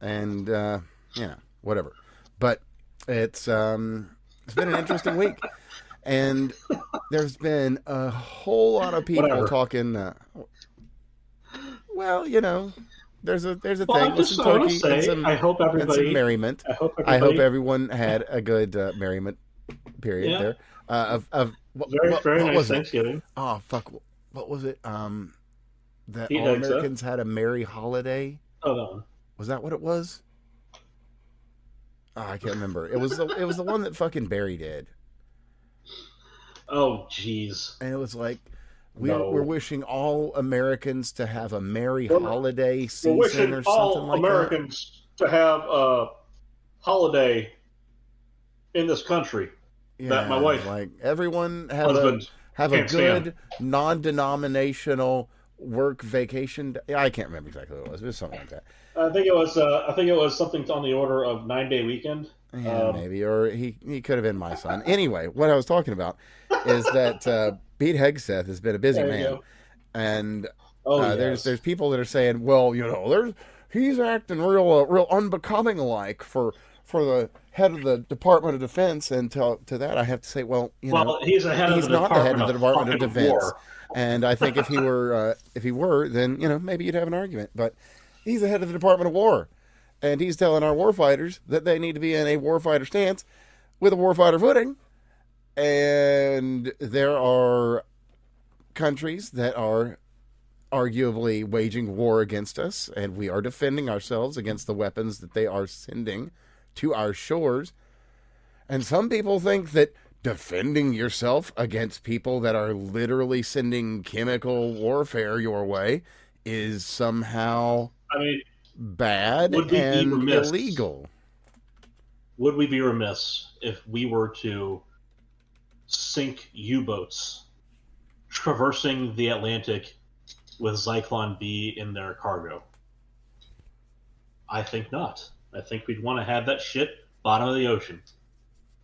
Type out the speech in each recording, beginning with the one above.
and whatever. But it's been an interesting week, and there's been a whole lot of people Whatever. talking. Well, there's a Well, thing with some I want to turkey and say, some merriment. I hope I hope everybody, everyone had a good merriment period yeah, there. Of very, very what nice was it? Thanksgiving. Oh fuck! What was it? That Pete all Hegseth. Americans had a merry holiday. Oh no. Was that what it was? Oh, I can't remember. It was the one that fucking Barry did, Oh, jeez. and it was like we're No. wishing all Americans to have a merry We're, holiday we're season wishing or something all like that. Americans to have a holiday in this country that my Yeah, it's wife, like everyone husband have a can't stand. good non-denominational work vacation. Yeah, I can't remember exactly what it was. It was something like that. I think it was something on the order of 9 Day Weekend. Yeah, Um, maybe, or he could have been my son. Anyway, what I was talking about is that Pete Hegseth has been a busy there you man, go. and Oh there's yes. people that are saying, well, he's acting real unbecoming like for the head of the Department of Defense, and to that I have to say, well, Well, he's the head of he's the not the head Department of the of Department of fucking Defense, War. and I think if he were, then maybe you'd have an argument, but he's the head of the Department of War, and he's telling our warfighters that they need to be in a warfighter stance with a warfighter footing, and there are countries that are arguably waging war against us, and we are defending ourselves against the weapons that they are sending to our shores. And some people think that defending yourself against people that are literally sending chemical warfare your way is somehow I mean, bad would we be and remiss? illegal. Would we be remiss if we were to sink U-boats traversing the Atlantic with Zyklon B in their cargo? I think not. I think we'd want to have that shit bottom of the ocean.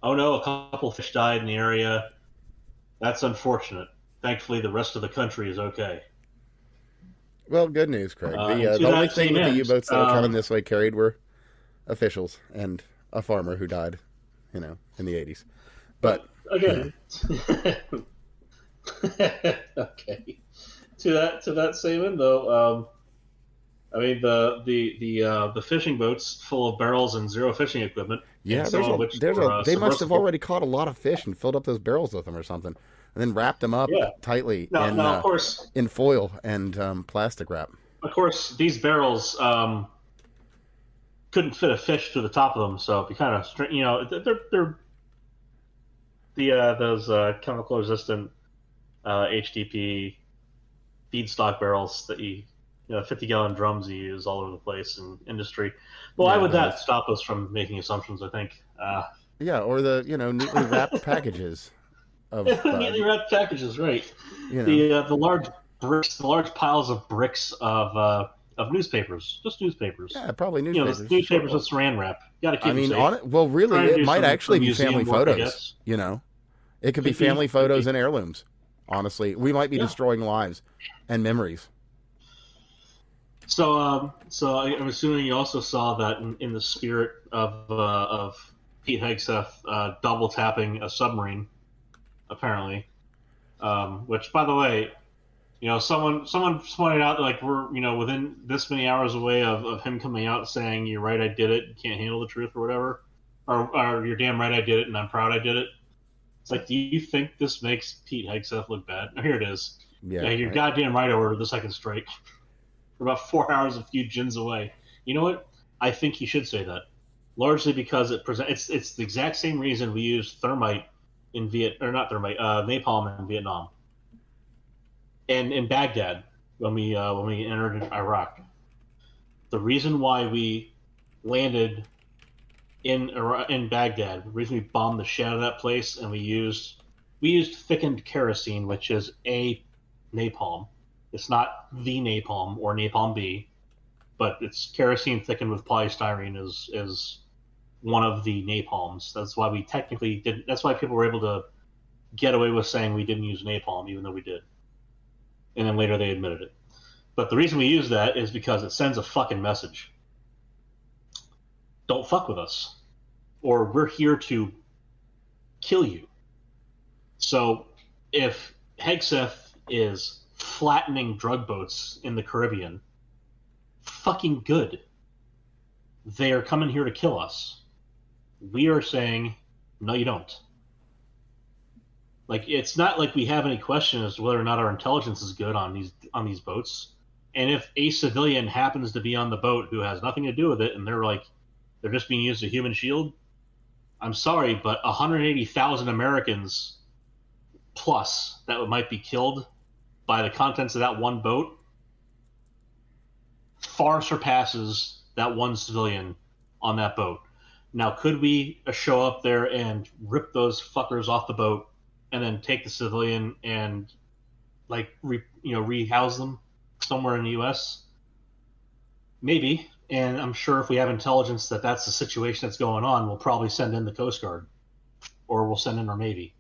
Oh no, a couple fish died in the area. That's unfortunate. Thankfully, the rest of the country is okay. Well, good news, Craig. And The to only that thing same that the end, U-boats that were coming this way carried were officials and a farmer who died, in the 80s. But again, okay. To that same end, though, I mean the fishing boats full of barrels and zero fishing equipment, and yeah, some of which were they must have submersible. already caught a lot of fish and filled up those barrels with them or something, and then wrapped them up Yeah. tightly Now in foil and plastic wrap. of course, these barrels couldn't fit a fish to the top of them, so it'd be kind of they're the those chemical resistant HDP feedstock barrels that 50-gallon drums you use all over the place in industry. Well, why Yeah, would that those. stop us from making assumptions? I think Yeah, or the neatly wrapped packages of neatly wrapped packages, right? you know The large bricks, the large piles of bricks of newspapers, just newspapers. yeah, probably The newspapers. newspapers Sure. with Saran wrap. Got to I keep them mean, safe. on it. Well, really, Trying to it do might actually some be family museum work, I photos. guess. It could be Could be, family could photos be. and heirlooms. Honestly, we might be Yeah. destroying lives and memories. So I'm assuming you also saw that in the spirit of Pete Hegseth double tapping a submarine, apparently. Which, by the way, someone pointed out that, like, we're within this many hours away of him coming out saying, "You're right, I did it. You can't handle the truth," or whatever, or "You're damn right, I did it, and I'm proud I did it." It's like, do you think this makes Pete Hegseth look bad? Oh, here it is. Yeah, Yeah, you're right. goddamn right. I ordered the second strike. We're about 4 hours, a few gins away. You know what? I think he should say that, largely because it's the exact same reason we used thermite in Viet or not thermite napalm in Vietnam and in Baghdad when we entered Iraq. The reason why we landed in Baghdad, the reason we bombed the shit out of that place, and we used thickened kerosene, which is a napalm. It's not the napalm or napalm B, but it's kerosene thickened with polystyrene is one of the napalms. That's why we technically did. That's why people were able to get away with saying we didn't use napalm, even though we did. And then later they admitted it. But the reason we use that is because it sends a fucking message. don't fuck with us, or we're here to kill you. So if Hegseth is flattening drug boats in the Caribbean, fucking good. They are coming here to kill us. We are saying, no, you don't. Like, it's not like we have any question as to whether or not our intelligence is good on these boats. And if a civilian happens to be on the boat who has nothing to do with it, and they're just being used as a human shield, I'm sorry, but 180,000 Americans plus that might be killed by the contents of that one boat far surpasses that one civilian on that boat. Now, could we show up there and rip those fuckers off the boat and then take the civilian and rehouse them somewhere in the U.S.? Maybe. And I'm sure if we have intelligence that that's the situation that's going on, we'll probably send in the Coast Guard, or we'll send in our Navy.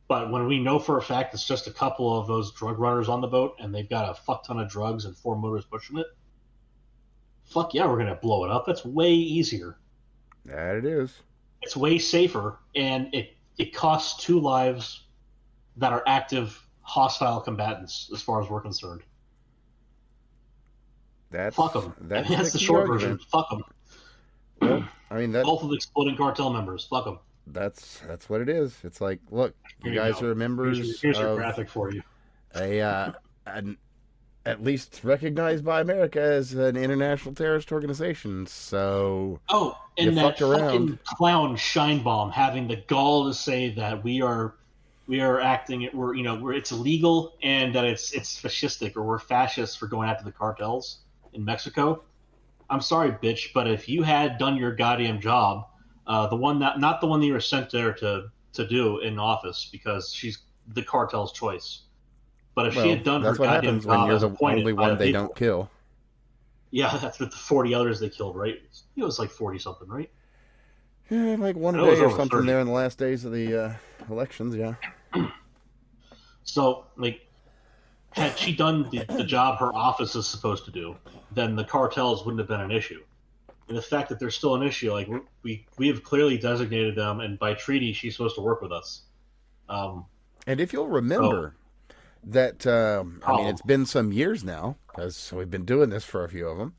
But when we know for a fact it's just a couple of those drug runners on the boat and they've got a fuck ton of drugs and 4 motors pushing it, fuck yeah, we're going to blow it up. That's way easier. That it is. It's way safer, and it costs 2 lives that are active hostile combatants as far as we're concerned. Fuck them. That's the short version. Fuck them. Well, I mean, both of the exploding cartel members. Fuck them. That's what it is. It's like, look, you guys are members. Here's your graphic for you. At least recognized by America as an international terrorist organization. So and that fucking clown Scheinbaum having the gall to say that we are acting, it's illegal and that it's fascistic, or we're fascists for going after the cartels in Mexico. I'm sorry, bitch, but if you had done your goddamn job, not the one that you were sent there to do in office, because she's the cartel's choice. But if she had done her goddamn job, when you're the only one they don't kill. Yeah, that's with the 40 others they killed, right? It was like 40 something, right? Yeah, like one a day or something 30. There in the last days of the elections, yeah. So, had she done the job her office is supposed to do, then the cartels wouldn't have been an issue. And the fact that they're still an issue, we have clearly designated them, and by treaty, she's supposed to work with us. And if you'll remember that, I mean, it's been some years now, because we've been doing this for a few of them,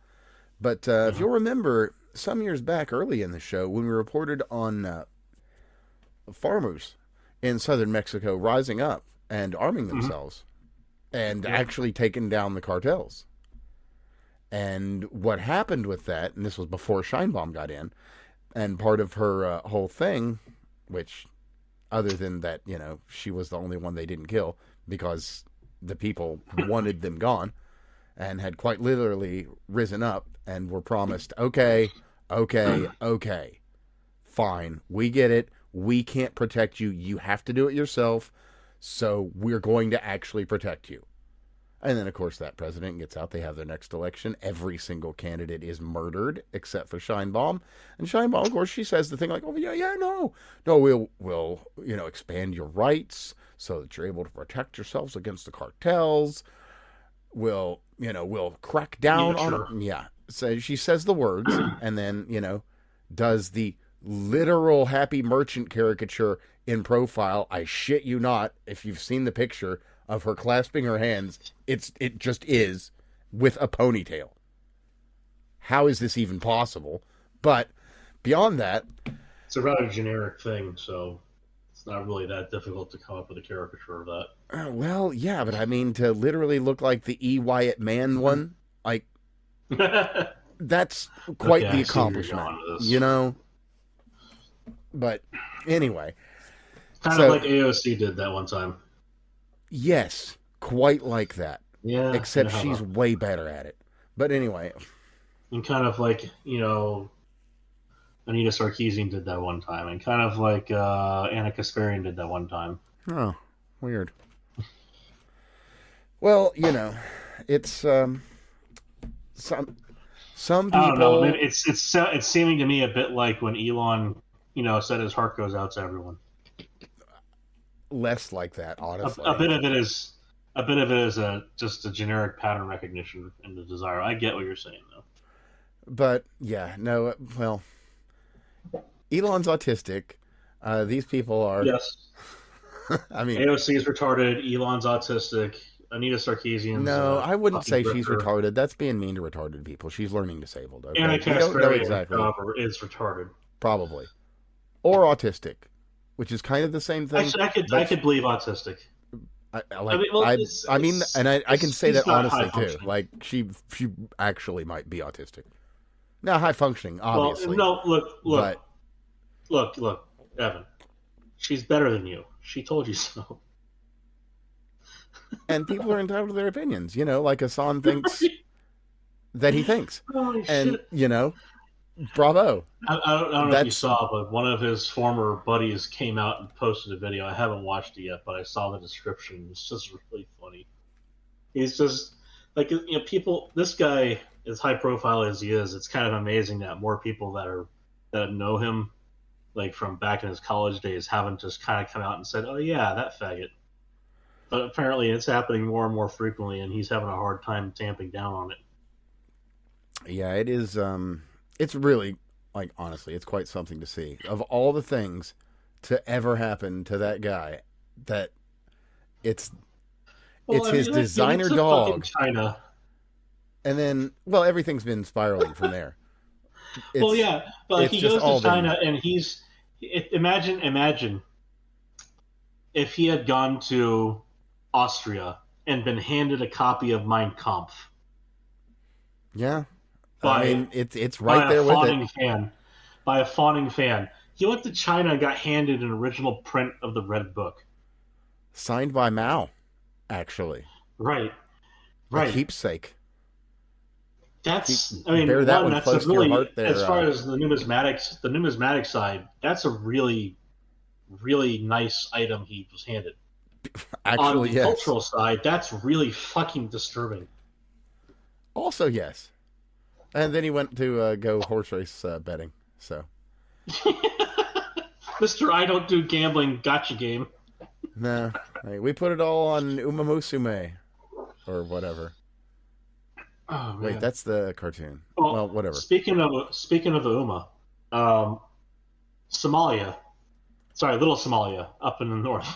but if you'll remember, some years back early in the show, when we reported on farmers in southern Mexico rising up and arming themselves and actually taking down the cartels. And what happened with that, and this was before Scheinbaum got in, and part of her whole thing, which, other than that, she was the only one they didn't kill because the people wanted them gone, and had quite literally risen up and were promised, okay, fine, we get it, we can't protect you, you have to do it yourself, so we're going to actually protect you. And then, of course, that president gets out, they have their next election, every single candidate is murdered, except for Scheinbaum, and Scheinbaum, of course, she says the thing like, no, we'll expand your rights so that you're able to protect yourselves against the cartels, we'll crack down on them. Yeah. So she says the words, and then, does the literal Happy Merchant caricature in profile. I shit you not, if you've seen the picture of her clasping her hands, it just is, with a ponytail. How is this even possible? But beyond that, it's a rather generic thing, so it's not really that difficult to come up with a caricature of that. Well, yeah, but I mean, to literally look like the E. Wyatt Man one, like, that's quite the accomplishment, But anyway. Kind of like AOC did that one time. Yes, quite like that. Yeah. Except she's way better at it. But anyway. And kind of like, Anita Sarkeesian did that one time. And kind of like Anna Kasparian did that one time. Oh, weird. Well, it's some people. I don't know. It's seeming to me a bit like when Elon, said his heart goes out to everyone. Less like that, honestly. A bit of it is just a generic pattern recognition and the desire. I get what you're saying, though. But yeah, no. Well, Elon's autistic. These people are. Yes. I mean, AOC is retarded. Elon's autistic. Anita Sarkeesian's no, a I wouldn't fucking say she's grifter. retarded. That's being mean to retarded people. She's learning disabled. Anna Okay, we don't know Kasparian exactly. is retarded. Probably, or autistic, which is kind of the same thing. Actually, I But could believe autistic. I mean, well, I mean, and I can say he's that not high honestly too. functioning. Like she actually might be autistic. Now, high functioning, Well, obviously, no, but look, Evan. She's better than you. She told you so. and people are entitled to their opinions. Like Hassan thinks that he thinks, Holy and shit. bravo. I don't know if you That's saw, but one of his former buddies came out and posted a video. I haven't watched it yet, but I saw the description. It's just really funny. He's just like, people. This guy, as high profile as he is, it's kind of amazing that more people that know him, like from back in his college days, haven't just kind of come out and said, "Oh yeah, that faggot." But apparently, it's happening more and more frequently, and he's having a hard time tamping down on it. yeah, it is. It's really like honestly, it's quite something to see. Of all the things to ever happen to that guy, that it's Well, it's I his mean, he went designer to fucking dog, China. and then everything's been spiraling from there. Well, It's yeah, but like it's he just goes to all been China, and imagine if he had gone to Austria and been handed a copy of Mein Kampf yeah. I by mean, it's right by a there with it, fawning fan, by a fawning fan. He went to China and got handed an original print of the Red Book. signed by Mao, actually, Right, a right. keepsake. Keep I mean, bear that one, one that's a close to your really, heart, there. as far as the numismatic side, that's a really, really nice item he was handed. On Actually, the yes. cultural side, that's really fucking disturbing. Also, yes. And then he went to go horse race betting. So Mr. I don't do gambling gotcha game. no, hey, we put it all on Umamusume or whatever. Oh Wait, man. that's the cartoon. Well, Well, whatever. speaking of the Uma, um, Somalia, sorry, Little Somalia up in the north.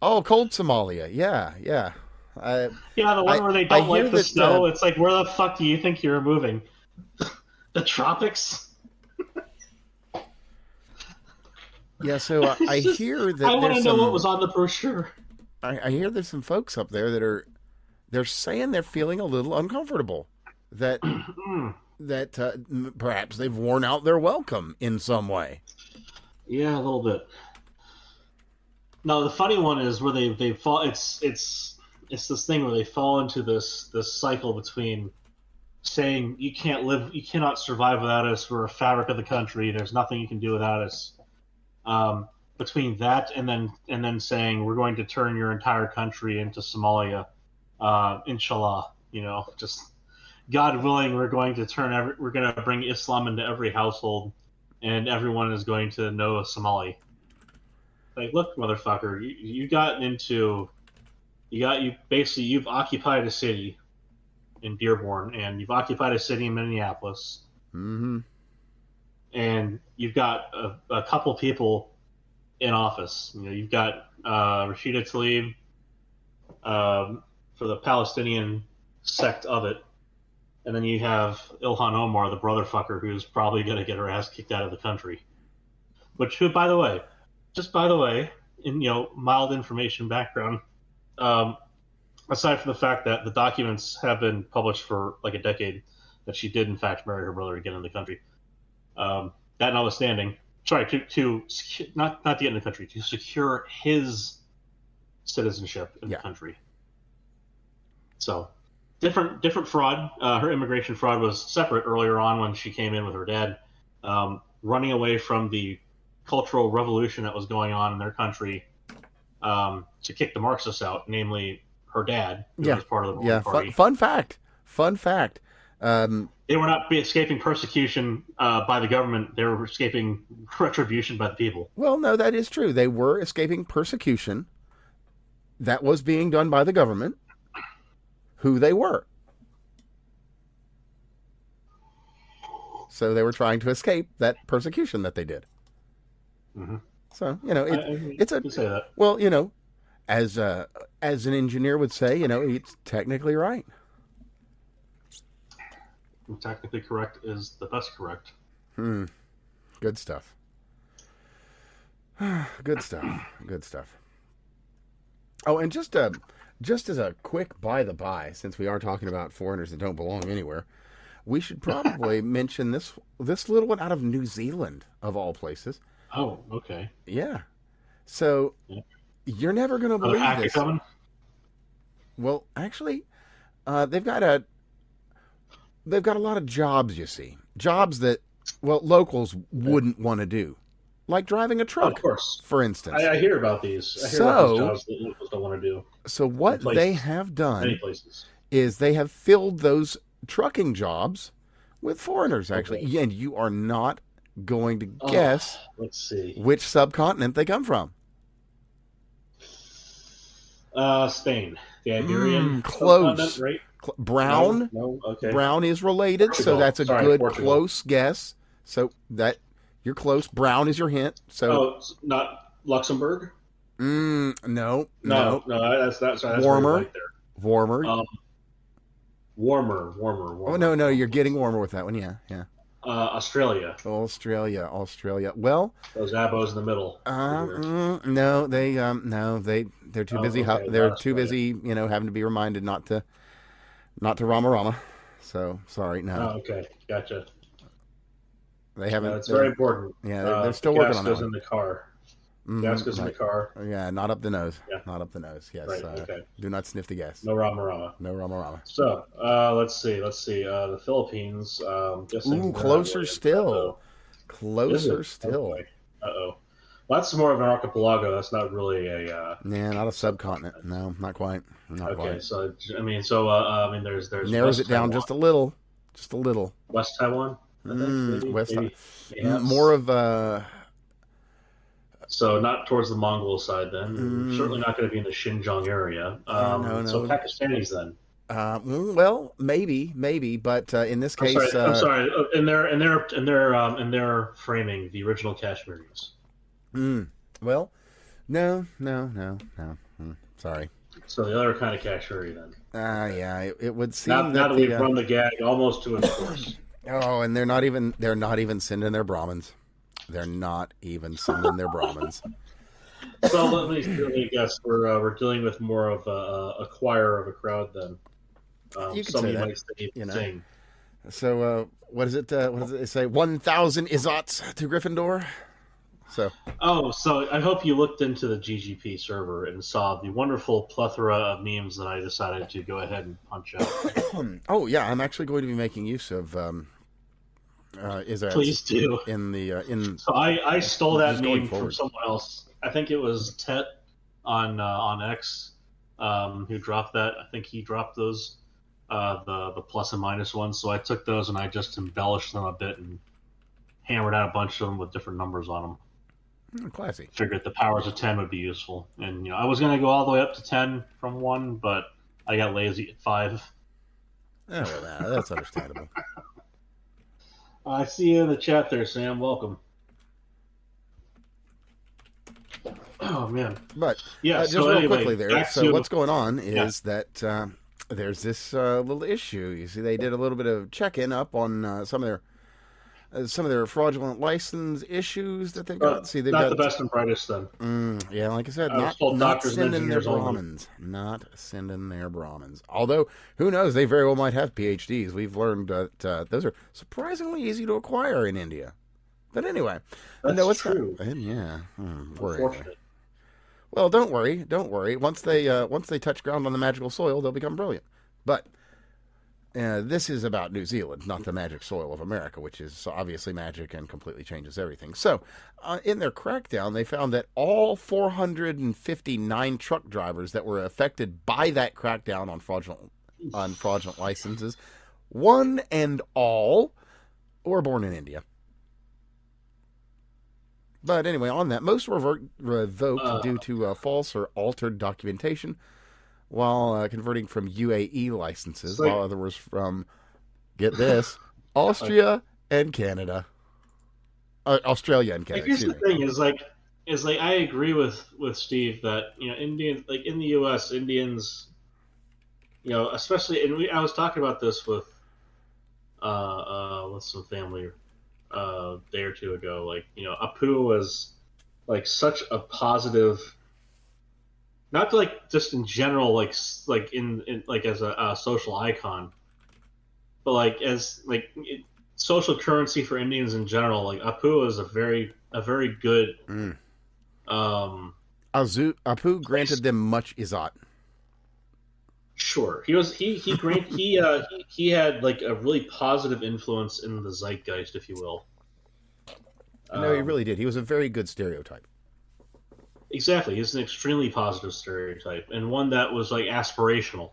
Oh, cold Somalia. Yeah, yeah. I Yeah, the one where they I don't hear like the that. snow. It's like, where the fuck do you think you're moving? The tropics? Yeah, so I It's just, hear I that want to there's know what some. was on the brochure. I hear there's some folks up there that they're saying they're feeling a little uncomfortable. That that perhaps they've worn out their welcome in some way. Yeah, a little bit. No, the funny one is where they fall. It's this thing where they fall into this cycle between saying you cannot survive without us. We're a fabric of the country. There's nothing you can do without us. Between that and then saying we're going to turn your entire country into Somalia, inshallah. Just God willing, we're going to bring Islam into every household, and everyone is going to know a Somali. Like, look, motherfucker, you've occupied a city in Dearborn, and you've occupied a city in Minneapolis, Mm-hmm. and you've got a couple people in office. You've got Rashida Tlaib, for the Palestinian sect of it, and then you have Ilhan Omar, the brotherfucker, who's probably going to get her ass kicked out of the country. Who, by the way, in mild information background, um, aside from the fact that the documents have been published for like a decade that she did in fact marry her brother to get in the country. That notwithstanding, sorry, to not to get in the country, to secure his citizenship in the Yeah. country. So different fraud. Her immigration fraud was separate earlier on when she came in with her dad, running away from the cultural revolution that was going on in their country, to kick the Marxists out, namely her dad, who Yeah. was part of the ruling Yeah. party. Fun fact. Fun fact. They were not escaping persecution by the government; they were escaping retribution by the people. Well, no, that is true. They were escaping persecution that was being done by the government, who they were. So they were trying to escape that persecution that they did. Mm-hmm. So, it's I can say that. well, as an engineer would say, it's technically right. And technically correct is the best correct. Good stuff. Good stuff. Good stuff. Oh, and just as a quick by the by, since we are talking about foreigners that don't belong anywhere, we should probably mention this little one out of New Zealand, of all places. Oh, okay. Yeah. So you're never going to believe this. Coming? Well, actually, they've got a lot of jobs. You see, jobs that locals wouldn't want to do, like driving a truck, of course, for instance. I hear about these. I hear about these jobs that locals don't want to do. So what they have done is they have filled those trucking jobs with foreigners. Actually, and you are not going to guess. Let's see which subcontinent they come from. Spain, the Iberian. Close, right? Brown. No, okay. Brown is related, Portugal. So that's a good Portugal. close guess. So that you're close. Brown is your hint. So not Luxembourg. No. That's warmer. Right there. Warmer. Warmer. Oh no, you're getting warmer with that one. Yeah. Australia. Well, those abos in the middle. No, they're too busy. They're too busy, having to be reminded not to Rama. So sorry, no. Oh, okay, gotcha. They haven't. It's very important. Yeah, they're still working on that. Gas goes in the car. Gas goes in the car. Yeah, not up the nose. Yeah. Not up the nose. Yes. Right, okay. Do not sniff the gas. No Rama. No Rama. So, let's see. The Philippines. Closer still. Closer still. Uh-oh. Well, that's more of an archipelago. That's not really a. Not a subcontinent. No, not quite. Not okay, quite. so there's narrows it down just a little. West Taiwan. West. Maybe. More of So not towards the Mongol side then. Certainly not going to be in the Xinjiang area. No. So Pakistanis then. Well, maybe, but in this case, I'm sorry. In their framing, the original Kashmiris. Well, no. Sorry. So the other kind of Kashmiri then. Yeah, it would seem now that we've run the gag almost to its course. Oh, and they're not even sending their Brahmins. They're not even sending their Brahmins. So let me guess. We're dealing with more of a choir of a crowd then. You could say that. Might sing. So what is it? What does it say? 1,000 Izots to Gryffindor. So I hope you looked into the GGP server and saw the wonderful plethora of memes that I decided to go ahead and punch out. Oh yeah, I'm actually going to be making use of Izots. Please do. So I stole that meme from someone else. I think it was Tet on X who dropped that. I think he dropped those the plus and minus ones. So I took those and I just embellished them a bit and hammered out a bunch of them with different numbers on them. Classy. Figured the powers of 10 would be useful. And, I was going to go all the way up to 10 from 1, but I got lazy at 5. Oh, well, that's understandable. I see you in the chat there, Sam. Welcome. Oh, man. But, yeah, just real quickly there. So what's going on is that there's this little issue. You see, they did a little bit of check-in up on some of their fraudulent license issues that they've got. See, they've not got the best and brightest then. Yeah, like I said, not sending their Brahmins. Not sending their Brahmins. Although, who knows? They very well might have PhDs. We've learned that those are surprisingly easy to acquire in India. But anyway, that's true. Yeah, unfortunate. Well, don't worry. Once they touch ground on the magical soil, they'll become brilliant. But this is about New Zealand, not the magic soil of America, which is obviously magic and completely changes everything. So, in their crackdown, they found that all 459 truck drivers that were affected by that crackdown on fraudulent licenses, one and all, were born in India. But anyway, on that, most were revoked due to false or altered documentation, while converting from UAE licenses, while others from, get this, Austria and Canada. Australia and Like Canada, here's excuse the me. thing is like I agree with Steve that Indians like in the U.S. Indians especially I was talking about this with some family a day or two ago. Like Apu was like such a positive, not like just in general, like in like as a social icon, but like as like social currency for Indians in general. Like Apu is a very good Mm. um, Apu place. granted them much Izat. Sure, he had like a really positive influence in the zeitgeist, if you will. No, he Um, really did. He was a very good stereotype. exactly, he's an extremely positive stereotype and one that was like aspirational.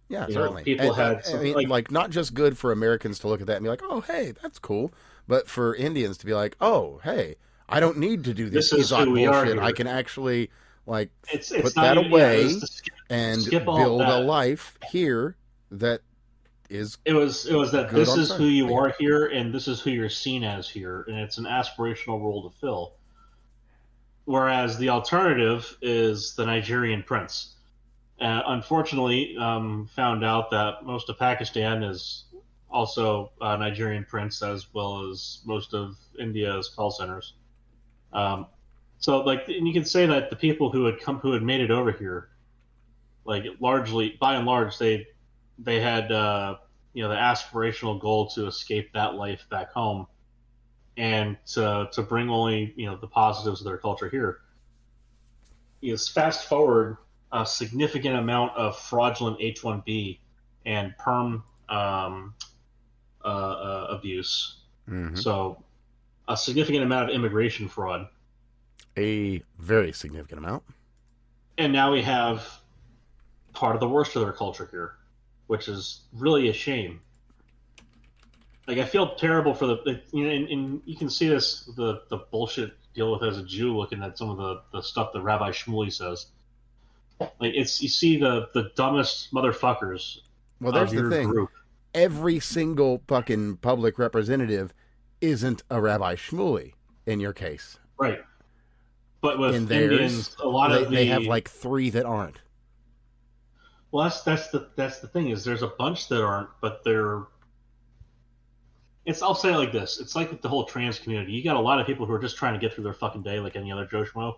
Yeah, certainly. People And had I some mean, like like, not just good for Americans to look at that and be like, "Oh, hey, that's cool," but for Indians to be like, "Oh, hey, I don't need to do this this is Izot who we are bullshit. I here. can actually like It's put not that even yeah. It was away to and skip all of build a that. life here that is It was that good this on its is who own." you Yeah. are here, and this is who you're seen as here, and it's an aspirational role to fill. Whereas the alternative is the Nigerian prince. Unfortunately, found out that most of Pakistan is also a Nigerian prince, as well as most of India's call centers. Um, so, like, and you can say that the people who had made it over here, like, largely, by and large, they had the aspirational goal to escape that life back home and to bring only the positives of their culture here. Is fast forward a significant amount of fraudulent H-1B and perm abuse. Hmm. So a significant amount of immigration fraud, A very significant amount. and now we have part of the worst of their culture here, which is really a shame. Like I feel terrible for and you can see this the bullshit deal with as a Jew looking at some of the stuff that Rabbi Shmuley says. Like it's you see the dumbest motherfuckers Well, of there's the your thing. group. Every single fucking public representative isn't a Rabbi Shmuley in your case. Right. But In with theirs, Indians, a lot of they have the like three that aren't. well, that's the thing is there's a bunch that aren't, but they're. It's I'll say it like this: it's like with the whole trans community. You got a lot of people who are just trying to get through their fucking day, like any other Joe Schmo,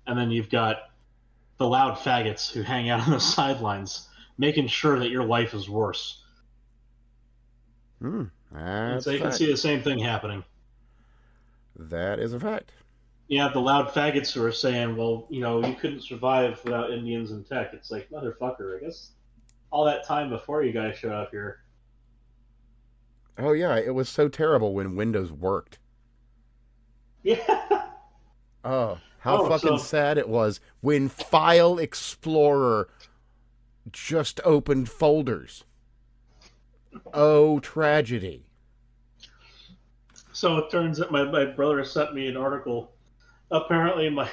and then you've got the loud faggots who hang out on the sidelines, making sure that your life is worse. And so That's a you can see fact. the same thing happening. That is a fact. You have the loud faggots who are saying, "Well, you couldn't survive without Indians and tech." It's like, motherfucker, I guess all that time before you guys showed up here. Oh yeah, it was so terrible when Windows worked. Yeah. Oh, how Oh, fucking so sad it was when File Explorer just opened folders. Oh, tragedy. so it turns out my brother sent me an article. Apparently my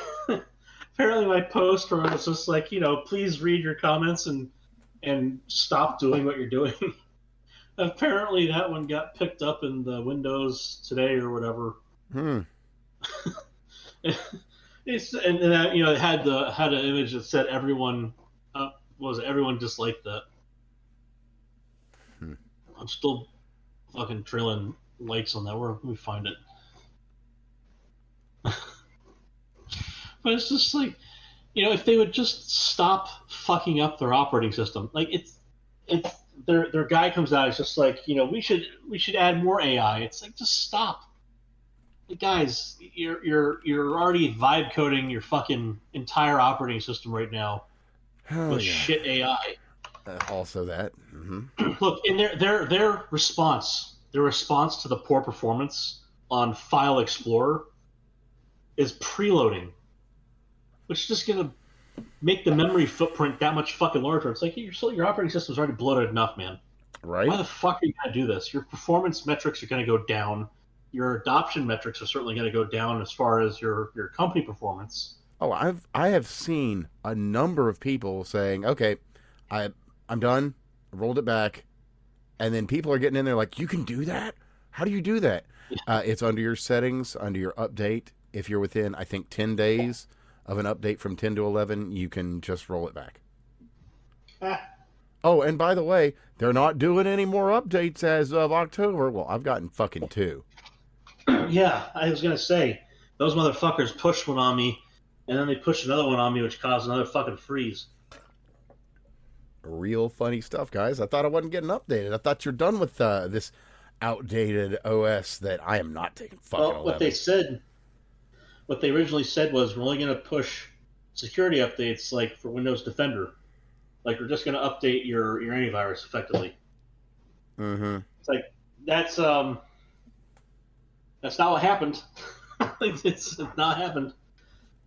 apparently my post where it's just like please read your comments and stop doing what you're doing. Apparently that one got picked up in the Windows Today or whatever. Hmm. And that it had an image that said everyone everyone disliked that. Hmm. I'm still fucking trailing likes on that. Where let me find it. But it's just like if they would just stop fucking up their operating system. Like it's their guy comes out. It's just like we should add more AI. It's like just stop. Like, guys, you're already vibe coding your fucking entire operating system right now Oh with yeah. shit AI. Also that. Hmm. Look, in their response to the poor performance on File Explorer is preloading, which is just gonna make the memory footprint that much fucking larger. It's like your operating system's already bloated enough, man. Why Right? the fuck are you gonna do this? Your performance metrics are gonna go down. Your adoption metrics are certainly gonna go down as far as your company performance. Oh, I have seen a number of people saying, "Okay, I'm done. I rolled it back," and then people are getting in there like, "You can do that? How do you do that? It's under your settings, under your update. If you're within, I think, 10 days of an update from 10 to 11, you can just roll it back. Oh, and by the way, they're not doing any more updates as of October. Well, I've gotten fucking two. Yeah, I was gonna say those motherfuckers pushed one on me, and then they pushed another one on me, which caused another fucking freeze. Real funny stuff, guys. I thought I wasn't getting updated. I thought you're done with this outdated OS that I am not taking fucking Well, 11. What they originally said was we're only gonna push security updates like for Windows Defender. Like we're just gonna update your antivirus effectively. Mm-hmm. It's like that's not what happened. It's not happened.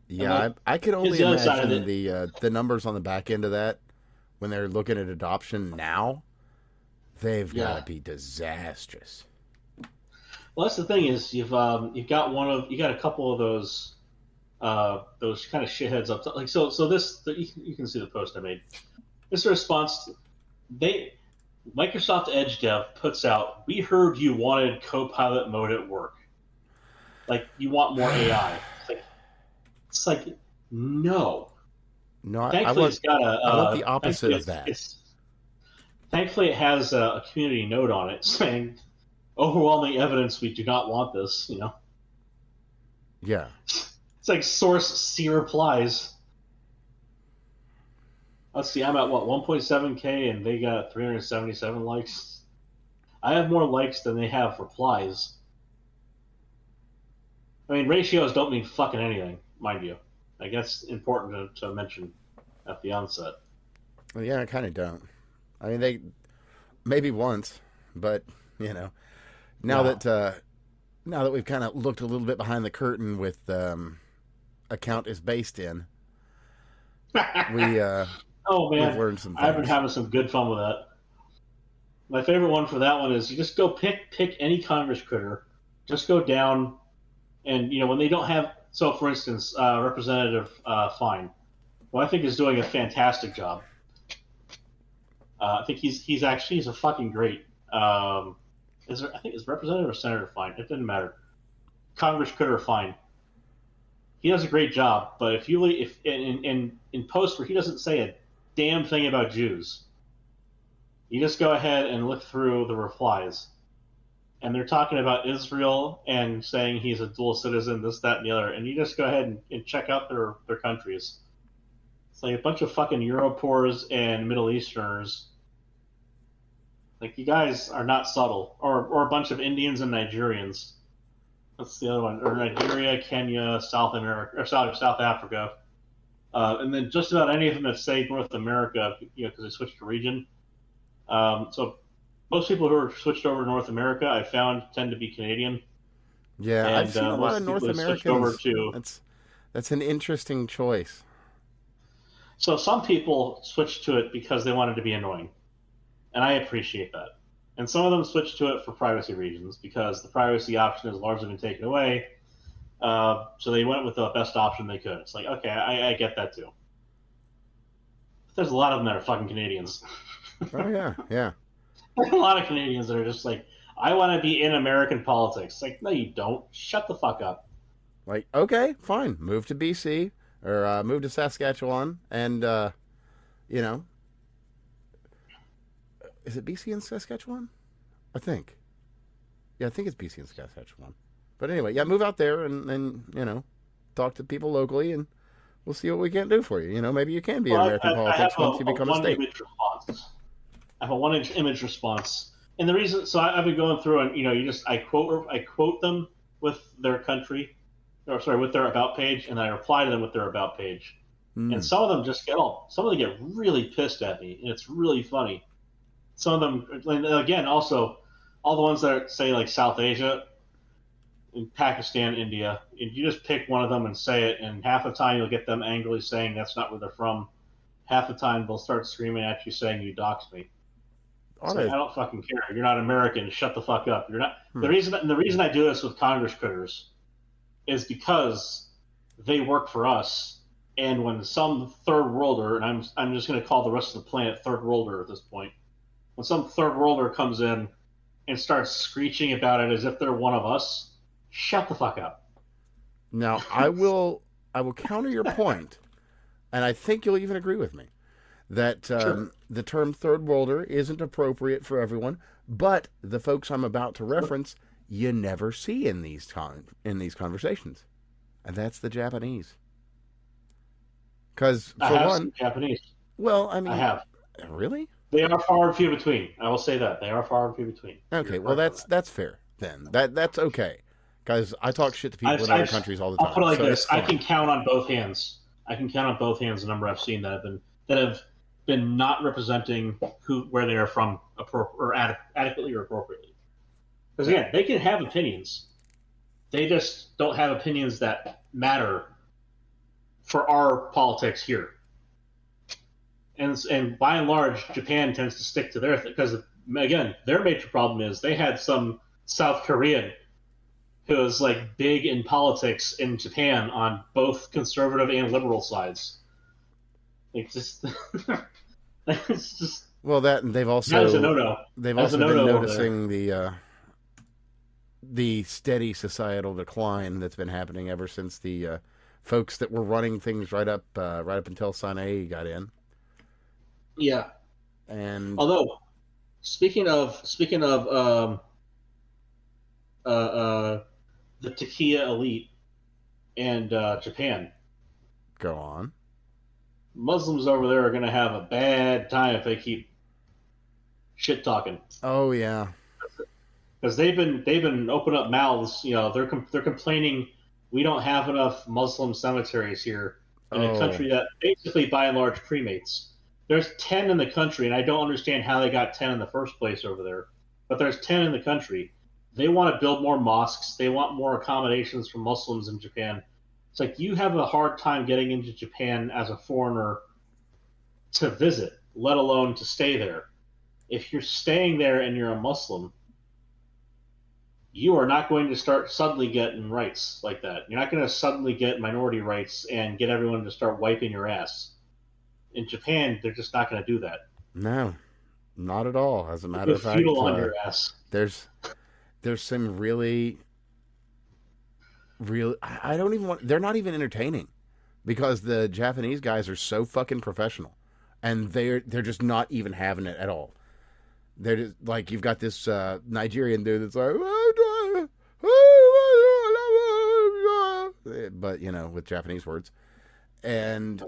Yeah, like, I can only here's the other side of imagine the numbers on the back end of that when they're looking at adoption now. They've got to be disastrous. Well, that's the thing is you've got a couple of those kind of shitheads up top. Like you can see the post I made. This response, Microsoft Edge Dev puts out, "We heard you wanted Copilot mode at work. Like you want more AI." It's like no. No, Thankfully, it's got I want the opposite of that. Thankfully, it has a community note on it saying, "Overwhelming evidence we do not want this." You know. Yeah. It's like source C replies. Let's see, I'm at what 1.7K and they got 377 likes. I have more likes than they have replies. I mean, ratios don't mean fucking anything, mind you. I guess important to mention at the onset. Well, yeah, I kind of don't. I mean, they maybe once, but now that we've kind of looked a little bit behind the curtain with account is based in, we oh man, we've learned some things. I've been having some good fun with that. My favorite one for that one is you just go pick any Congress critter, just go down, and when they don't have. So, for instance, Representative Fine, who I think is doing a fantastic job. I think he's a fucking great. I think it's Representative or Senator Fine. It didn't matter. Congress critter Fine. He does a great job, but if in posts where he doesn't say a damn thing about Jews, you just go ahead and look through the replies. And they're talking about Israel and saying he's a dual citizen, this, that, and the other. And you just go ahead and check out their countries. It's like a bunch of fucking Europors and Middle Easterners. Like, you guys are not subtle. Or a bunch of Indians and Nigerians. That's the other one. Or Nigeria, Kenya, South Africa. And then just about any of them that say North America, because they switched to region. So most people who are switched over to North America, I found, tend to be Canadian. Yeah, and, I've seen a lot of North Americans. That's an interesting choice. So some people switched to it because they wanted to be annoying, and I appreciate that. And some of them switched to it for privacy reasons because the privacy option has largely been taken away. So they went with the best option they could. It's like, okay, I get that too. But there's a lot of them that are fucking Canadians. Oh yeah, yeah. There's a lot of Canadians that are just like, I want to be in American politics. Like, no, you don't. Shut the fuck up. Like, okay, fine. Move to BC or move to Saskatchewan, and is it BC and Saskatchewan? I think. Yeah, I think it's BC and Saskatchewan. But anyway, yeah, move out there and talk to people locally, and we'll see what we can do for you. Maybe you can be in American politics once you become a state. I have a one image response, and the reason. So I've been going through, and I quote them with their country, with their about page, and I reply to them with their about page. And some of them some of them get really pissed at me, and it's really funny. Some of them, and again, also all the ones that say like South Asia, in Pakistan, India, and you just pick one of them and say it, and half the time you'll get them angrily saying that's not where they're from. Half the time they'll start screaming at you saying you doxed me. Like, I don't fucking care. You're not American. Shut the fuck up. You're not. The reason I do this with Congress critters is because they work for us, and when some third worlder, and I'm just going to call the rest of the planet third worlder at this point, when some third worlder comes in and start screeching about it as if they're one of us, shut the fuck up. Now, I will counter your point, and I think you'll even agree with me that Sure. the term third worlder isn't appropriate for everyone, but the folks I'm about to reference, you never see in in these conversations, and that's the Japanese. Because I for have one, some Japanese. well, I I mean, have. really? They are far and few between. I will say that they are far and few between. Okay, You're well correct on that's fair then. That's okay. Because I talk shit to that. people in other countries all the I'll put it time, like so it's this: I can fine. count on both hands. I can count on both hands the number I've seen that have been not representing where they are from adequately or appropriately. Because Yeah. again, they can have opinions. They just don't have opinions that matter for our politics here. And by and large, Japan tends to stick to their because again, their major problem is they had some South Korean who was like big in politics in Japan on both conservative and liberal sides. Like just it's just Well, that and that is a no no. they've That's a also no been no over there. noticing the steady societal decline that's been happening ever since the folks that were running things right up until Sanae got in. Yeah. And Although speaking of uh, uh, the Takia elite and Japan, go on. Muslims over there are going to have a bad time if they keep shit talking Oh yeah. because they've been open up mouths. You know, they're complaining we don't have enough Muslim cemeteries here in a Oh country that basically by and large cremates. There's 10 in the country, and I don't understand how they got 10 in the first place over there. But there's 10 in the country. They want to build more mosques. They want more accommodations for Muslims in Japan. It's like you have a hard time getting into Japan as a foreigner to visit, let alone to stay there. If you're staying there and you're a Muslim, you are not going to start suddenly getting rights like that. You're not going to suddenly get minority rights and get everyone to start wiping your ass. In Japan, they're just not going to do that. no, not at all. As a They'll matter go of fact, feudal on your ass. there's some really real. I don't even want. They're not even entertaining because the Japanese guys are so fucking professional, and they're just not even having it at all. They're just like you've got this Nigerian dude that's like, but you know, with Japanese words, and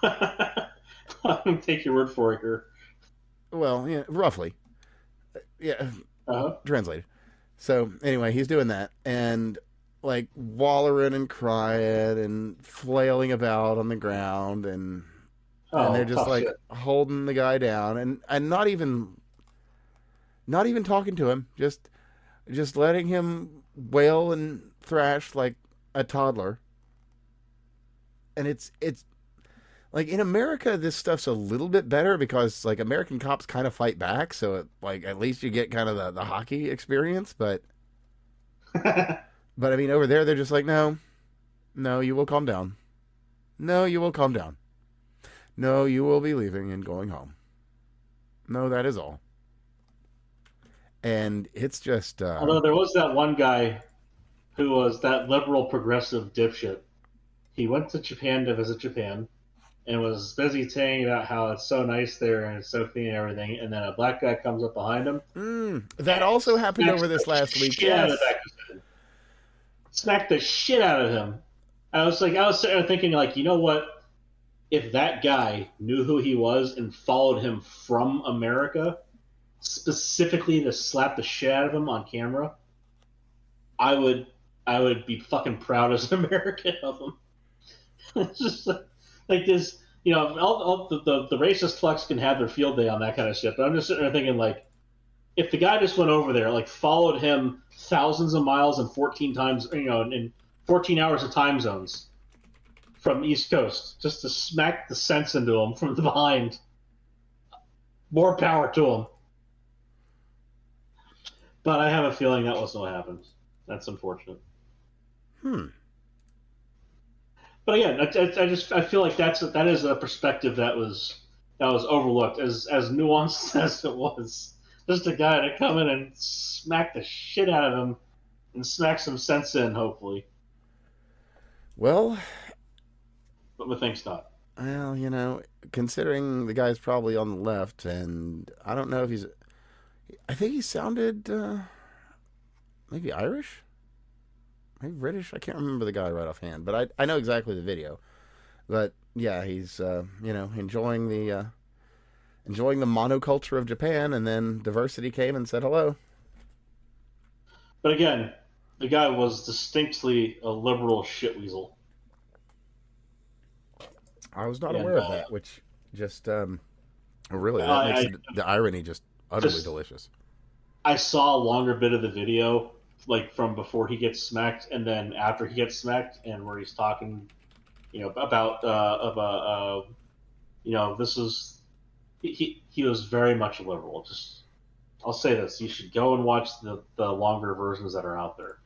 I'm going to take your word for it here. well, yeah, roughly, yeah, Uh-huh. translated. So anyway, he's doing that and like wallowing and crying and flailing about on the ground and they're Oh, just tough like shit. holding the guy down and not even talking to him, just letting him wail and thrash like a toddler. And it's like in America this stuff's a little bit better because like American cops kind of fight back, so like at least you get kind of the hockey experience, but I mean over there they're just like no, you will calm down. No, you will calm down. No, you will be leaving and going home. No, that is all. And it's just Although there was that one guy who was that liberal progressive dipshit. He went to Japan to visit Japan and was busy saying about how it's so nice there and it's so clean and everything. And then a black guy comes up behind him that and also happened smacks over this the last week. shit out of the Yes. back of his head. Smacked the shit out of him. I was sitting there thinking, like, you know what? If that guy knew who he was and followed him from America, specifically to slap the shit out of him on camera, I would I would be fucking proud as an American of him. It's just like this, you know, all the racist fucks can have their field day on that kind of shit. But I'm just sitting there thinking, like, if the guy just went over there, like, followed him thousands of miles and 14 times, you know, in 14 hours of time zones from East Coast, just to smack the sense into him from the behind, more power to him. But I have a feeling that wasn't what happened. That's unfortunate. Hmm. But again, I feel like that is a perspective that was overlooked as nuanced as it was. Just a guy to come in and smack the shit out of him and smack some sense in, hopefully. Well, But methinks not. well, considering the guy's probably on the left, and I don't know if he's. I think he sounded maybe Irish, maybe British. I can't remember the guy right offhand, but I know exactly the video. But yeah, he's enjoying the monoculture of Japan, and then diversity came and said hello. But again, the guy was distinctly a liberal shitweasel. I was not And, aware of that, which just really that makes the irony just utterly delicious. I saw a longer bit of the video, like from before he gets smacked and then after he gets smacked, and where he's talking, about this is he was very much a liberal. Just I'll say this: you should go and watch the longer versions that are out there.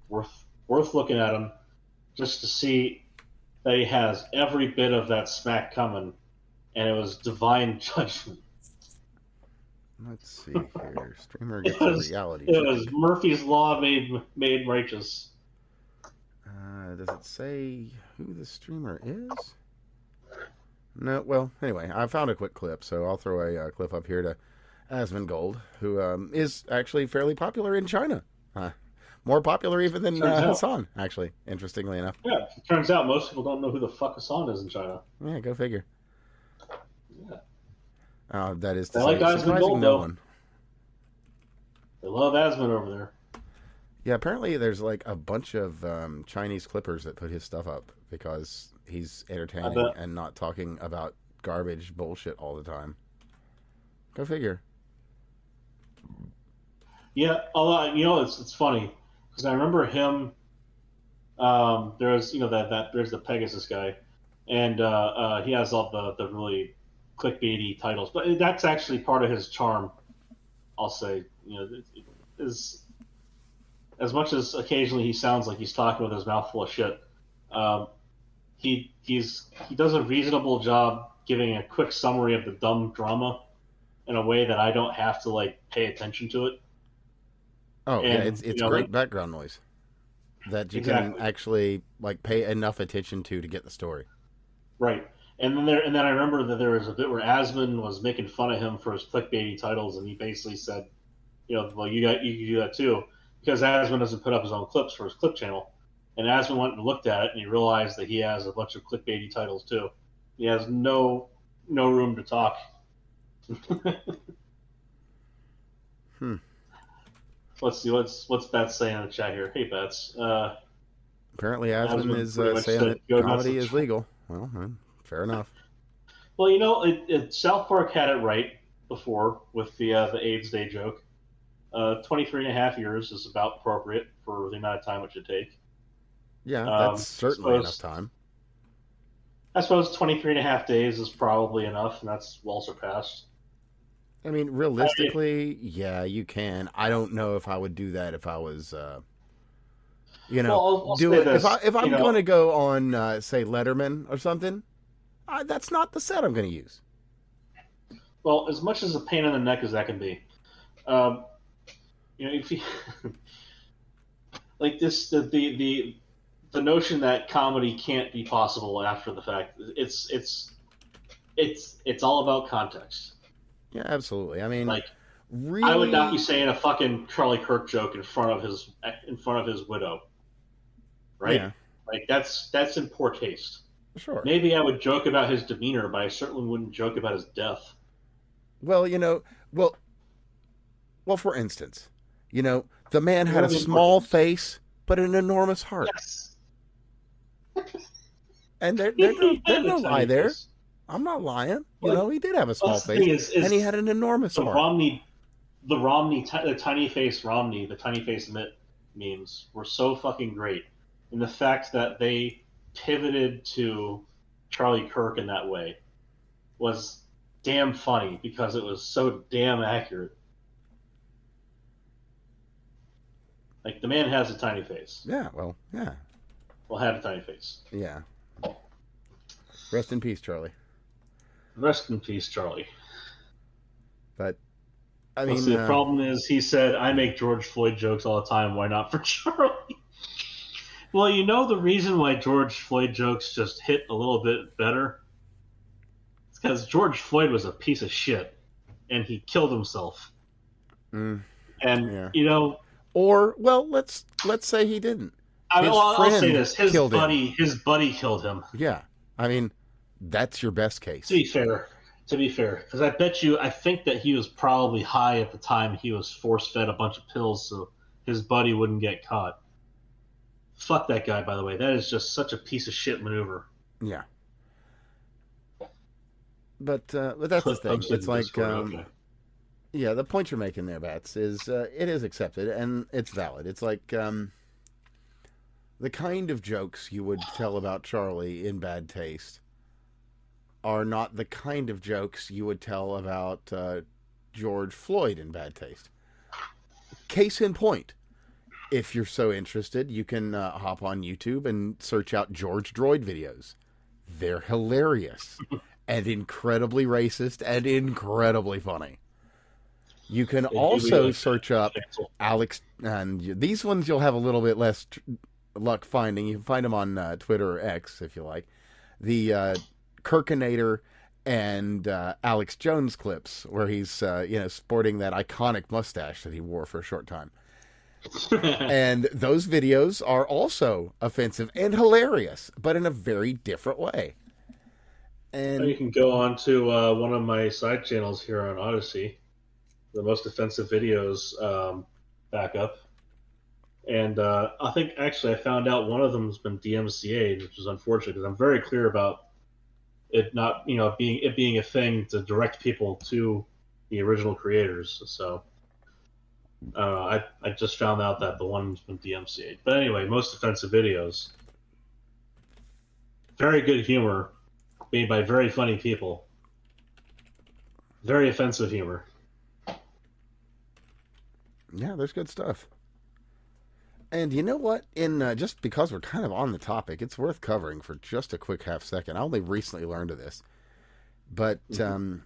Worth looking at them, just to see that he has every bit of that smack coming, and it was divine judgment. Let's see here. Streamer gets a reality check. It check. was Murphy's Law made righteous. Does it say who the streamer is? No. Well, anyway, I found a quick clip, so I'll throw a clip up here to Asmongold, who is actually fairly popular in China. More popular even than Hassan, actually, interestingly enough. Yeah, it turns out most people don't know who the fuck Hassan is in China. Yeah, go figure. Yeah. That is to they say, like surprising no one. They love Asmund over there. Yeah, apparently there's like a bunch of Chinese clippers that put his stuff up because he's entertaining and not talking about garbage bullshit all the time. Go figure. Yeah, although it's funny because I remember him. There's there's the Pegasus guy, and he has all the really clickbaity titles, but that's actually part of his charm. I'll say, is as much as occasionally he sounds like he's talking with his mouth full of shit. He does a reasonable job giving a quick summary of the dumb drama in a way that I don't have to pay attention to it. Oh, and, yeah, it's great background noise that you can actually pay enough attention to get the story. Right. And then I remember that there was a bit where Asmund was making fun of him for his clickbaity titles, and he basically said, well, you can do that too, because Asmund doesn't put up his own clips for his clip channel. And Asmund went and looked at it, and he realized that he has a bunch of clickbaity titles too. He has no room to talk. Let's see what's Beth saying in the chat here. Hey, Beth. Apparently, Asmund is saying that comedy is legal. Well, fair enough. Well, South Park had it right before with the AIDS Day joke. 23 and a half years is about appropriate for the amount of time it should take. Yeah, that's certainly enough time. I suppose 23 and a half days is probably enough, and that's well surpassed. I mean, realistically, yeah, you can. I don't know if I would do that if I was, I'll do it. This, if I'm going to go on, say, Letterman or something, that's not the set I'm going to use. Well, as much as a pain in the neck as that can be, if you this, the notion that comedy can't be possible after the fact, it's all about context. Yeah, absolutely. I mean, really, I would not be saying a fucking Charlie Kirk joke in front of his widow, right? Yeah. That's in poor taste. Sure. Maybe I would joke about his demeanor, but I certainly wouldn't joke about his death. Well, for instance, the man had a small face but an enormous heart. Yes. And there's no lie there. I'm not lying. He did have a small face, and he had an enormous heart. The tiny face Romney, the tiny face Mitt memes were so fucking great. And the fact that they pivoted to Charlie Kirk in that way was damn funny because it was so damn accurate. The man has a tiny face. Yeah, well, yeah. Well, had a tiny face. Yeah. Rest in peace, Charlie. Rest in peace, Charlie. But I Well, mean, see, the problem is he said, I make George Floyd jokes all the time. Why not for Charlie? Well, you know the reason why George Floyd jokes just hit a little bit better? It's because George Floyd was a piece of shit, and he killed himself. And, yeah. you know, Or, well, let's say he didn't. I mean, His well, I'll say friend this: his killed him. buddy killed him. Yeah. I mean, that's your best To case. be fair, because I think that he was probably high at the time he was force fed a bunch of pills so his buddy wouldn't get caught. Fuck that guy, by the way. That is just such a piece of shit maneuver. Yeah. But that's the thing. It's like, Okay. yeah, the point you're making there, Bats, is it is accepted and it's valid. It's like the kind of jokes you would tell about Charlie in bad taste are not the kind of jokes you would tell about George Floyd in bad taste. Case in point, if you're so interested, you can hop on YouTube and search out George Droid videos. They're hilarious and incredibly racist and incredibly funny. You can also search up Alex, and these ones you'll have a little bit less luck finding. You can find them on Twitter or X if you like. The Kirkinator and Alex Jones clips where he's sporting that iconic mustache that he wore for a short time. And those videos are also offensive and hilarious, but in a very different way. And you can go on to one of my side channels here on Odyssey, the most offensive videos backup. And I think actually I found out one of them has been DMCA'd, which is unfortunate because I'm very clear about it not, being a thing to direct people to the original creators. So I just found out that the one's been DMCA'd. But anyway, most offensive videos. Very good humor, made by very funny people. Very offensive humor. Yeah, there's good stuff. And you know what? In just because we're kind of on the topic, it's worth covering for just a quick half second. I only recently learned of this, but what the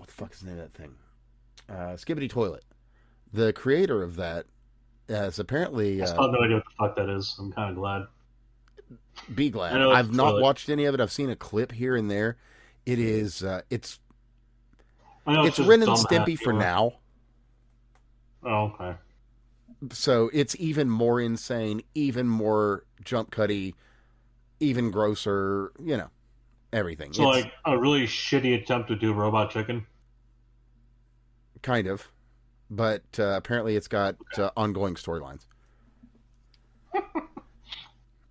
fuck is the name of that thing? Skibbity Toilet. The creator of that has apparently. I still have no idea what the fuck that is. I'm kind of glad. Be glad. I've not watched any of it. I've seen a clip here and there. It is. It's Ren and Stimpy for now. Oh, okay. So it's even more insane, even more jump cutty, even grosser, everything. So it's like a really shitty attempt to do Robot Chicken? Kind of. But apparently it's got ongoing storylines.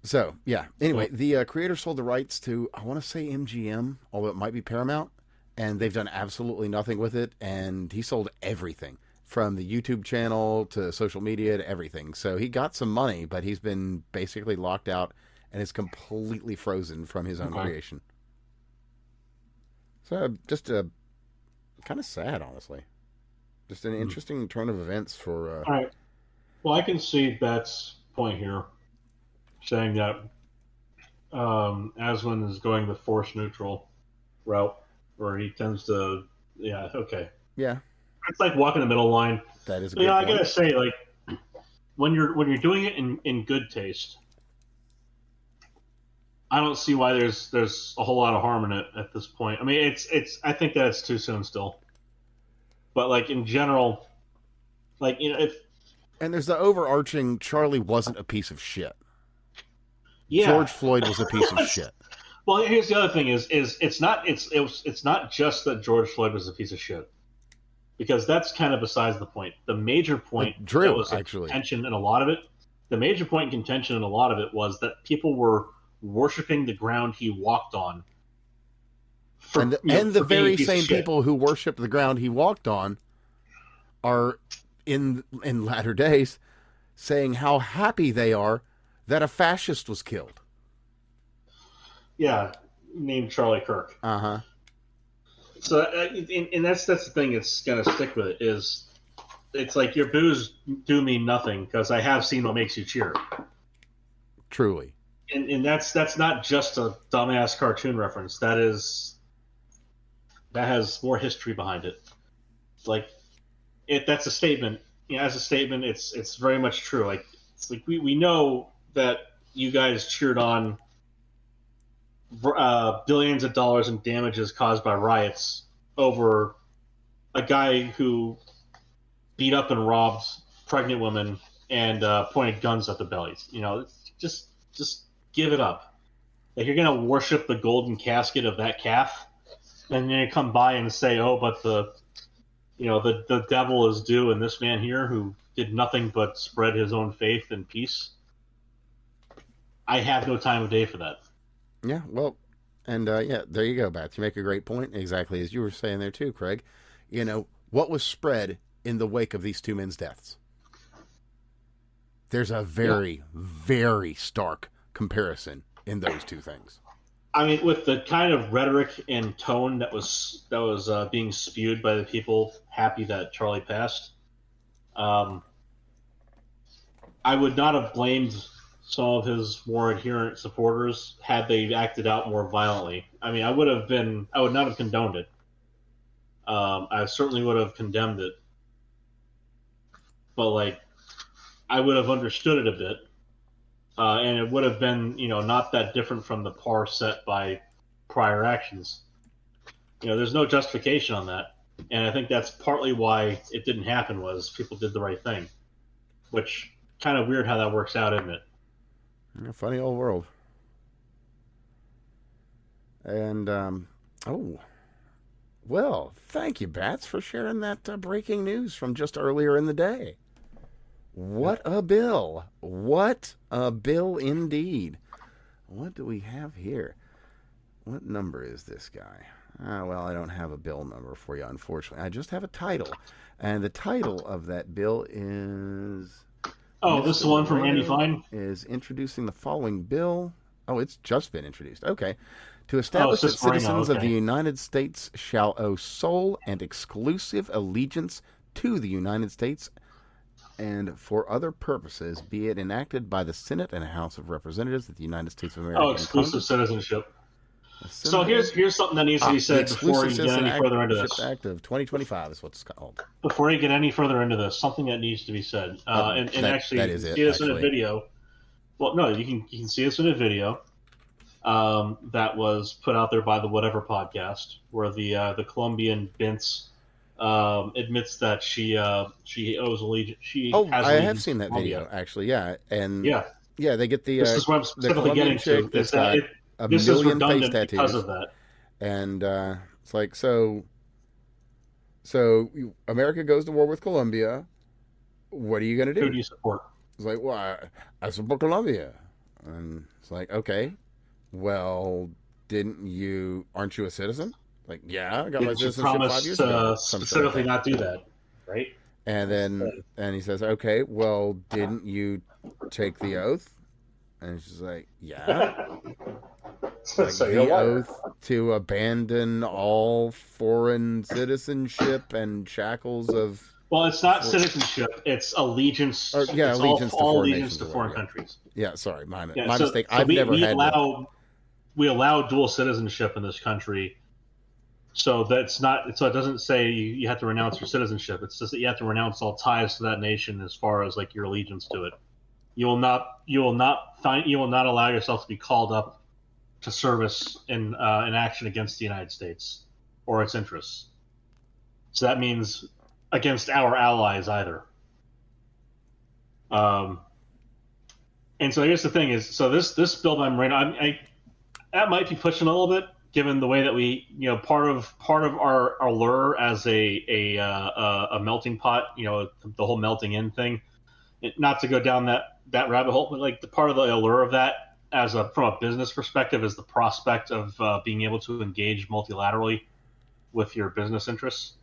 So, yeah. Anyway, the creator sold the rights to, I want to say MGM, although it might be Paramount, and they've done absolutely nothing with it, and he sold everything. From the YouTube channel to social media to everything. So he got some money, but he's been basically locked out and is completely frozen from his own creation. So just kind of sad, honestly. Just an interesting turn of events for... All right. Well, I can see Bet's point here, saying that Aswin is going the force neutral route, where he tends to... Yeah, okay. Yeah. It's like walking the middle line. That is a good point. I gotta say, like, when you're doing it in good taste, I don't see why there's a whole lot of harm in it at this point. I mean, I think that it's too soon still. But like in general, like and there's the overarching Charlie wasn't a piece of shit. Yeah, George Floyd was a piece of shit. Well, here's the other thing: is it's not just that George Floyd was a piece of shit. Because that's kind of besides the point. The major point that was contention in a lot of it, the major point in contention in a lot of it was that people were worshiping the ground he walked on. And the very same people who worship the ground he walked on are in latter days saying how happy they are that a fascist was killed. Yeah, named Charlie Kirk. Uh-huh. So, and that's the thing that's going to stick with it is, it's like your boos do mean nothing because I have seen what makes you cheer. Truly. And that's not just a dumbass cartoon reference. That has more history behind it. It's like that's a statement. As a statement, it's very much true. Like it's like we know that you guys cheered on billions of dollars in damages caused by riots over a guy who beat up and robbed pregnant women and pointed guns at the bellies. Just give it up. Like you're gonna worship the golden casket of that calf, and then you come by and say, "Oh, but the devil is due in this man here who did nothing but spread his own faith and peace." I have no time of day for that. Yeah, well, and yeah, there you go, Bats. You make a great point, exactly as you were saying there too, Craig. What was spread in the wake of these two men's deaths? There's a very, very stark comparison in those two things. I mean, with the kind of rhetoric and tone that was being spewed by the people happy that Charlie passed, I would not have blamed some of his more adherent supporters had they acted out more violently. I mean, I would not have condoned it. I certainly would have condemned it, but I would have understood it a bit. And it would have been, not that different from the par set by prior actions. There's no justification on that. And I think that's partly why it didn't happen was people did the right thing. Which, kind of weird how that works out, isn't it? Funny old world. And, well, thank you, Bats, for sharing that breaking news from just earlier in the day. What a bill. What a bill indeed. What do we have here? What number is this guy? Well, I don't have a bill number for you, unfortunately. I just have a title. And the title of that bill is... Oh, this is the one from Randy Fine? Is introducing the following bill. Oh, it's just been introduced. Okay. To establish that citizens of the United States shall owe sole and exclusive allegiance to the United States and for other purposes, be it enacted by the Senate and House of Representatives of the United States of America. Oh, exclusive citizenship. So here's something that needs to be said before you get any further into this. Act of 2025 is what it's called. Before you get any further into this, something that needs to be said, and actually, that is you can see this in a video. Well, no, you can see this in a video that was put out there by the Whatever podcast, where the Colombian Bintz admits that she owes allegiance. I have seen that video actually. Yeah, and yeah, they get the. This is what I'm specifically getting to. Is that this is redundant because of that. And it's like so America goes to war with Colombia. What are you going to do? Who do you support? It's like, well, I support Colombia. And it's like, okay, well, aren't you a citizen? Like, yeah, I got my citizenship 5 years ago. Specifically not do that, right? And then he says, okay, well, didn't you take the oath? And she's like, yeah. Like so the oath to abandon all foreign citizenship and shackles of... Well, it's not citizenship. It's allegiance. Allegiance all allegiance to foreign countries. Yeah, sorry, my mistake. We allow dual citizenship in this country. So that's not. So it doesn't say you have to renounce your citizenship. It's just that you have to renounce all ties to that nation as far as your allegiance to it. You will not allow yourself to be called up to service in action against the United States or its interests. So that means against our allies either. And so I guess the thing is, so this bill I'm right, that might be pushing a little bit, given the way that we, part of our lure as a melting pot, the whole melting in thing. Not to go down that rabbit hole, but the part of the allure of that, from a business perspective, is the prospect of being able to engage multilaterally with your business interests.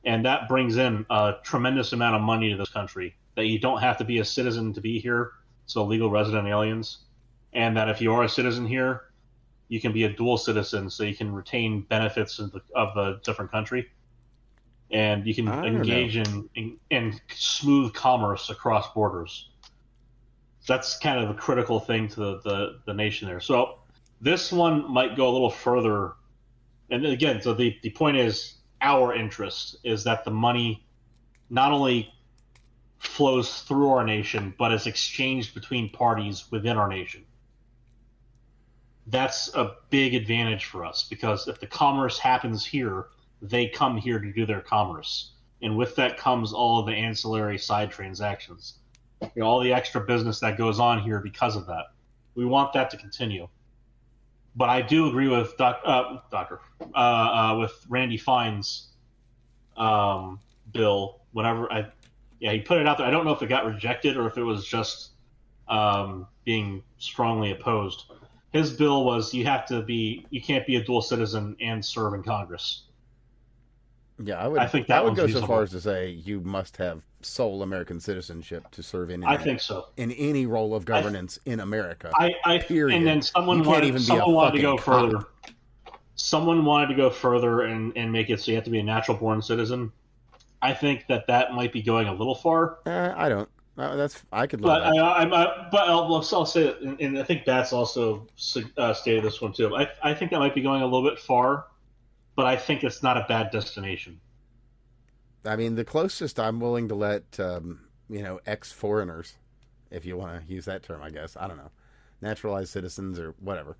And that brings in a tremendous amount of money to this country that you don't have to be a citizen to be here, so legal resident aliens. And that if you are a citizen here, you can be a dual citizen, so you can retain benefits of a different country. And you can engage in smooth commerce across borders. That's kind of a critical thing to the nation there. So this one might go a little further. And again, so the point is, our interest is that the money not only flows through our nation, but is exchanged between parties within our nation. That's a big advantage for us, because if the commerce happens here, they come here to do their commerce. And with that comes all of the ancillary side transactions. All the extra business that goes on here because of that. We want that to continue. But I do agree with with Randy Fine's bill. He put it out there. I don't know if it got rejected or if it was just being strongly opposed. His bill was you can't be a dual citizen and serve in Congress. Yeah, I think that would one's go so reasonable. far as to say you must have sole American citizenship to serve in. I think so. In any role of governance in America. Period. And then someone wanted to go further. Someone wanted to go further and make it so you have to be a natural born citizen. I think that might be going a little far. I don't. I could live that. I'll say it, and I think Bats also stated this one too. I think that might be going a little bit far, but I think it's not a bad destination. I mean, the closest I'm willing to let ex-foreigners, if you want to use that term, I guess, I don't know, naturalized citizens or whatever.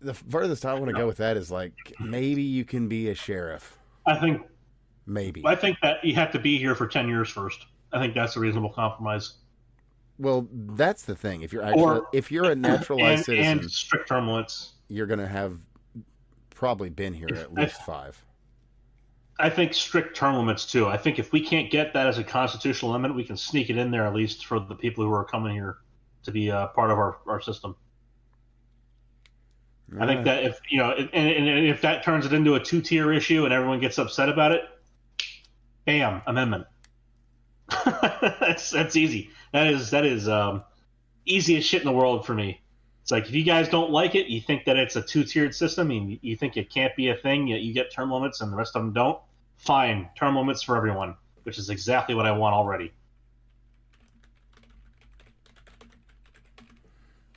The furthest I want to go with that is like maybe you can be a sheriff. I think that you have to be here for 10 years first. I think that's a reasonable compromise. Well, that's the thing. If you're a naturalized citizen and strict term limits, you're going to have probably been here at least 5. I think strict term limits too. I think if we can't get that as a constitutional limit, we can sneak it in there at least for the people who are coming here to be part of our system. I think that if if that turns it into a 2-tier issue and everyone gets upset about it, bam, amendment. that's easy. That is easiest shit in the world for me. It's like if you guys don't like it, you think that it's a 2-tiered system, and you think it can't be a thing. You get term limits and the rest of them don't. Fine, term limits for everyone, which is exactly what I want already.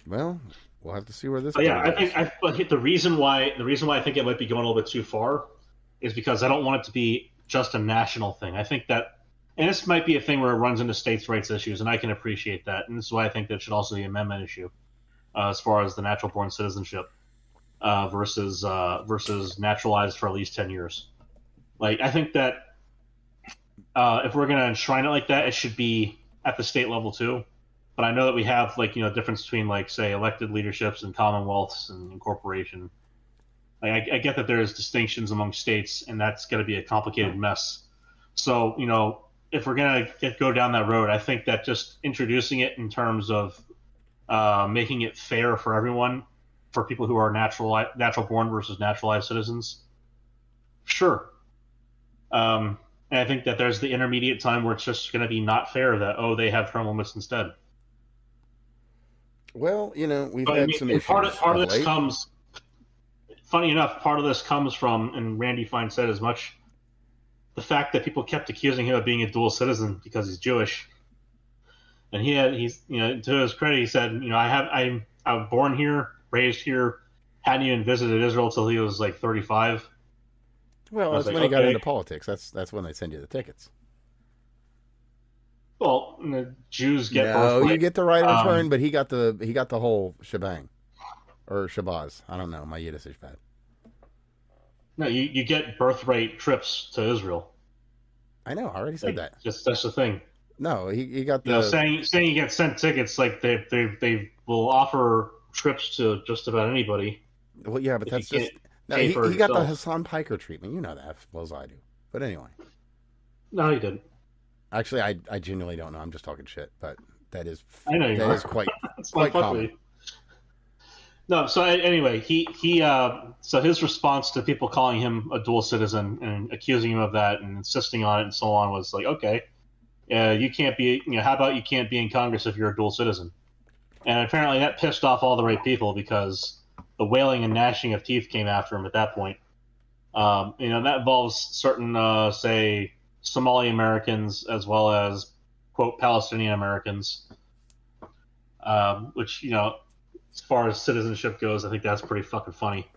Well, we'll have to see where this. But yeah, But the reason why I think it might be going a little bit too far is because I don't want it to be just a national thing. I think that, and this might be a thing where it runs into states' rights issues, and I can appreciate that. And this is why I think that should also be an amendment issue as far as the natural-born citizenship versus naturalized for at least 10 years. Like, I think that if we're going to enshrine it like that, it should be at the state level too. But I know that we have difference between say elected leaderships and commonwealths and incorporation. Like, I get that there's distinctions among states, and that's going to be a complicated mess. So if we're going to go down that road, I think that just introducing it in terms of making it fair for everyone, for people who are natural born versus naturalized citizens, sure. And I think that there's the intermediate time where it's just going to be not fair that they have term limits instead. Well, we've had some issues. Part of this comes. Funny enough, part of this comes from, and Randy Fine said as much, the fact that people kept accusing him of being a dual citizen because he's Jewish. And he's to his credit, he said, I was born here, raised here, hadn't even visited Israel till he was like 35. Well, that's when he got into politics. That's when they send you the tickets. Well, the Jews get birthright. You get the right of return, but he got the whole shebang, or shabazz. I don't know. My Yiddish is bad. No, you get birthright trips to Israel. I know. I already said that. That's the thing. No, he got the saying you get sent tickets. Like they will offer trips to just about anybody. Well, yeah, but that's just he got the Hassan Piker treatment. You know that as well as I do. But anyway, no, he didn't. Actually, I genuinely don't know. I'm just talking shit, but that is is quite common. No, so anyway, so his response to people calling him a dual citizen and accusing him of that and insisting on it and so on was like, okay, you can't be, how about you can't be in Congress if you're a dual citizen? And apparently that pissed off all the right people because the wailing and gnashing of teeth came after him at that point. That involves certain, say, Somali Americans as well as, quote, Palestinian Americans, which, as far as citizenship goes, I think that's pretty fucking funny.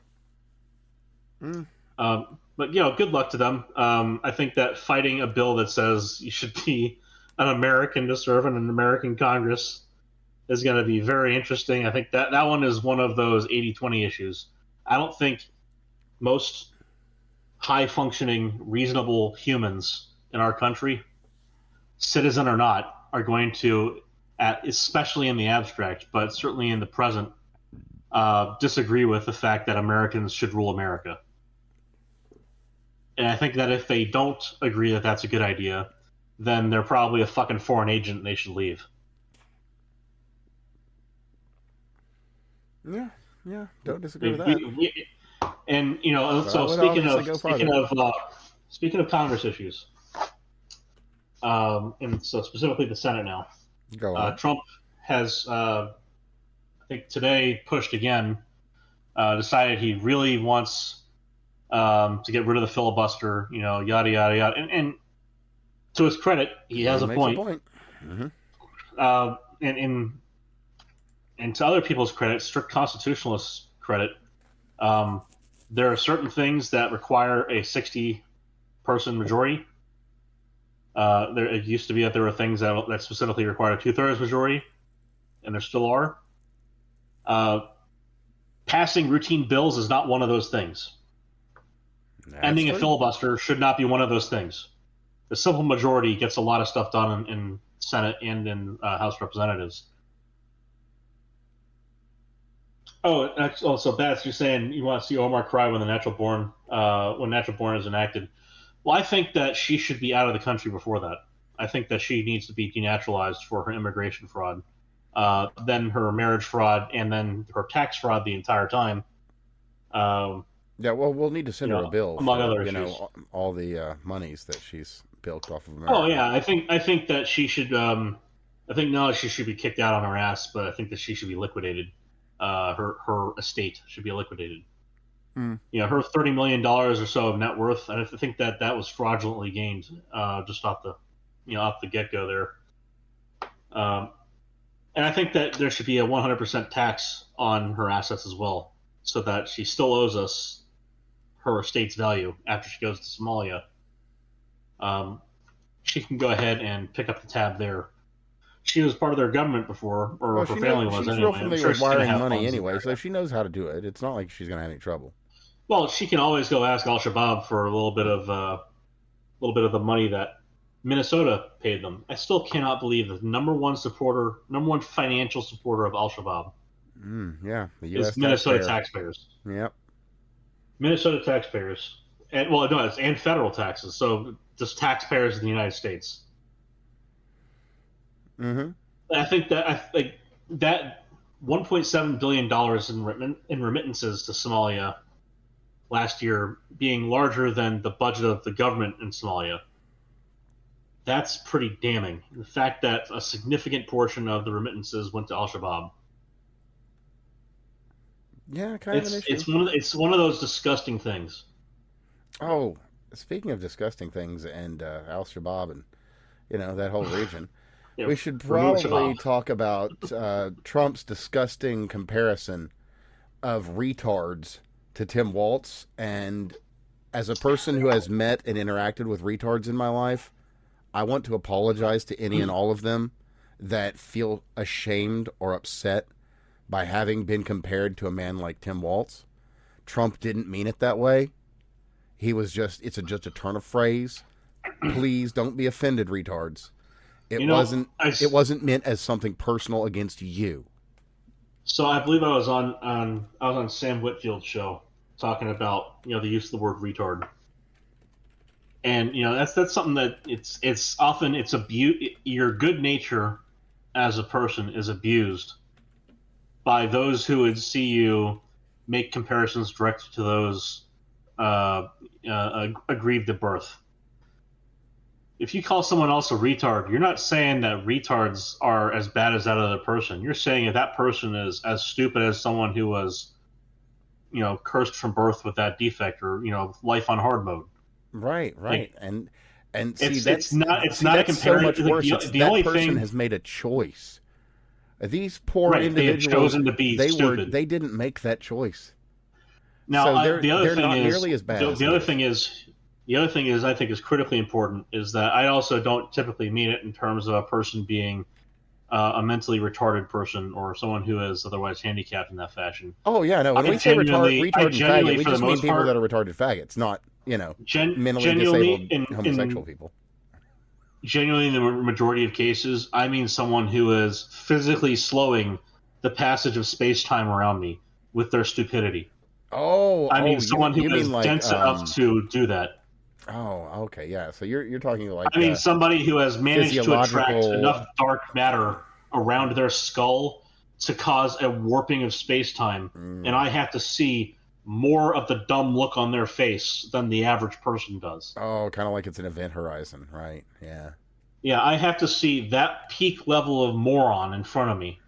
But But good luck to them. I think that fighting a bill that says you should be an American to serve in an American Congress is going to be very interesting. I think that one is one of those 80-20 issues. I don't think most high-functioning, reasonable humans in our country, citizen or not, are going to, especially in the abstract, but certainly in the present, disagree with the fact that Americans should rule America. And I think that if they don't agree that that's a good idea, then they're probably a fucking foreign agent and they should leave. Yeah, don't disagree with that. And But so speaking of Congress issues, and so specifically the Senate now, Go on. Trump has, I think today, pushed again, decided he really wants to get rid of the filibuster, yada yada yada, and to his credit, he has a point. Mm-hmm. And to other people's credit, strict constitutionalists' credit, there are certain things that require a 60-person majority. It used to be that there were things that specifically required a 2/3 majority, and there still are. Passing routine bills is not one of those things. Ending a filibuster should not be one of those things. The simple majority gets a lot of stuff done in Senate and in House of Representatives. So Bats, you're saying you want to see Omar cry when Natural Born is enacted. Well, I think that she should be out of the country before that. I think that she needs to be denaturalized for her immigration fraud, then her marriage fraud, and then her tax fraud the entire time. Yeah, well, we'll need to send her a bill among for, other issues. all the monies that she's bilked off of America. Oh yeah, I think that she should. I think not she should be kicked out on her ass, but I think that she should be liquidated. Her estate should be liquidated. Her $30 million or so of net worth. I think that was fraudulently gained just off the get go there. And I think that there should be a 100% tax on her assets as well, so that she still owes us her estate's value after she goes to Somalia. She can go ahead and pick up the tab there. She was part of their government before, or her family was anyway. She's real familiar with wiring money anyway, so she knows how to do it. It's not like she's going to have any trouble. Well, she can always go ask Al-Shabaab for a little bit of the money that Minnesota paid them. I still cannot believe the number one financial supporter of Al-Shabaab. Yeah, the U.S. is Minnesota taxpayers. Yep. Minnesota taxpayers, and federal taxes. So just taxpayers in the United States. Mm-hmm. I think that $1.7 billion in remittances to Somalia last year being larger than the budget of the government in Somalia. That's pretty damning. The fact that a significant portion of the remittances went to Al-Shabaab. Yeah, kind of an issue. It's one of those disgusting things. Oh, speaking of disgusting things and Al-Shabaab and that whole region. Yeah, we should probably talk about Trump's disgusting comparison of retards to Tim Walz. And as a person who has met and interacted with retards in my life, I want to apologize to any and all of them that feel ashamed or upset by having been compared to a man like Tim Walz. Trump didn't mean it that way. It's just a turn of phrase. Please don't be offended, retards. It wasn't meant as something personal against you. So I believe I was on Sam Whitfield's show talking about the use of the word retard, and that's something that it's often your good nature as a person is abused by those who would see you make comparisons directly to those aggrieved at birth. If you call someone else a retard, you're not saying that retards are as bad as that other person. You're saying if that person is as stupid as someone who was, cursed from birth with that defect, or life on hard mode. Right. Like, and it's not a comparison. So much worse. The only person thing has made a choice. These poor individuals, they have chosen to be stupid. They didn't make that choice. Now, So the other they're thing not is nearly as bad. the other thing is the other thing is I think is critically important is that I also don't typically mean it in terms of a person being a mentally retarded person or someone who is otherwise handicapped in that fashion. Oh yeah, no. When we say retard and faggot, we for the just mean most people part, that are retarded faggots, not mentally genuinely disabled homosexual people. genuinely in the majority of cases, I mean someone who is physically slowing the passage of space time around me with their stupidity. I mean someone who you is mean like dense enough to do that. oh, okay, yeah. So you're talking like I mean somebody who has managed to attract physiological. enough dark matter around their skull to cause a warping of space time, and I have to see more of the dumb look on their face than the average person does. Oh, kind of like it's an event horizon, right? Yeah. Yeah, I have to see that peak level of moron in front of me.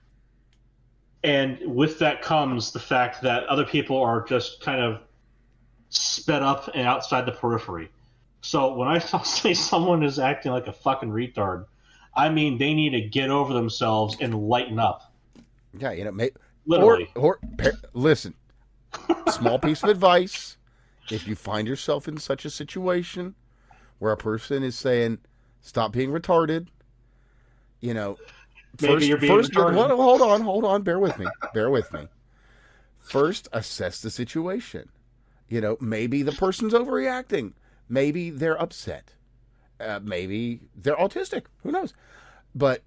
And with that comes the fact that other people are just kind of sped up and outside the periphery. So when I say someone is acting like a fucking retard, I mean they need to get over themselves and lighten up. Yeah, literally. Listen, small piece of advice: if you find yourself in such a situation where a person is saying, "Stop being retarded," Maybe you're being retarded. Hold on, bear with me. First, assess the situation. Maybe the person's overreacting. Maybe they're upset. Maybe they're autistic. Who knows? But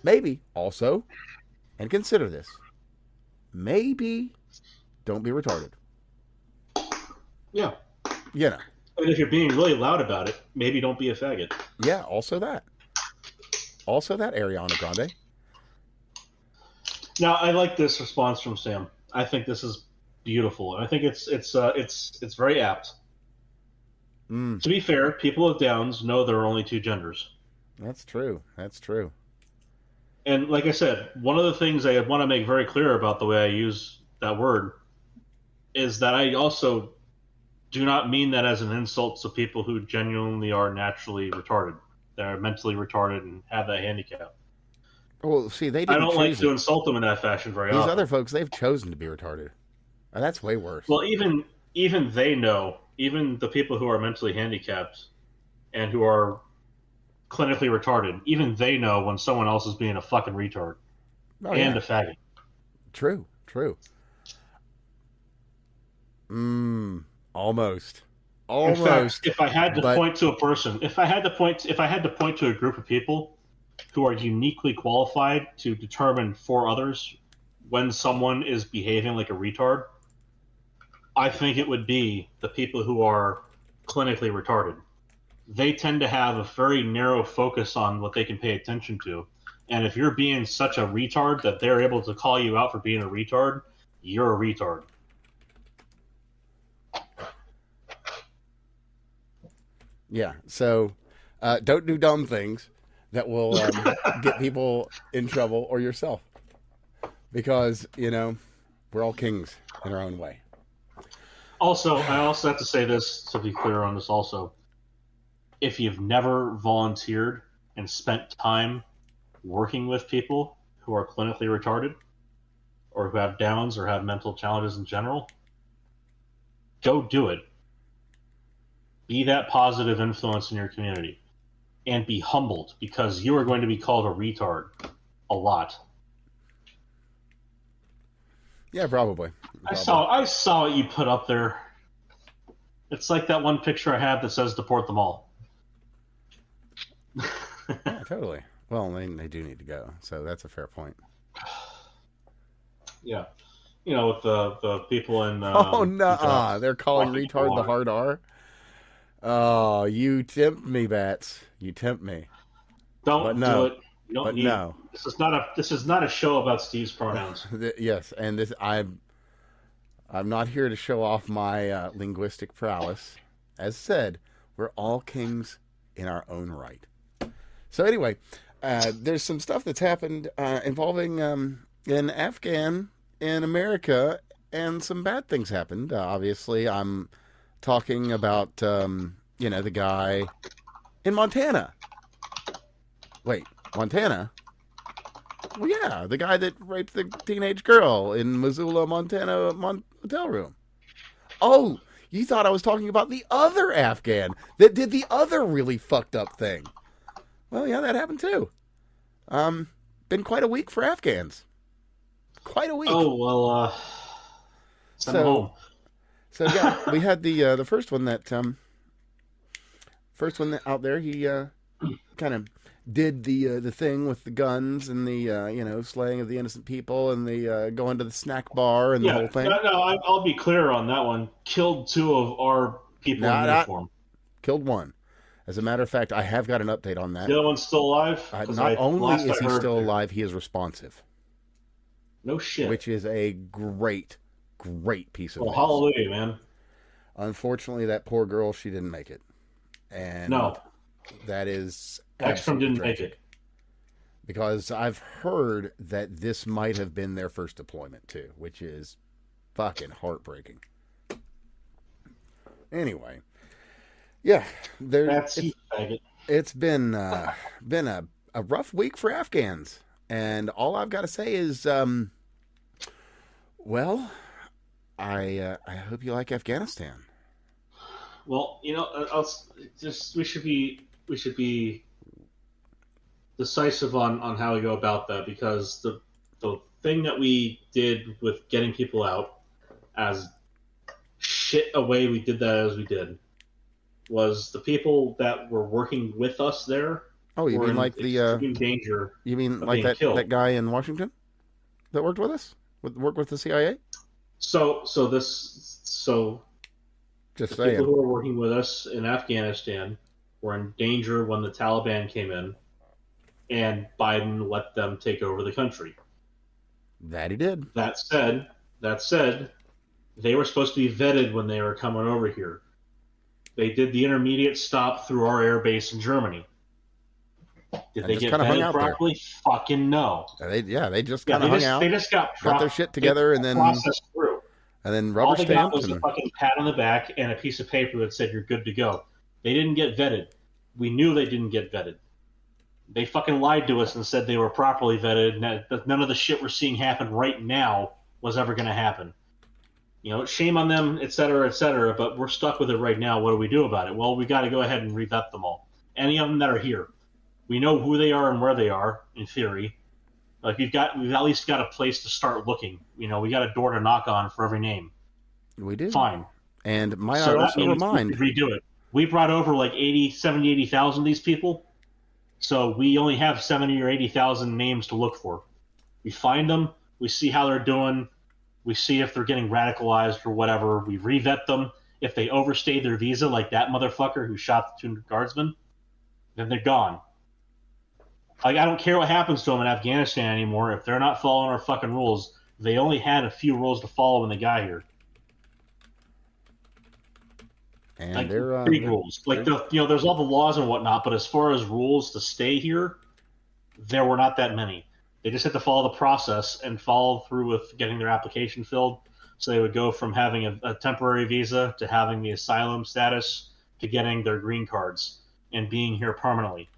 maybe also, and consider this, maybe don't be retarded. Yeah. And if you're being really loud about it, maybe don't be a faggot. Yeah, also that, Ariana Grande. Now, I like this response from Sam. I think this is beautiful, and I think it's very apt. To be fair, people with Downs know there are only two genders. That's true. And like I said, one of the things I want to make very clear about the way I use that word is that I also do not mean that as an insult to people who genuinely are naturally retarded. They're mentally retarded and have that handicap. Well, see, they didn't. I don't like to insult them in that fashion very often. These other folks, they've chosen to be retarded. And that's way worse. Well, even they know, even the people who are mentally handicapped and who are clinically retarded, even they know when someone else is being a fucking retard a faggot. True. Almost. In fact, if I had to point to a person, if I had to point to a group of people who are uniquely qualified to determine for others when someone is behaving like a retard, I think it would be the people who are clinically retarded. They tend to have a very narrow focus on what they can pay attention to. And if you're being such a retard that they're able to call you out for being a retard, you're a retard. Yeah, so don't do dumb things that will get people in trouble or yourself. Because, we're all kings in our own way. Also, I also have to say this to be clear on this also. If you've never volunteered and spent time working with people who are clinically retarded or who have Downs or have mental challenges in general, go do it. Be that positive influence in your community. And be humbled because you are going to be called a retard a lot. Yeah, probably. I saw what you put up there. It's like that one picture I have that says deport them all. Yeah, totally. Well, they do need to go, so that's a fair point. Yeah. With the people in... oh, no. They're calling retard the hard R? Oh, you tempt me, Bats. You tempt me. Don't do it. You don't need. No. This is not a show about Steve's pronouns. Yes, and I'm not here to show off my linguistic prowess. As said, we're all kings in our own right. So anyway, there's some stuff that's happened involving an Afghan in America, and some bad things happened. Obviously, I'm talking about the guy in Montana. Wait, Montana? Well, yeah, the guy that raped the teenage girl in Missoula, Montana hotel room. Oh, you thought I was talking about the other Afghan that did the other really fucked up thing. Well, yeah, that happened too. Been quite a week for Afghans. Quite a week. Oh well, send them So, home. yeah, we had the first one that out there. He kind of did the thing with the guns and the slaying of the innocent people and the going to the snack bar and the Yeah, whole thing. no, I'll be clear on that one. Killed two of our people in Not uniform. killed one. As a matter of fact, I have got an update on that. The other one's still alive. Not only last is I he heard, still alive, he is responsive, no shit. which is a great piece of Well, news. hallelujah, man. Unfortunately, that poor girl, she didn't make it, and No, that is Ekstrom didn't tragic. make it. Because I've heard that this might have been their first deployment too, which is fucking heartbreaking. Anyway, yeah, That's you, faggot. it's been a rough week for Afghans, and all I've got to say is, well, I hope you like Afghanistan. Well, we should be decisive on how we go about that, because the thing that we did with getting people out, as shit a way we did that as we did, was the people that were working with us there. Oh, you were mean like extreme danger? You mean of like being killed. that guy in Washington that worked with us, worked with the CIA? So Just the saying. people who were working with us in Afghanistan were in danger when the Taliban came in, and Biden let them take over the country. That he did. That said, they were supposed to be vetted when they were coming over here. They did the intermediate stop through our air base in Germany. Did they get vetted properly? Fucking no. They just kind of hung out. They just got their shit together and then processed through. And then rubber stamped. All they got was a fucking pat on the back and a piece of paper that said you're good to go. They didn't get vetted. We knew they didn't get vetted. They fucking lied to us and said they were properly vetted, and that none of the shit we're seeing happen right now was ever going to happen. Shame on them, et cetera, but we're stuck with it right now. What do we do about it? Well, we got to go ahead and revet them all. Any of them that are here. We know who they are and where they are, in theory. Like, we've at least got a place to start looking. We got a door to knock on for every name. We do. Fine. And might I also remind... We redo it. We brought over like 80,000 of these people. So we only have 70 or 80,000 names to look for. We find them. We see how they're doing. We see if they're getting radicalized or whatever. We revet them. If they overstayed their visa, like that motherfucker who shot the 2 guardsmen, then they're gone. Like, I don't care what happens to them in Afghanistan anymore. If they're not following our fucking rules, they only had a few rules to follow when they got here. And like they're big rules. Like there's all the laws and whatnot, but as far as rules to stay here, there were not that many. They just had to follow the process and follow through with getting their application filled. So they would go from having a temporary visa to having the asylum status to getting their green cards and being here permanently.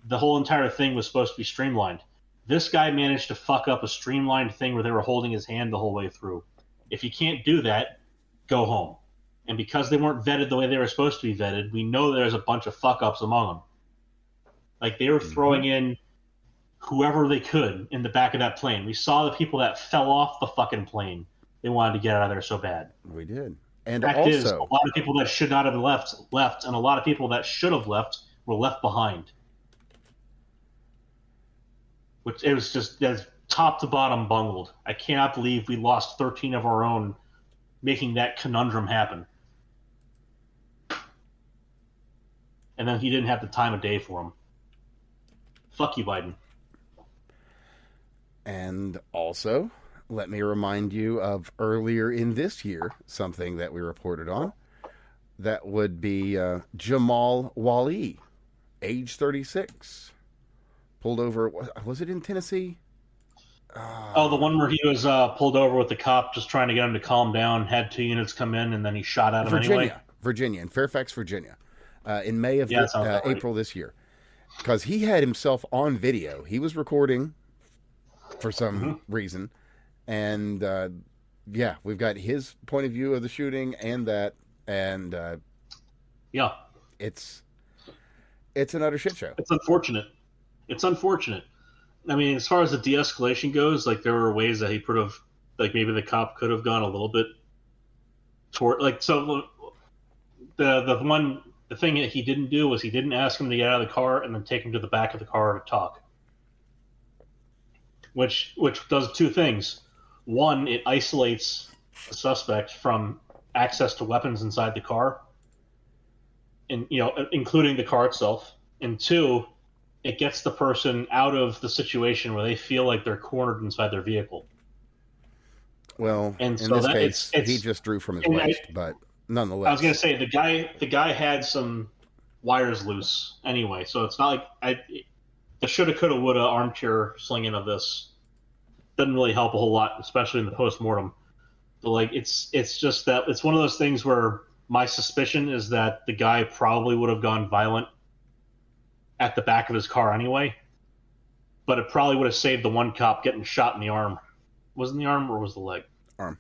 The whole entire thing was supposed to be streamlined. This guy managed to fuck up a streamlined thing where they were holding his hand the whole way through. If you can't do that, go home. And because they weren't vetted the way they were supposed to be vetted, we know there's a bunch of fuck-ups among them. Like, they were throwing in whoever they could in the back of that plane. We saw the people that fell off the fucking plane. They wanted to get out of there so bad. We did. And fact also, is, a lot of people that should not have left, and a lot of people that should have left were left behind. Which, it was just top to bottom bungled. I cannot believe we lost 13 of our own making that conundrum happen. And then he didn't have the time of day for him. Fuck you, Biden. And also, let me remind you of earlier in this year, something that we reported on. That would be Jamal Wali, age 36. Pulled over, was it in Tennessee? The one where he was pulled over with the cop just trying to get him to calm down, had 2 units come in, and then he shot at him anyway? Virginia, in Fairfax, Virginia. In May of April this year. Because he had himself on video. He was recording for some reason. And yeah, we've got his point of view of the shooting and that, and Yeah, it's it's an utter shit show. it's unfortunate. It's unfortunate. I mean, as far as the de-escalation goes, like there were ways that he could have, like maybe the cop could have gone a little bit toward, like so. The thing that he didn't do was he didn't ask him to get out of the car and then take him to the back of the car to talk, which does two things. One, it isolates the suspect from access to weapons inside the car, and including the car itself. And two, it gets the person out of the situation where they feel like they're cornered inside their vehicle. Well, And in so this that case, it's he just drew from his and waist, but nonetheless, I was gonna say the guy had some wires loose anyway, so it's not like the shoulda coulda woulda armchair slinging of this doesn't really help a whole lot, especially in the post mortem. But like it's just that it's one of those things where my suspicion is that the guy probably would have gone violent at the back of his car anyway, but it probably would have saved the one cop getting shot in the arm. Was it in the arm or was the leg? arm.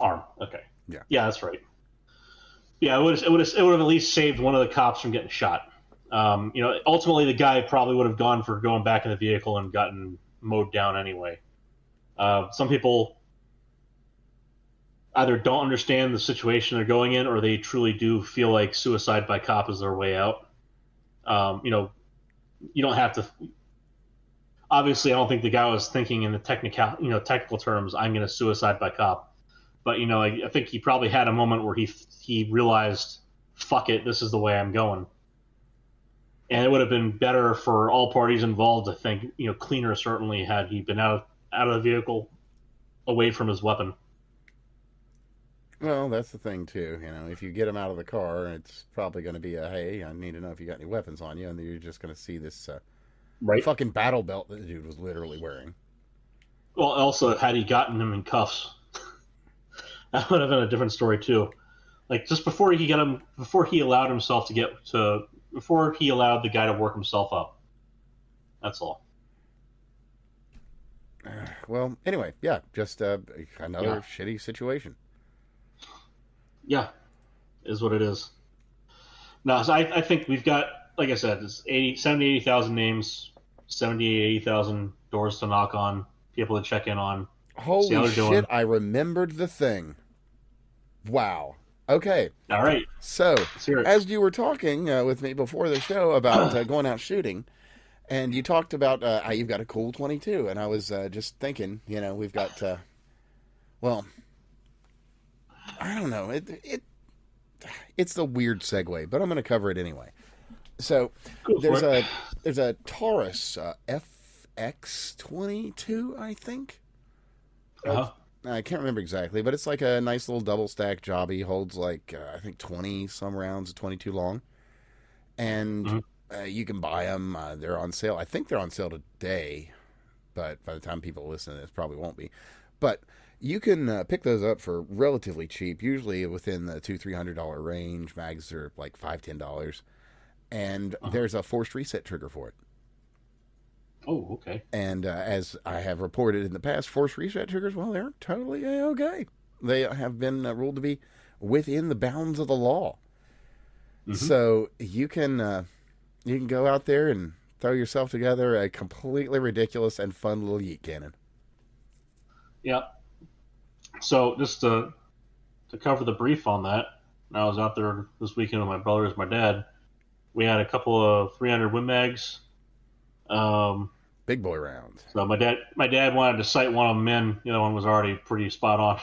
Arm. Okay. Yeah. Yeah, that's right. Yeah, it would have at least saved one of the cops from getting shot. Ultimately the guy probably would have gone for going back in the vehicle and gotten mowed down anyway. Some people either don't understand the situation they're going in, or they truly do feel like suicide by cop is their way out. You don't have to. Obviously, I don't think the guy was thinking in the technical terms. I'm going to suicide by cop, but I think he probably had a moment where he realized, fuck it, this is the way I'm going. And it would have been better for all parties involved, I think. Cleaner certainly had he been out of the vehicle, away from his weapon. Well, that's the thing too. If you get him out of the car, it's probably going to be hey, I need to know if you got any weapons on you, and then you're just going to see this Right. fucking battle belt that the dude was literally wearing. Well, also, had he gotten him in cuffs, that would have been a different story too. Like just before he allowed the guy to work himself up. That's all. Well, anyway, yeah, just another shitty situation. Yeah, is what it is. No, so I think we've got, like I said, it's 70, 80,000 names, 70, 80,000 doors to knock on, people to check in on. Holy shit, I remembered the thing. Wow. Okay. All right. So, as you were talking with me before the show about going out shooting, and you talked about you've got a cool 22, and I was just thinking, we've got, well, I don't know, it's the weird segue, but I'm going to cover it anyway. So, there's a Taurus FX22, I think. Uh-huh. I can't remember exactly, but it's like a nice little double stack jobby. Holds like I think 20 some rounds, 22 long, and you can buy them. They're on sale. I think they're on sale today, but by the time people listen to this, probably won't be. But you can pick those up for relatively cheap, usually within the $200-300 range. Mags are like $5-10, and there's a forced reset trigger for it. Oh, okay. And as I have reported in the past, force reset triggers, well, they're totally A-okay. They have been ruled to be within the bounds of the law. Mm-hmm. So you can go out there and throw yourself together a completely ridiculous and fun little yeet cannon. Yeah. So just to cover the brief on that, I was out there this weekend with my brothers, my dad. We had a couple of 300 Win Mags. Big boy rounds. So my dad wanted to sight one of them in. The other one was already pretty spot on.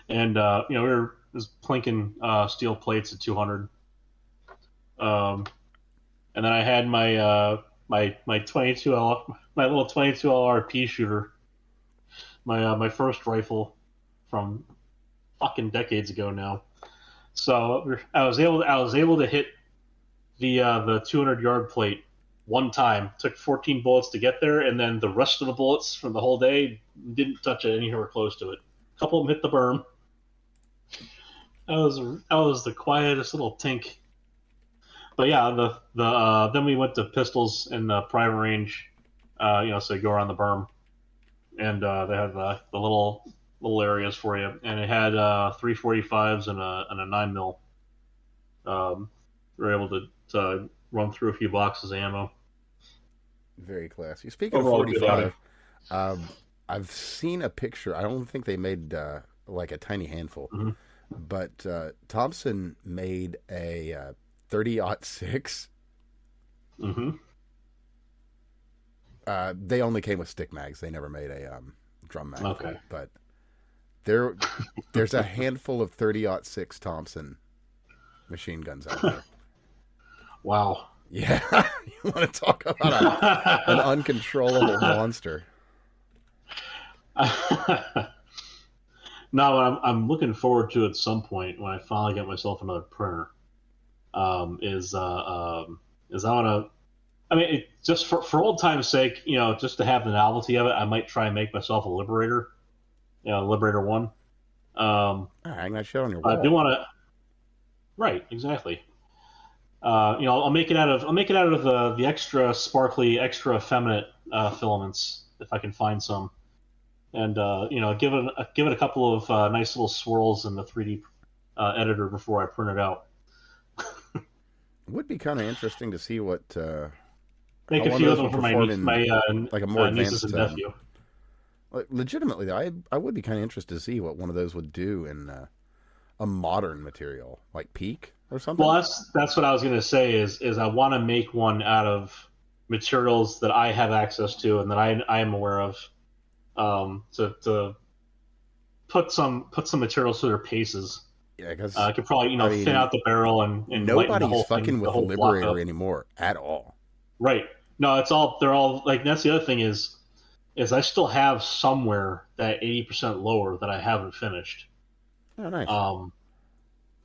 And we were just plinking steel plates at 200. And then I had my my 22L, my little 22L RP shooter, my first rifle from fucking decades ago now. So I was able to hit the 200-yard plate one time. Took 14 bullets to get there, and then the rest of the bullets from the whole day didn't touch it anywhere close to it. A couple of them hit the berm. That was the quietest little tink. But yeah, then we went to pistols in the private range. So you go around the berm. and they had the little areas for you, and it had 345s and a 9 mil. We were able to run through a few boxes of ammo. Very classy. Speaking of Overall, good outing. 45, um, I've seen a picture. I don't think they made like a tiny handful, Mm-hmm. but Thompson made a 30-06. Mm-hmm. They only came with stick mags. They never made a drum mag for Okay. it. But there's a handful of 30-06 Thompson machine guns out there. Wow. Yeah, you want to talk about an uncontrollable monster? No, I'm looking forward to at some point when I finally get myself another printer. Is I want to. I mean, just for old time's sake, just to have the novelty of it, I might try and make myself a Liberator, Liberator One. All right, I'm gonna show on your I do wall. want to. Right, exactly. I'll make it out of the extra sparkly, extra effeminate filaments if I can find some, and give it a couple of nice little swirls in the 3D editor before I print it out. It would be kind of interesting to see what Make how a one of few of those them would for perform in like a more nieces advanced. and nephew. Like, legitimately, though, I would be kind of interested to see what one of those would do in a modern material, like Peak or Well, something. that's what I was going to say. Is I want to make one out of materials that I have access to and that I am aware of. To put some materials through their paces. Yeah, because I could probably I thin mean, out the barrel and lighten the nobody's whole thing, fucking the with whole block Liberator up. anymore at all. Right. No, it's all they're all like. That's the other thing is I still have somewhere that 80% lower that I haven't finished. Oh, nice. Um,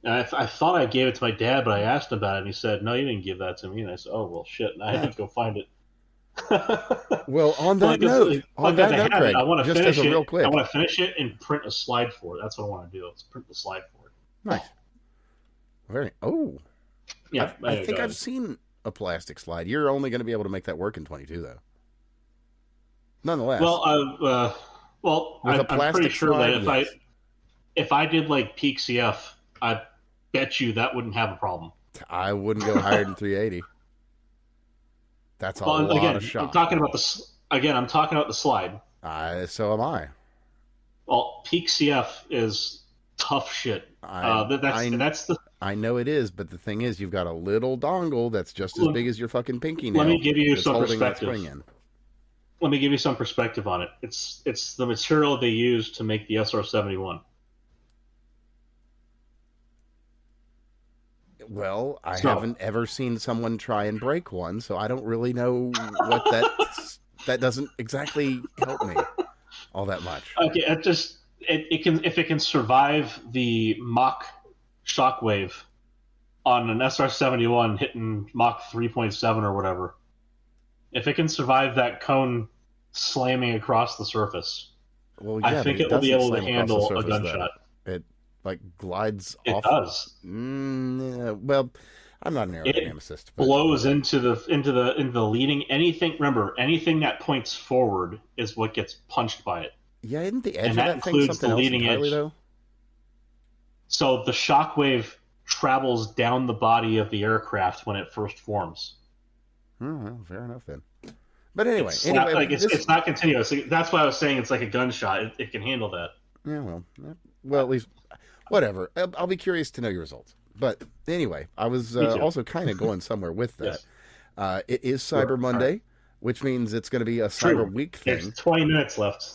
and I thought I gave it to my dad, but I asked him about it, and he said, "No, you didn't give that to me." And I said, "Oh well, shit." And I Eh. had to go find it. Well, But on because that I note, have it, I Craig, want to just as finish a real it. I quick, want to finish it and print a slide for it. That's what I want to do. Let's print the slide for it. nice, very. Oh, Yeah, I go think I've ahead. seen a plastic slide. You're only going to be able to make that work in 22, though. Nonetheless, Well, with a I'm pretty plastic sure that slide, yes, if I did like peak CF, I bet you that wouldn't have a problem. I wouldn't go higher than 380. That's a Well, and lot of again, shock, man. I'm talking about the slide. So am I. Well, peak CF is tough shit. I I That's the. I know it is, but the thing is, you've got a little dongle that's just as big as your fucking pinky Let me nail give you that's some holding that perspective. spring in. Let me give you some perspective on it. It's the material they use to make the SR-71. Well, I So haven't ever seen someone try and break one, so I don't really know what that doesn't exactly help me all that much. okay, it can if it can survive the Mach shockwave on an SR-71 hitting Mach 3.7 or whatever, if it can survive that cone slamming across the surface, Well, I yeah, but think it it will be doesn't able to slam across the handle a surface though. gunshot. It like glides It off. does. Yeah, well, I'm not an It aerodynamicist, but blows into the leading anything. Remember, anything that points forward is what gets punched by it, yeah, isn't the edge and of that that thing includes the something else leading entirely edge. though? So the shockwave travels down the body of the aircraft when it first forms. Oh, well, fair enough then. But It's not anyway, like this it's not continuous. That's why I was saying it's like a gunshot. It can handle that. yeah, well, at least whatever. I'll be curious to know your results. But anyway, I was Me too. also kind of going somewhere with that. Yes. It is Sure. Cyber All right. Monday, which means it's going to be a Cyber True. Week It's thing. 20 minutes left.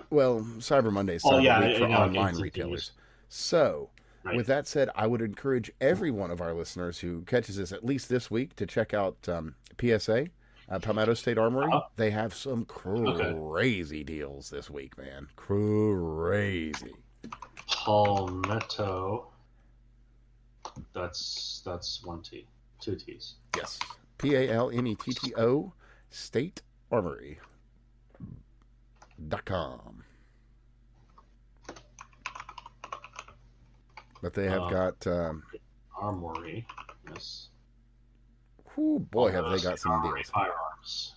Well, Cyber Monday is Oh Cyber yeah, Week for it online retailers. continues. So, Right. with that said, I would encourage every one of our listeners who catches this at least this week to check out PSA, Palmetto State Armory. Uh-huh. They have some Okay. crazy deals this week, man. Crazy. Palmetto. That's one T, two T's. Yes. PALMETTO State Armory.com. But they have got, Armory. Yes. boy, have they got some deals. Firearms.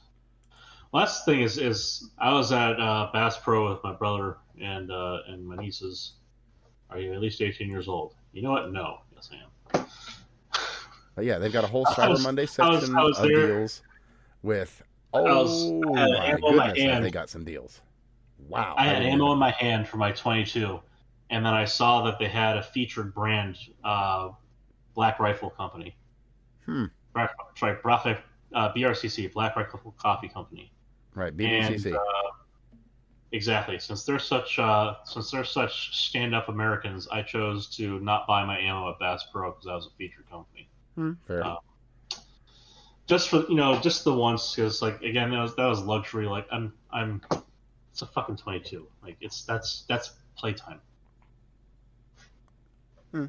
last thing is I was at Bass Pro with my brother and my nieces. Are you at least 18 years old? You know what? No. Yes, I am. But yeah, they've got a whole I Cyber was, Monday I section was of there. deals with, I oh had my ammo in my goodness, have they hand. got some deals. Wow. I I had didn't ammo even, in my hand for my 22, and then I saw that they had a featured brand, Black Rifle Company. hmm. Sorry, BRCC, Black Rifle Coffee Company. Right, And BBCC. exactly, since they're such stand-up Americans, I chose to not buy my ammo at Bass Pro because that was a featured company. Fair. Uh, just for just the once, because like again, that was luxury. Like I'm it's a fucking 22. Like that's playtime. Hmm.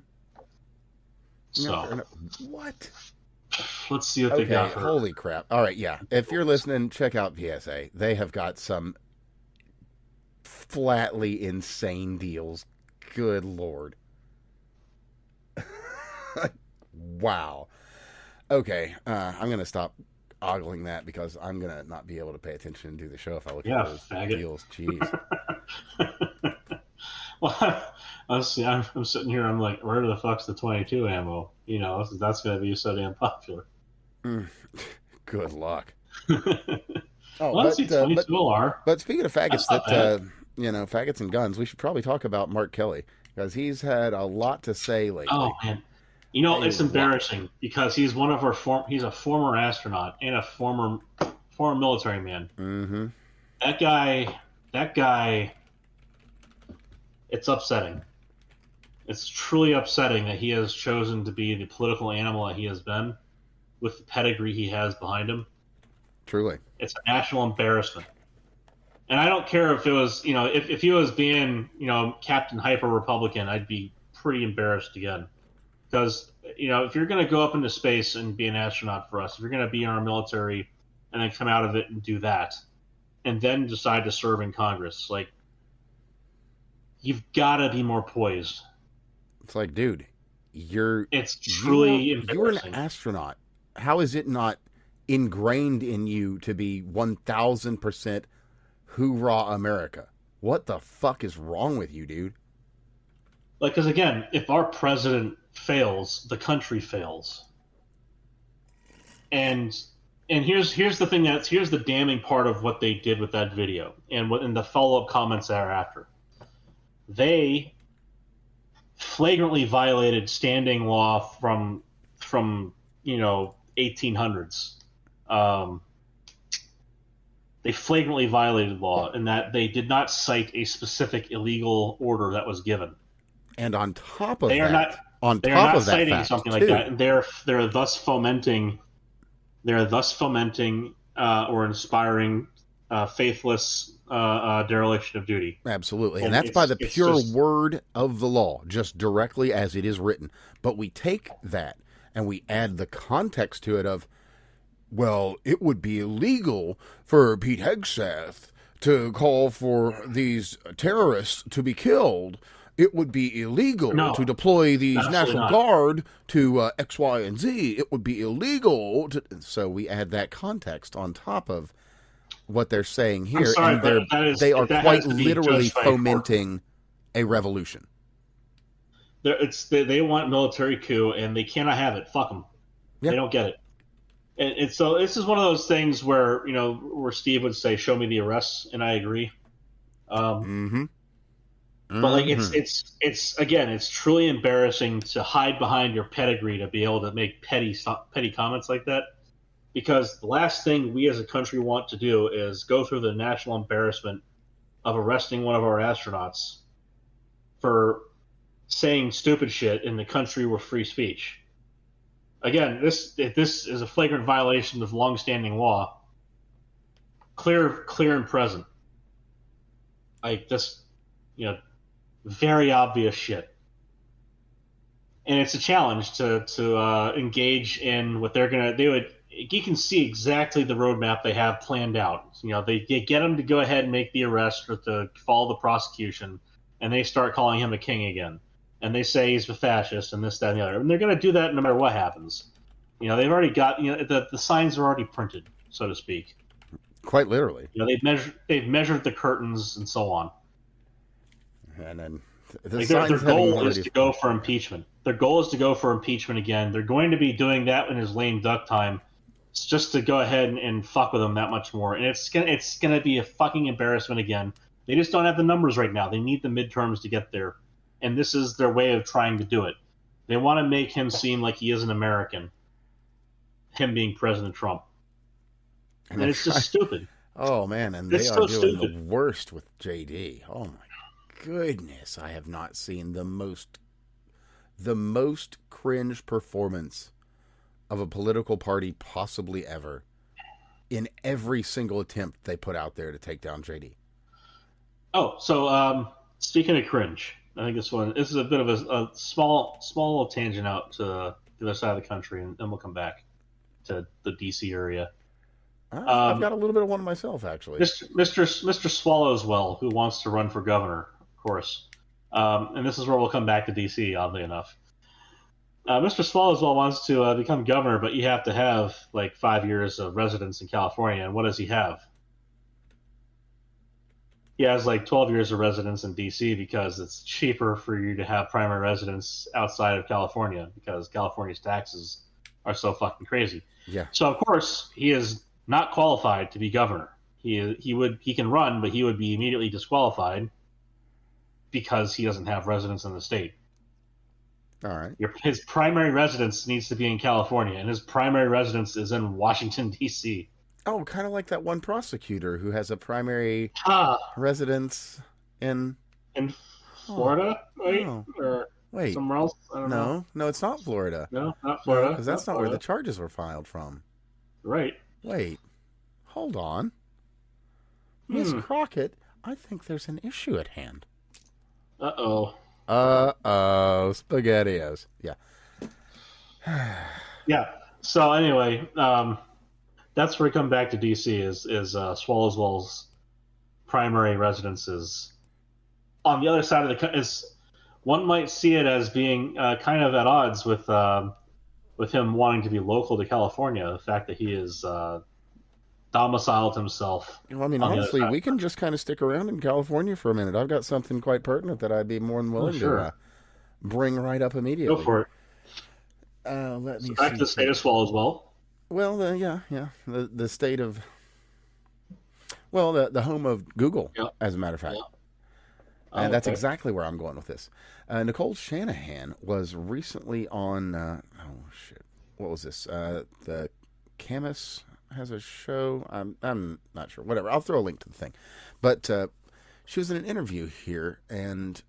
Yeah, So fair enough. What? let's see what they Okay, got for. holy crap. All right, yeah. If you're listening, check out PSA. They have got some flatly insane deals. Good lord. Wow. Okay, I'm going to stop ogling that because I'm going to not be able to pay attention and do the show if I look at Yeah, those faggot. deals. Jeez. Well, I'm sitting here. I'm like, where the fuck's the 22 ammo? That's going to be so damn popular. Good luck. Well, Oh, let's see, 22 LR. but speaking of That's faggots, not bad. faggots and guns, we should probably talk about Mark Kelly because he's had a lot to say Oh lately. man, A it's lot. embarrassing because he's he's a former astronaut and a former military man. Mm-hmm. That guy, that guy, it's upsetting. It's truly upsetting that he has chosen to be the political animal that he has been with the pedigree he has behind him. Truly. It's a national embarrassment. And I don't care if it was, if he was being, Captain Hyper Republican, I'd be pretty embarrassed again. Because, if you're going to go up into space and be an astronaut for us, if you're going to be in our military and then come out of it and do that, and then decide to serve in Congress, like, you've got to be more poised. It's like, dude, you're It's you're truly you're an embarrassing. astronaut. How is it not ingrained in you to be 1,000% hoorah America? What the fuck is wrong with you, dude? Like, because again, if our president fails, the country fails. And here's the thing here's the damning part of what they did with that video and what in the follow up comments thereafter. They flagrantly violated standing law from 1800s. They flagrantly violated law in that they did not cite a specific illegal order that was given. And on top of They are that, not on they are top not of that citing fact something like that, too, and they're thus fomenting or inspiring faithless dereliction of duty. absolutely, and And that's by the it's pure just word of the law, just directly as it is written. But we take that and we add the context to it of, well, it would be illegal for Pete Hegseth to call for these terrorists to be killed. It would be illegal no, to deploy these absolutely National not. Guard to X, Y, and Z. It would be illegal to. So we add that context on top of what they're saying I'm here, sorry, and but they are that quite has to be literally judged by a court. fomenting a revolution. They want military coup, and they cannot have it. Fuck them. Yeah. They don't get it. And so this is one of those things where where Steve would say, "Show me the arrests," and I agree. Mm-hmm. But like Mm-hmm. it's again, it's truly embarrassing to hide behind your pedigree to be able to make petty comments like that. Because the last thing we as a country want to do is go through the national embarrassment of arresting one of our astronauts for saying stupid shit in the country with free speech. Again, this is a flagrant violation of longstanding law, clear and present. Like this, very obvious shit. And it's a challenge to engage in what they're gonna do. You can see exactly the roadmap they have planned out. They get him to go ahead and make the arrest or to follow the prosecution, and they start calling him a king again. And they say he's a fascist and this, that, and the other. And they're going to do that no matter what happens. They've already got the signs are already printed, so to speak. Quite literally. They've measured the curtains and so on. And then the Like their signs having goal is already. to go for impeachment. Their goal is to go for impeachment again. They're going to be doing that in his lame duck time, just to go ahead and fuck with him that much more. And it's gonna be a fucking embarrassment again. They just don't have the numbers right now. They need the midterms to get there, and this is their way of trying to do it. They want to make him seem like he is an American. Him being President Trump, and it's just stupid. Oh man, and It's they so are doing stupid. the worst with JD. Oh my goodness, I have not seen the most cringe performance of a political party possibly ever in every single attempt they put out there to take down JD. Oh, so speaking of cringe, I think this is a bit of a small little tangent out to the other side of the country, and then we'll come back to the DC area. I've got a little bit of one myself, actually. Mr. Swallowswell, who wants to run for governor, of course, and this is where we'll come back to DC. Oddly enough, Mr. Swallowswell wants to become governor, but you have to have like 5 years of residence in California. And what does he have? He has like 12 years of residence in DC because it's cheaper for you to have primary residence outside of California because California's taxes are so fucking crazy. Yeah. So of course he is not qualified to be governor. He can run, but he would be immediately disqualified because he doesn't have residence in the state. All right. His primary residence needs to be in California, and his primary residence is in Washington, D.C. Oh, kind of like that one prosecutor who has a primary residence in Florida, right? Oh. Or Wait. somewhere else? I don't know. No, it's not Florida. No, not Florida. Because that's not where the charges were filed from. Right. Wait. Hold on. Miss Crockett, I think there's an issue at hand. Uh-oh. SpaghettiOs. Yeah. Yeah. So anyway, that's where we come back to DC is Swallowswell's primary residence is on the other side of the is one might see it as being kind of at odds with him wanting to be local to California. The fact that he is domiciled himself. Well, I mean, honestly, we can just kind of stick around in California for a minute. I've got something quite pertinent that I'd be more than willing to bring right up immediately. Go for it. Let me see. Back to the state of Swallowswell. Well, yeah. The state of, the home of Google, as a matter of fact. And that's exactly where I'm going with this. Nicole Shanahan was recently on, what was this? The Camus has a show. I'm not sure. Whatever. I'll throw a link to the thing. But she was in an interview here, and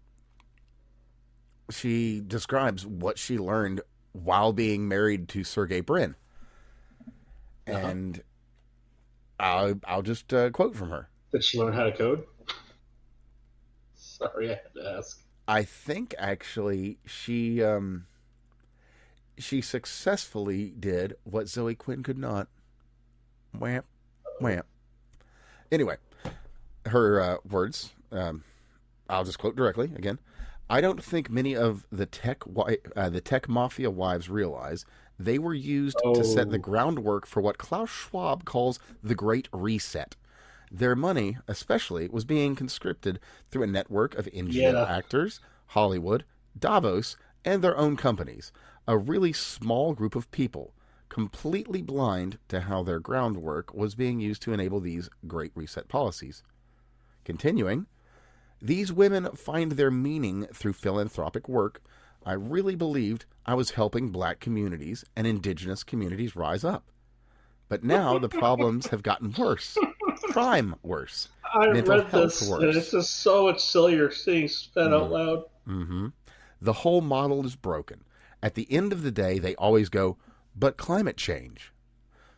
she describes what she learned while being married to Sergey Brin. And I'll just quote from her. Did she learn how to code? Sorry, I had to ask. I think actually she successfully did what Zoe Quinn could not. Wham, wham. Anyway, her words. I'll just quote directly again. I don't think many of the tech mafia wives realize they were used to set the groundwork for what Klaus Schwab calls the Great Reset. Their money, especially, was being conscripted through a network of NGO actors, Hollywood, Davos, and their own companies. A really small group of people, completely blind to how their groundwork was being used to enable these Great Reset policies. Continuing, these women find their meaning through philanthropic work. I really believed I was helping black communities and indigenous communities rise up. But now the problems have gotten worse. Crime worse. I read this, and it's just so much sillier seeing sped out loud. Mm-hmm. The whole model is broken. At the end of the day, they always go, but climate change.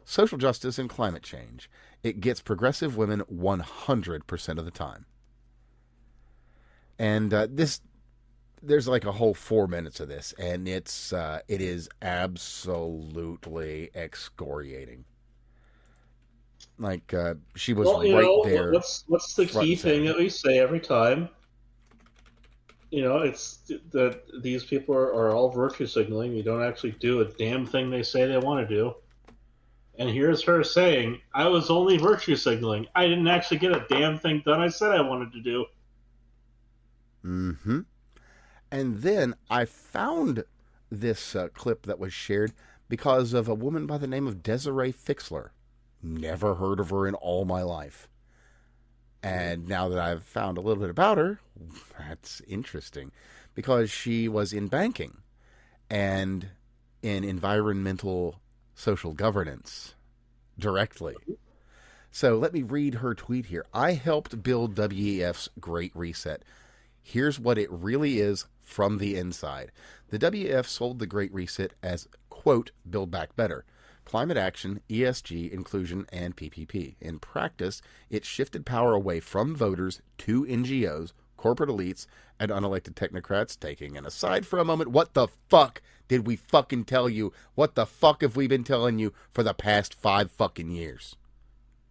Social justice and climate change. It gets progressive women 100% of the time. And there's like a whole 4 minutes of this, and it is absolutely excoriating. Like she was there. What's the key thing that we say every time? It's that these people are all virtue signaling. You don't actually do a damn thing they say they want to do, And here's her saying, I was only virtue signaling. I didn't actually get a damn thing done I said I wanted to do. Mm-hmm. And then I found this clip that was shared because of a woman by the name of Desiree Fixler. Never heard of her in all my life. And now that I've found a little bit about her, that's interesting because she was in banking and in environmental social governance directly. So let me read her tweet here. I helped build WEF's Great Reset. Here's what it really is from the inside. The WEF sold the Great Reset as, quote, Build Back Better. Climate action, ESG, inclusion, and PPP. In practice, it shifted power away from voters to NGOs, corporate elites, and unelected technocrats, taking an aside for a moment. What the fuck did we fucking tell you? What the fuck have we been telling you for the past 5 fucking years?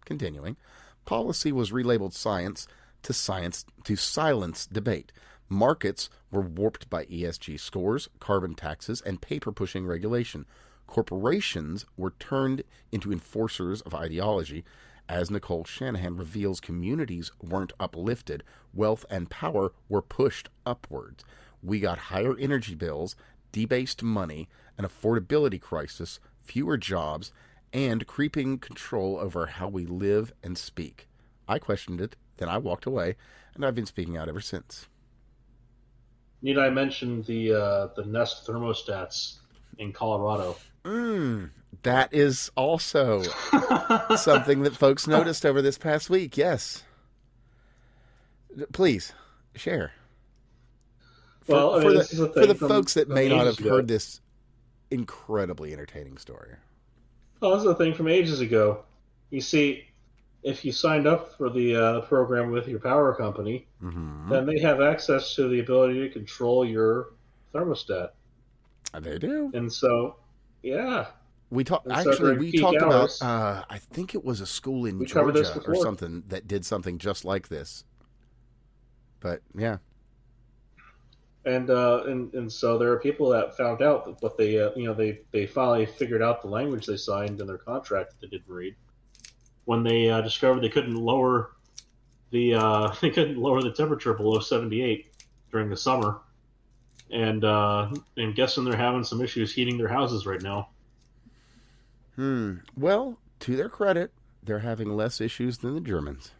Continuing, policy was relabeled science to silence debate. Markets were warped by ESG scores, carbon taxes, and paper-pushing regulation. Corporations were turned into enforcers of ideology. As Nicole Shanahan reveals, communities weren't uplifted. Wealth and power were pushed upwards. We got higher energy bills, debased money, an affordability crisis, fewer jobs, and creeping control over how we live and speak. I questioned it, then I walked away, and I've been speaking out ever since. Need I mention the Nest thermostats in Colorado? That is also something that folks noticed over this past week. Yes. Please, share. For the folks that may not have heard this incredibly entertaining story. Oh, this is a thing from ages ago. You see, if you signed up for the program with your power company, then they have access to the ability to control your thermostat. They do. And so, yeah. We talked about, I think it was a school in Georgia or something that did something just like this. But, yeah. And so there are people that found out that they finally figured out the language they signed in their contract that they didn't read when they discovered they couldn't lower the temperature below 78 during the summer, and I'm guessing they're having some issues heating their houses right now. Well, to their credit, they're having less issues than the Germans.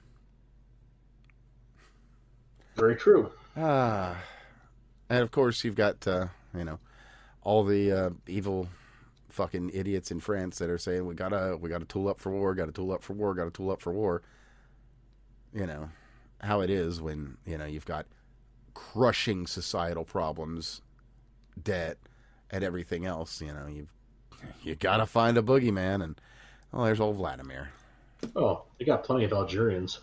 Very true. And of course, you've got, all the evil fucking idiots in France that are saying, we gotta tool up for war, gotta tool up for war, gotta tool up for war. You know, how it is when, you've got crushing societal problems, debt, and everything else. You gotta find a boogeyman, and, there's old Vladimir. Oh, they got plenty of Algerians.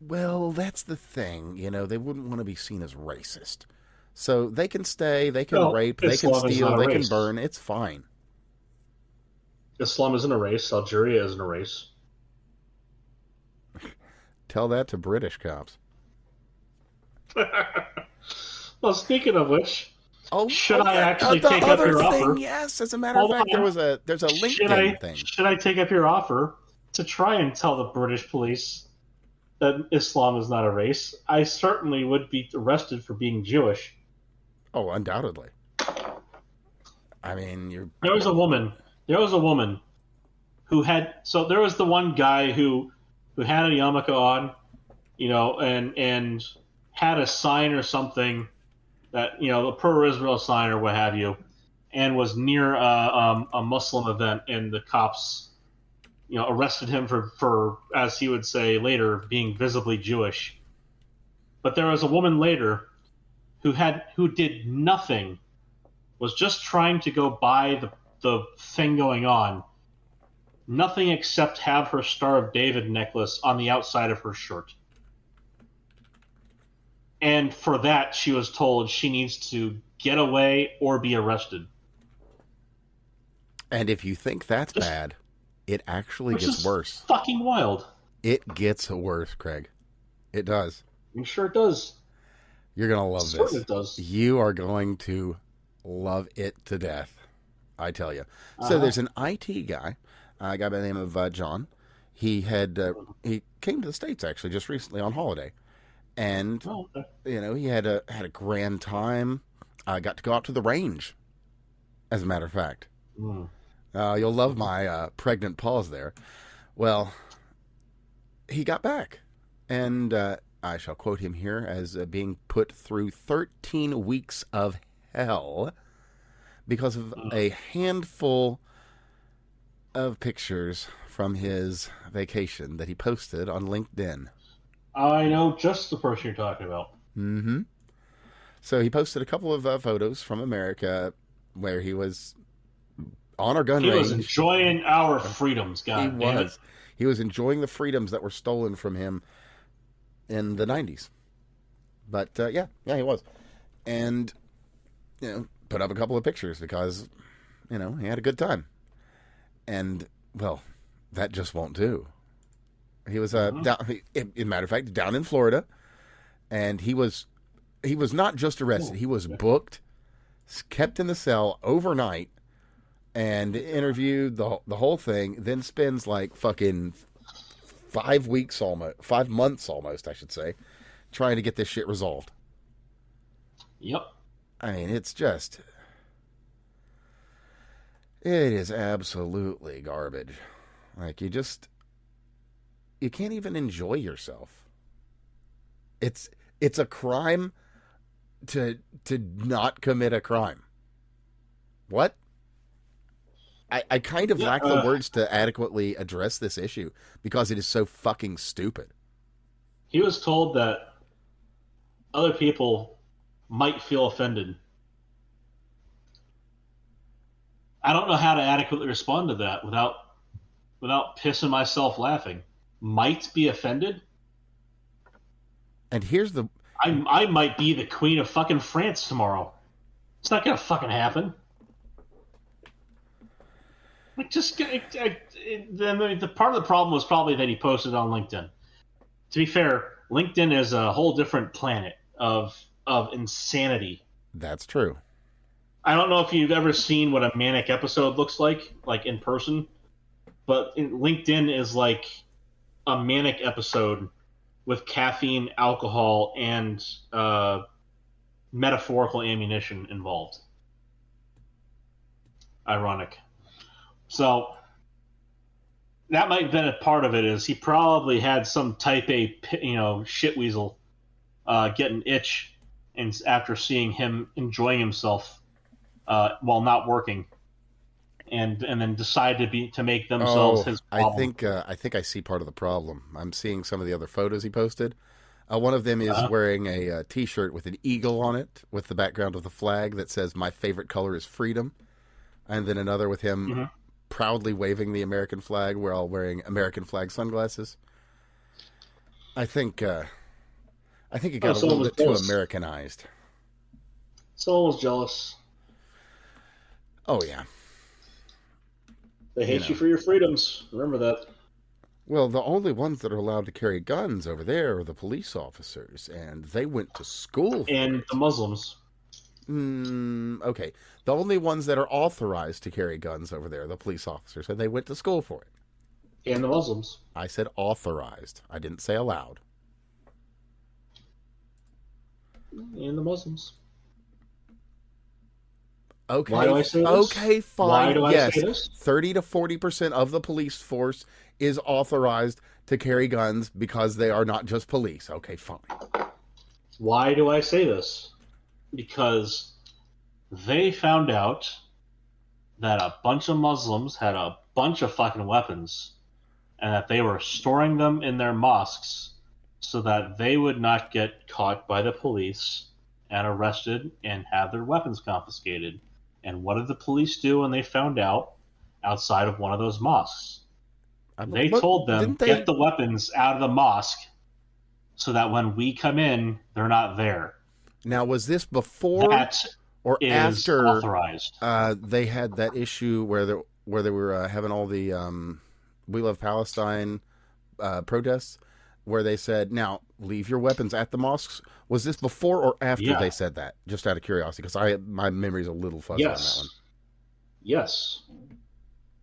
Well, that's the thing. They wouldn't want to be seen as racist. So they can stay, they can rape, they can steal, they can burn. It's fine. Islam isn't a race. Algeria isn't a race. Tell that to British cops. Well, speaking of which, should I actually take up your offer? Yes, as a matter of fact, there's a LinkedIn thing. Should I take up your offer to try and tell the British police that Islam is not a race? I certainly would be arrested for being Jewish. Oh, undoubtedly. I mean, There was a woman who had. So there was the one guy who had a yarmulke on, and had a sign or something that a pro-Israel sign or what have you, and was near a Muslim event, and the cops, arrested him for, as he would say later, being visibly Jewish. But there was a woman later who did nothing, was just trying to go by the thing going on, nothing except have her Star of David necklace on the outside of her shirt. And for that, she was told she needs to get away or be arrested. And if you think that's bad, it actually gets worse. Fucking wild. It gets worse, Craig. It does. I'm sure it does. You're going to love this. It does. You are going to love it to death. I tell you. So Uh-huh. there's an IT guy, a guy by the name of John. He came to the States actually just recently on holiday, and Oh, okay. he had a grand time. I got to go out to the range, as a matter of fact. Mm. You'll love my pregnant pause there. Well, he got back, and I shall quote him here as being put through 13 weeks of hell because of Mm. a handful of pictures from his vacation that he posted on LinkedIn. I know just the person you're talking about. Mm-hmm. So he posted a couple of photos from America where he was on our gun He was range. enjoying our freedoms, He god damn it. was. He was enjoying the freedoms that were stolen from him in the 90s. But yeah, he was. And, put up a couple of pictures because, he had a good time. And, well, that just won't do. He was, Mhm. down, in matter of fact, down in Florida. And he was not just arrested. Oh, He was okay. booked, kept in the cell overnight, and interviewed the whole thing. Then spends like fucking 5 weeks almost, 5 months almost, I should say, trying to get this shit resolved. Yep. I mean, it is absolutely garbage. Like you can't even enjoy yourself. It's a crime to not commit a crime. What? I kind of Yeah. lack the words to adequately address this issue because it is so fucking stupid. He was told that other people might feel offended. I don't know how to adequately respond to that without pissing myself laughing. Might be offended? And here's the I might be the queen of fucking France tomorrow. It's not gonna fucking happen. Like, just the part of the problem was probably that he posted on LinkedIn. To be fair, LinkedIn is a whole different planet of insanity. That's true. I don't know if you've ever seen what a manic episode looks like in person, but LinkedIn is like a manic episode with caffeine, alcohol, and metaphorical ammunition involved. Ironic. So that might have been a part of it. Is he probably had some type A, shit weasel get an itch, and after seeing him enjoying himself while not working, and then decide to make themselves Oh, his I problem. think I see part of the problem. I'm seeing some of the other photos he posted. One of them is Uh, wearing a T-shirt with an eagle on it, with the background of the flag that says "My favorite color is freedom," and then another with him mhm. proudly waving the American flag while wearing American flag sunglasses. I think it Oh, got a someone little was bit too jealous. Americanized. Someone was jealous. Oh yeah, They you hate you know. for your freedoms. Remember that. Well, the only ones that are allowed to carry guns over there are the police officers, and they went to school for And the it. Muslims. Okay. The only ones that are authorized to carry guns over there are the police officers, and they went to school for it. And the Muslims. I said authorized. I didn't say allowed. And the Muslims. Why Okay, do I say this? okay, Why fine. do I say Yes, this? 30 to 40% of the police force is authorized to carry guns because they are not just police. Okay, fine. Why do I say this? Because they found out that a bunch of Muslims had a bunch of fucking weapons and that they were storing them in their mosques so that they would not get caught by the police and arrested and have their weapons confiscated. And what did the police do when they found out outside of one of those mosques? They But told them, didn't get they? the weapons out of the mosque so that when we come in, they're not there. Now, was this before That or is after authorized. they had that issue where they were having all the "We Love Palestine" protests, where they said, "Now leave your weapons at the mosques"? Was this before or after Yeah. they said that? Just out of curiosity, because my memory's a little fuzzy on that one. Yes. Yes,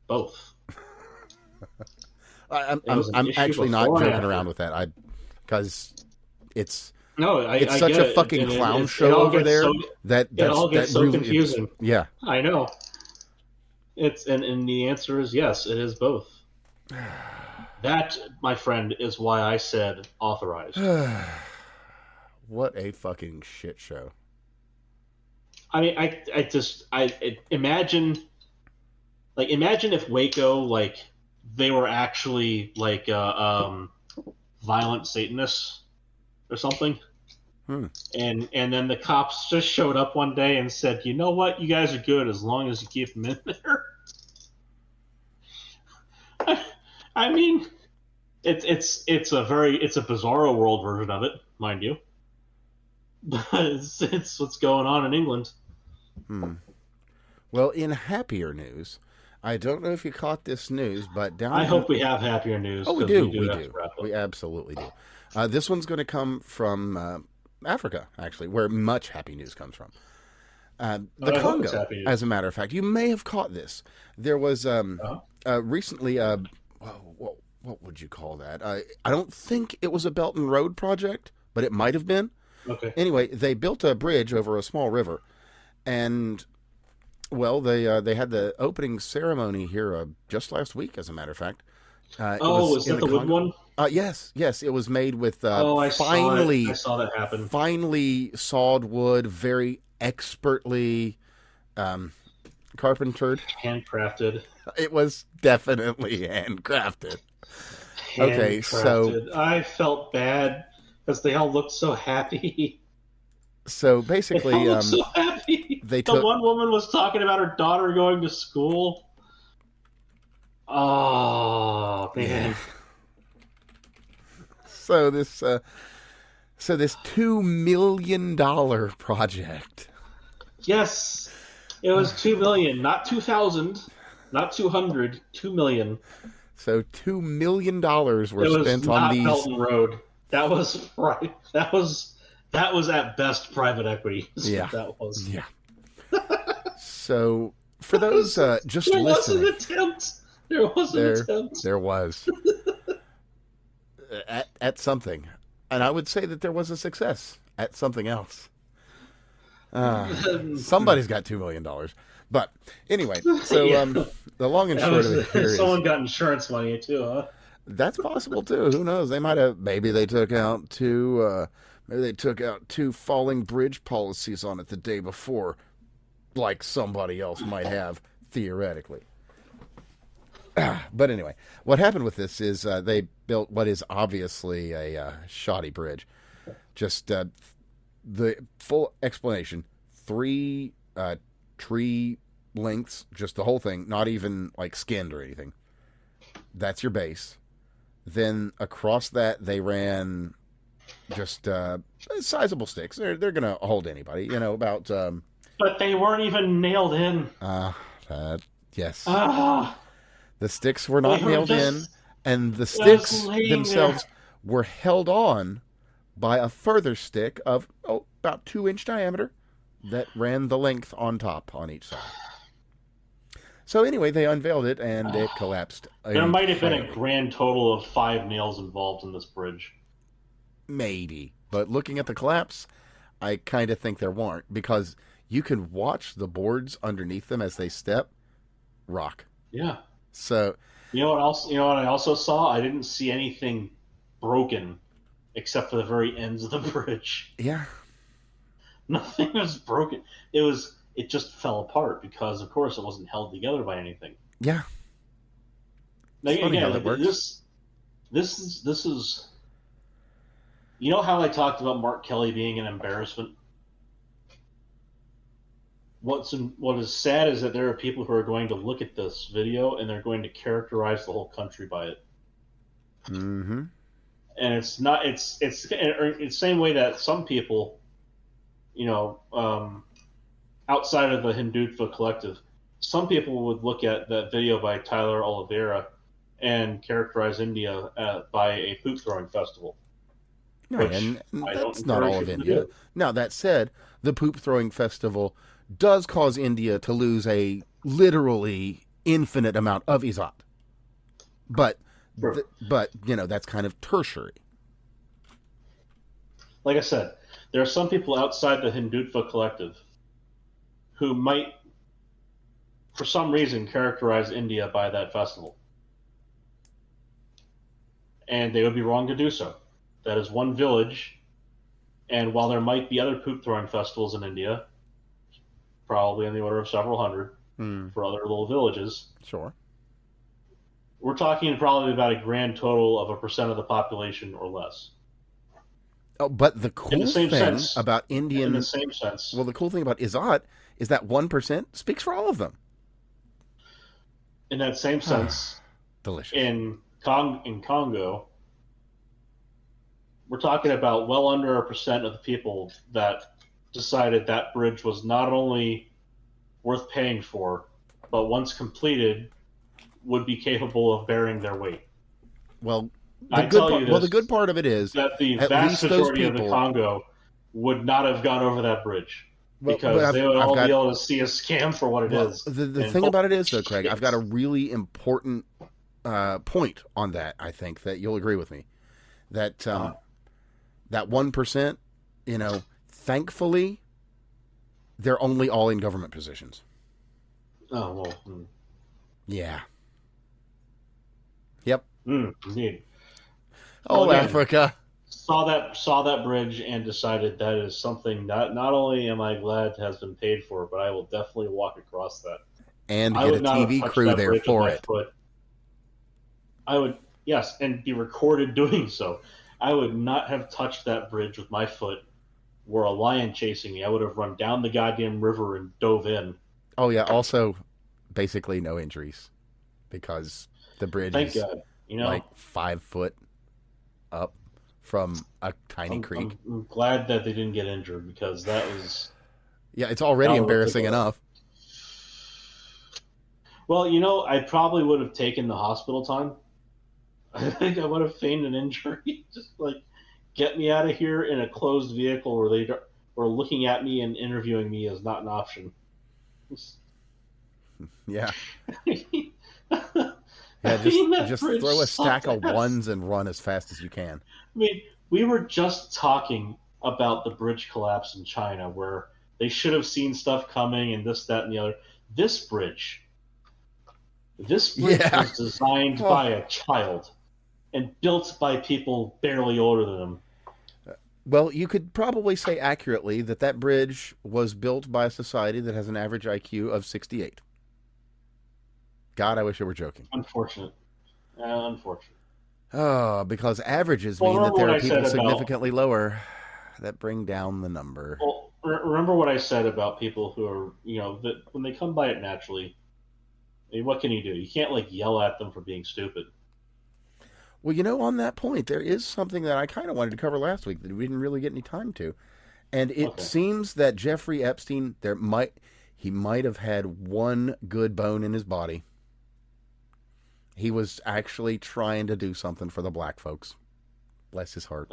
both. I'm actually not joking around with that. Because it's no, I such get a it. fucking clown show over there it all gets so really confusing. Yeah, I know. And the answer is yes, it is both. That, my friend, is why I said authorized. What a fucking shit show. I mean, imagine if Waco, like, they were actually like violent Satanists or something. And then the cops just showed up one day and said, "You know what? You guys are good as long as you keep them in there." I mean, it's a bizarro world version of it, mind you. But it's what's going on in England. Well, in happier news, I don't know if you caught this news, but I hope we have happier news. Oh, we do. We absolutely do. This one's going to come from Africa, actually, where much happy news comes from. The Congo, as a matter of fact. You may have caught this. There was recently, what would you call that? I don't think it was a Belt and Road project, but it might have been. Okay. Anyway, they built a bridge over a small river, and well, they had the opening ceremony here just last week, as a matter of fact. Was that the wood one? Yes, it was made with I saw that happen. Finely sawed wood, very expertly carpentered. Handcrafted. It was definitely handcrafted. Okay, so I felt bad because they all looked so happy. So basically, they all looked so happy. The one woman was talking about her daughter going to school. Oh man! Yeah. So this $2 million project. Yes, it was 2 million, not 2,000, not 200, 2 million. So $2 million were spent on these. Belt and Road. That was right. That was at best private equity. Yeah, that was. Yeah. So for those just there listening, there was an attempt. There was at something, and I would say that there was a success at something else. Somebody's got $2 million. But anyway, so the long and short of it here is someone got insurance money too, huh? That's possible too. Who knows? They might have. Maybe they took out two falling bridge policies on it the day before, like somebody else might have theoretically. But anyway, what happened with this is they built what is obviously a shoddy bridge. Just the full explanation: 3 tree lengths, just the whole thing, not even like skinned or anything. That's your base. Then across that they ran just sizable sticks. They're gonna hold anybody, about. But they weren't even nailed in. Yes. The sticks were not nailed in, and the sticks themselves were held on by a further stick of about 2-inch diameter that ran the length on top on each side. So anyway, they unveiled it, and it collapsed. There might have been a grand total of 5 nails involved in this bridge. Maybe. But looking at the collapse, I kind of think there weren't, because you can watch the boards underneath them as they step rock. Yeah. So you know what I also saw? I didn't see anything broken except for the very ends of the bridge. Yeah. Nothing was broken. It just fell apart because, of course, it wasn't held together by anything. Yeah. Now, funny how that works. This is. You know how I talked about Mark Kelly being an embarrassment? What is sad is that there are people who are going to look at this video and they're going to characterize the whole country by it. Mm-hmm. And it's not. It's the same way that some people, outside of the Hindutva collective, some people would look at that video by Tyler Oliveira and characterize India by a poop throwing festival. No, and that's not all of India. Now, that said, the poop throwing festival does cause India to lose a literally infinite amount of Izat. But, True. that's kind of tertiary. Like I said, there are some people outside the Hindutva collective who might, for some reason, characterize India by that festival. And they would be wrong to do so. That is one village, and while there might be other poop throwing festivals in India, probably in the order of several hundred for other little villages, Sure. we're talking probably about a grand total of 1% of the population or less. Oh, but the cool thing about Indian... In the same sense. Well, the cool thing about Izat is that 1% speaks for all of them. In that same sense, delicious. In Congo, we're talking about well under 1% of the people that decided that bridge was not only worth paying for, but once completed, would be capable of bearing their weight. Well, the good part of it is that the vast majority of the Congo would not have gone over that bridge. Because they would all be able to see a scam for what it is. The thing about it is, though, Craig, I've got a really important point on that. I think that you'll agree with me that that 1%, thankfully, they're only all in government positions. Oh well. Yeah. Yep. Indeed. Oh, again, Africa. Saw that bridge and decided that is something that not only am I glad has been paid for, but I will definitely walk across that. And get a TV crew there for it. I would, yes, and be recorded doing so. I would not have touched that bridge with my foot were a lion chasing me. I would have run down the goddamn river and dove in. Oh, yeah. Also, basically no injuries because the bridge is God. Like 5 foot up from a tiny creek. I'm glad that they didn't get injured because that was... Yeah, it's already embarrassing enough. Well, I probably would have taken the hospital time. I think I would have feigned an injury. Just get me out of here in a closed vehicle where they were looking at me and interviewing me is not an option. Yeah. Yeah, just throw a stack of ones and run as fast as you can. I mean, we were just talking about the bridge collapse in China where they should have seen stuff coming and this, that, and the other. This bridge was designed by a child and built by people barely older than him. Well, you could probably say accurately that bridge was built by a society that has an average IQ of 68. God, I wish I were joking. Unfortunate. Oh, because averages mean that there are people significantly lower that bring down the number. Well, remember what I said about people who are, that when they come by it naturally, I mean, what can you do? You can't, yell at them for being stupid. Well, on that point, there is something that I kind of wanted to cover last week that we didn't really get any time to. And it seems that Jeffrey Epstein, he might have had one good bone in his body. He was actually trying to do something for the black folks. Bless his heart.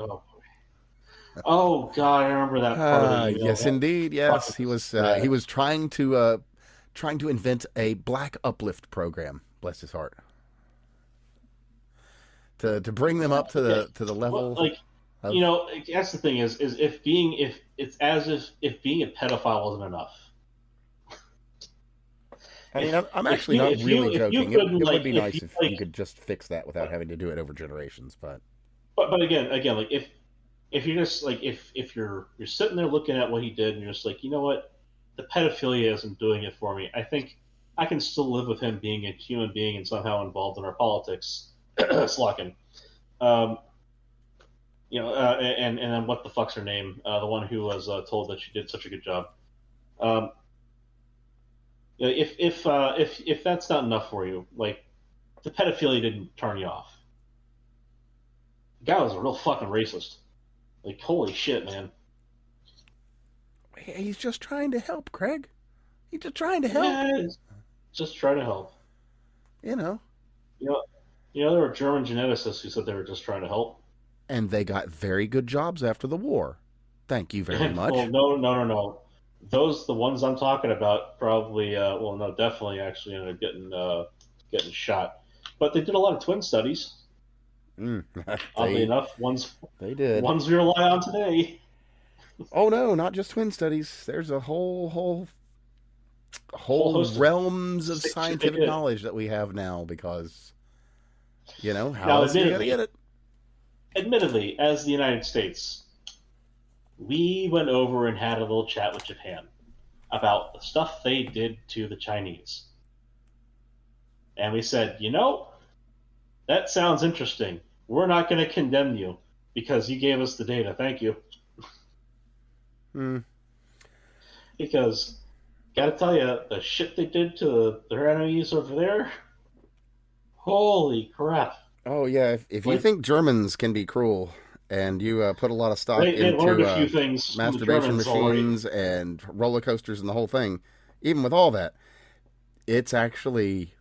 Oh God, I remember that part of the email. Yes, indeed. Yes, he was trying to invent a black uplift program. Bless his heart. To bring them up to the level. Well, that's the thing is if being a pedophile wasn't enough. I mean, I'm actually not really joking. It would be nice if you could just fix that without having to do it over generations. But again, if you're just if you're sitting there looking at what he did and you're just you know what, the pedophilia isn't doing it for me. I think I can still live with him being a human being and somehow involved in our politics. Slockin. And then what the fuck's her name? The one who was told that she did such a good job. If that's not enough for you, the pedophilia didn't turn you off. The guy was a real fucking racist. Holy shit, man. He's just trying to help, Craig. He's just trying to help. Yeah, just trying to help. There were German geneticists who said they were just trying to help. And they got very good jobs after the war. Thank you very much. Well, no. the ones I'm talking about, probably, well, no, definitely actually ended up getting shot. But they did a lot of twin studies. Mm, Oddly they enough, they did. ones we rely on today. Oh no, not just twin studies. There's a Whole whole host of realms of shit they scientific did. knowledge that we have now because how Now, else are you gonna get it? admittedly, as the United States, we went over and had a little chat with Japan about the stuff they did to the Chinese. And we said, that sounds interesting. We're not going to condemn you because you gave us the data. Thank you. Hmm. Because, gotta tell you, the shit they did to their enemies over there, holy crap. Oh yeah, if you Like, think Germans can be cruel, and you put a lot of stock they learned into a few things from the masturbation Germans already. machines and roller coasters and the whole thing, even with all that, it's actually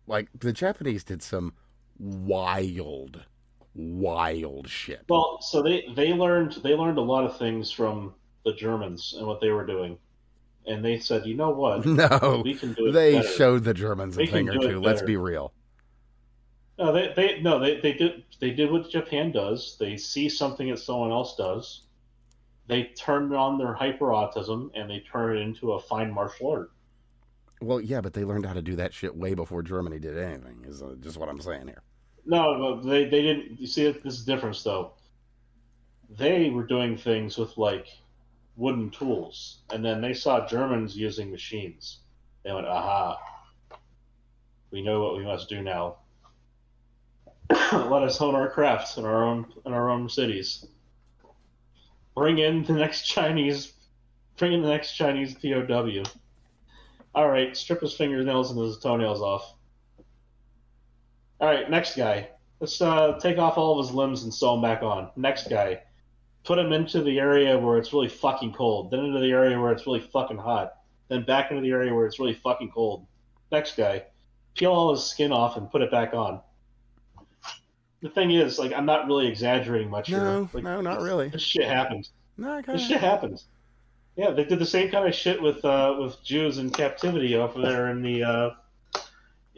like the Japanese did some wild, wild shit. Well, so they learned a lot of things from the Germans and what they were doing, and they said, you know what, No, we can do it they better. showed the Germans a We can thing or do two. it Let's better. be real. No, they did what Japan does. They see something that someone else does. They turn on their hyper autism and they turn it into a fine martial art. Well, yeah, but they learned how to do that shit way before Germany did anything. Is just what I'm saying here. No, they didn't. You see, this is the difference though. They were doing things with like wooden tools, and then they saw Germans using machines. They went, "Aha! We know what we must do now. Let us hone our crafts in our own cities. Bring in the next Chinese. Bring in the next Chinese POW. All right, strip his fingernails and his toenails off. All right, next guy. Let's take off all of his limbs and sew him back on. Next guy. Put him into the area where it's really fucking cold, then into the area where it's really fucking hot, then back into the area where it's really fucking cold. Next guy. Peel all his skin off and put it back on. The thing is, like, I'm not really exaggerating much here. No, Like, no, not really. this shit happens. No, it kind This of shit happened. happens. Yeah, they did the same kind of shit with Jews in captivity over there in the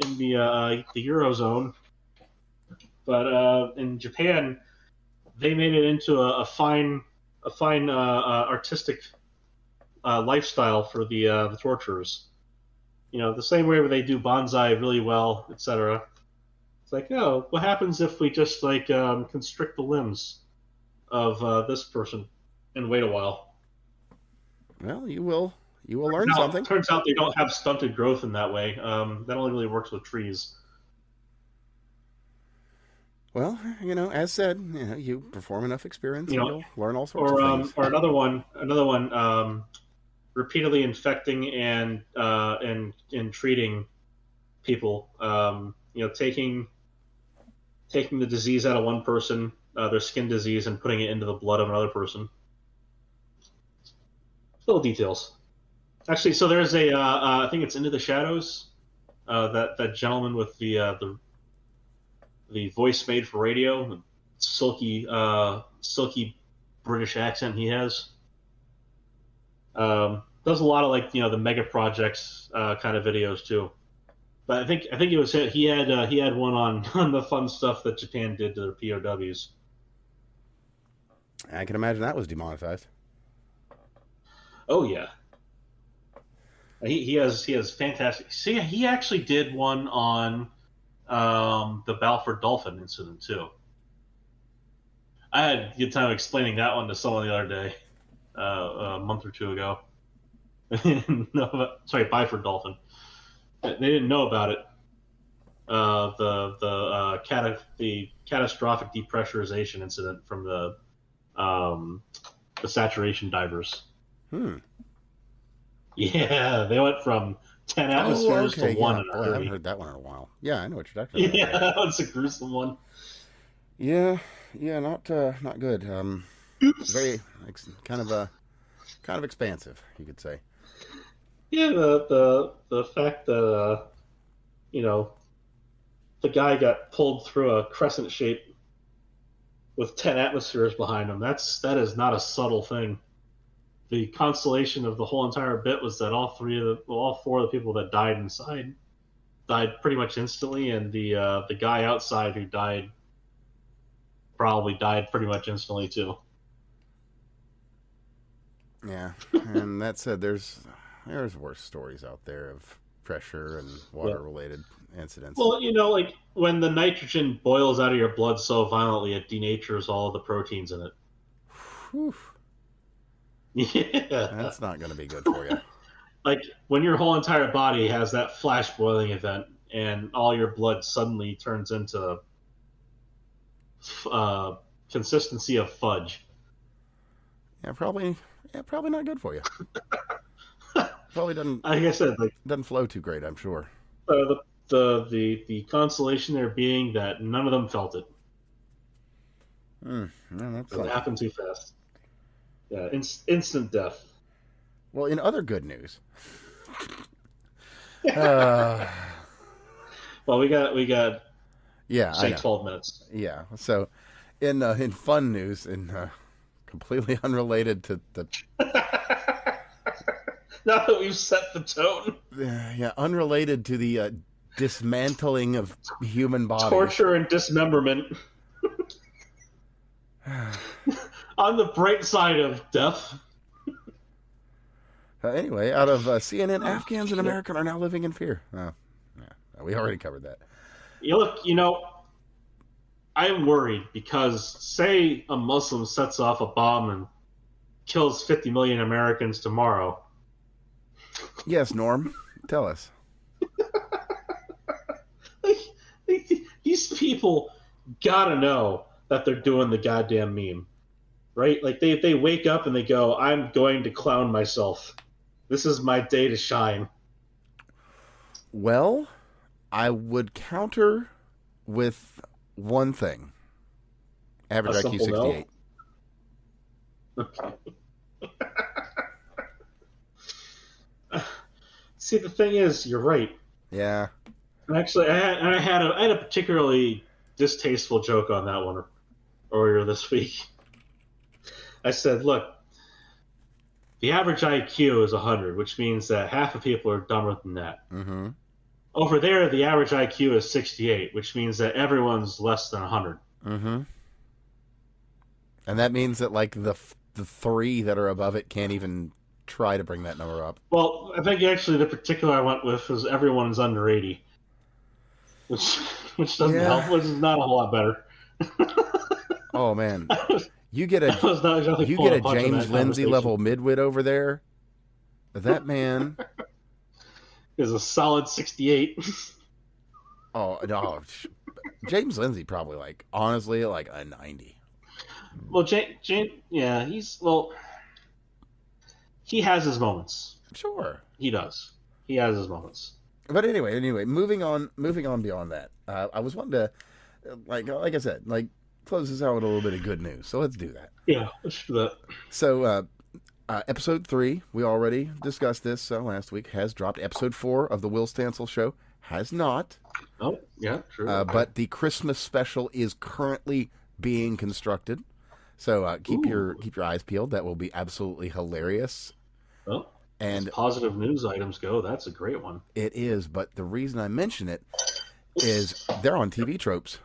Eurozone. But in Japan, they made it into a fine artistic lifestyle for the torturers. The same way where they do bonsai really well, etc. It's like, oh, what happens if we just like constrict the limbs of this person and wait a while? Well, you will learn Now, something. turns out they don't have stunted growth in that way. That only really works with trees. Well, as said, you perform enough experience You and know, you'll learn all sorts of or things. or another one, repeatedly infecting and treating people. Taking the disease out of one person, their skin disease, and putting it into the blood of another person. Little details. Actually, so there's I think it's Into the Shadows. That gentleman with the voice made for radio, the silky British accent he has. Does a lot of like the mega projects kind of videos too. But I think he had one on the fun stuff that Japan did to their POWs. I can imagine that was demonetized. Oh yeah, he has fantastic. See, he actually did one on the Balfour Dolphin incident too. I had a good time explaining that one to someone the other day, a month or two ago. No, sorry, Byford Dolphin. They didn't know about it. The catastrophic depressurization incident from the saturation divers. Hmm. Yeah, they went from 10 Oh, atmospheres to okay, one yeah. in a Boy, I haven't hurry. heard that one in a while. Yeah, I know what you're talking about. Yeah, that was a gruesome one. Yeah, yeah, not good. Very kind of expansive, you could say. Yeah, the fact that you know the guy got pulled through a crescent shape with 10 atmospheres behind him. That is not a subtle thing the consolation of the whole entire bit was that all four of the people that died inside died pretty much instantly, and the guy outside who died probably died pretty much instantly too. Yeah, and that said, there's worse stories out there of pressure and water related incidents. Well, like when the nitrogen boils out of your blood so violently, it denatures all of the proteins in it. Whew. Yeah, That's not going to be good for you. Like when your whole entire body has that flash boiling event, and all your blood suddenly turns into consistency of fudge. Yeah, probably not good for you. Probably doesn't. Like I said, doesn't flow too great, I'm sure. The consolation there being that none of them felt it. That's It happened too fast. Yeah, instant death. Well, in other good news. Well, we got say 12 minutes. Yeah. So, in fun news, completely unrelated to the. Now that we've set the tone. Yeah, unrelated to the dismantling of human bodies. Torture and dismemberment. On the bright side of death. Anyway, out of CNN, Afghans in America are now living in fear. Oh, yeah, we already covered that. Look, I'm worried because, say, a Muslim sets off a bomb and kills 50 million Americans tomorrow. Yes, Norm, tell us. These people gotta know that they're doing the goddamn meme, right? Like they wake up and they go, "I'm going to clown myself. This is my day to shine." Well, I would counter with one thing. Average IQ 68. No? See, the thing is, you're right. Yeah. Actually, I had a particularly distasteful joke on that one earlier this week. I said, look, the average IQ is 100, which means that half of people are dumber than that. Mm-hmm. Over there, the average IQ is 68, which means that everyone's less than 100. Mm-hmm. And that means that, like, the three that are above it can't even try to bring that number up. Well, I think actually the particular I went with was everyone's under 80. Which doesn't help, which is not a whole lot better. Oh, man. You get a James Lindsay level midwit over there. That man is a solid 68. Oh, no. James Lindsay probably, like, honestly, like a 90. Well, yeah, he has his moments. Sure. He does. He has his moments. But anyway, moving on beyond that. I was wanting to, like I said, like, close this out with a little bit of good news. So let's do that. Yeah, let's do that. So, episode 3, we already discussed this last week, has dropped. Episode 4 of the Will Stansel Show has not. Oh, yeah, true. But the Christmas special is currently being constructed. So keep your eyes peeled. That will be absolutely hilarious. Oh, and as positive news items go, that's a great one. It is, but the reason I mention it is they're on TV Tropes.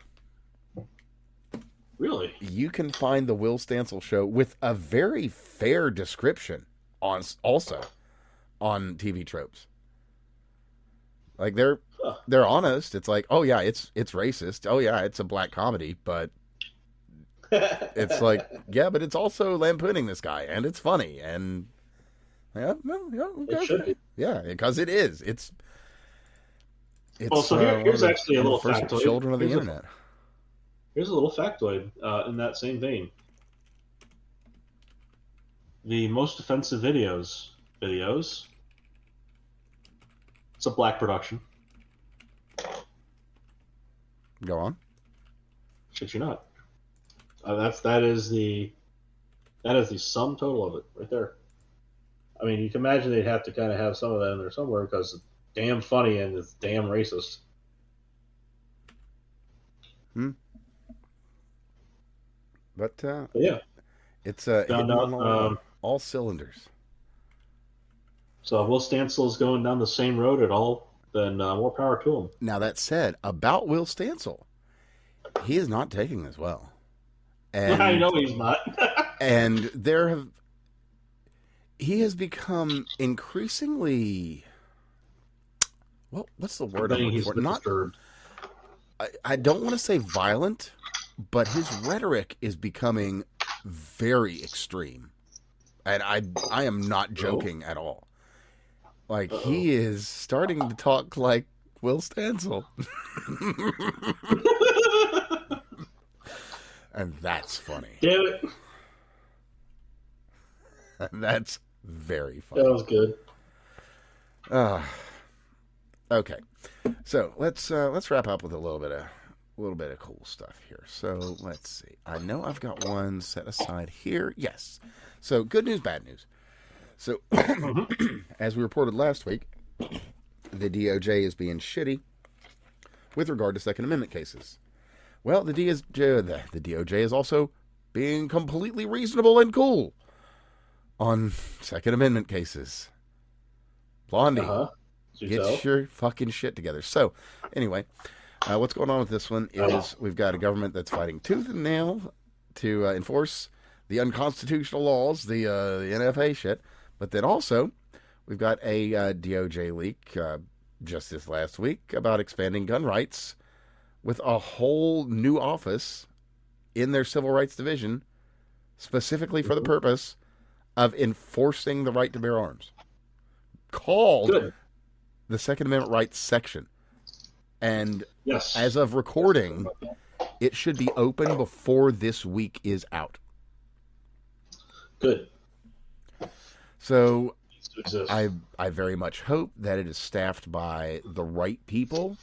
Really? You can find the Will Stansel Show with a very fair description also on TV Tropes. Like they're honest. It's like, oh yeah, it's racist. Oh yeah, it's a black comedy, but it's like, yeah, but it's also lampooning this guy, and it's funny, and it should be. Yeah, because it is. It's well, so here's actually a little factoid. Children of the internet. Here's a little factoid in that same vein. The most offensive videos. It's a black production. Go on. Shit you not. That is the sum total of it right there. I mean, you can imagine they'd have to kind of have some of that in there somewhere because it's damn funny and it's damn racist. But yeah, it's hitting on all cylinders. So if Will Stancil is going down the same road at all, then more power to him. Now, that said, about Will Stancil, he is not taking this well. I And know he's not. and he has become increasingly, well, what's the word I'm looking He's for? a bit Not, disturbed. I don't want to say violent, but his rhetoric is becoming very extreme. And I am not joking at all. Like, he is starting to talk like Will Stancil. And that's funny. Damn it. That's very funny. That was good. Okay, so let's wrap up with a little bit of cool stuff here. So let's see. I know I've got one set aside here. Yes. So good news, bad news. So as we reported last week, the DOJ is being shitty with regard to Second Amendment cases. Well, the DOJ is also being completely reasonable and cool on Second Amendment cases. Blondie, get your fucking shit together. So, anyway, what's going on with this one is we've got a government that's fighting tooth and nail to enforce the unconstitutional laws, the NFA shit. But then also, we've got a DOJ leak just this last week about expanding gun rights with a whole new office in their Civil Rights Division specifically for the purpose of enforcing the right to bear arms, called the Second Amendment Rights Section. And as of recording, it should be open before this week is out. Good. So I very much hope that it is staffed by the right people.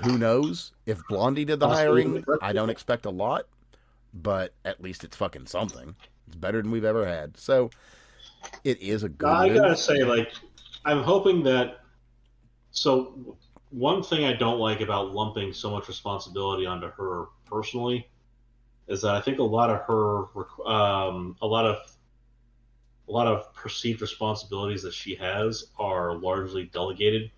Who knows? If Blondie did the hiring, I don't expect a lot, but at least it's fucking something. It's better than we've ever had. So it is a good I move. gotta say, like, I'm hoping that. So one thing I don't like about lumping so much responsibility onto her personally is that I think a lot of her, a lot of perceived responsibilities that she has are largely delegated.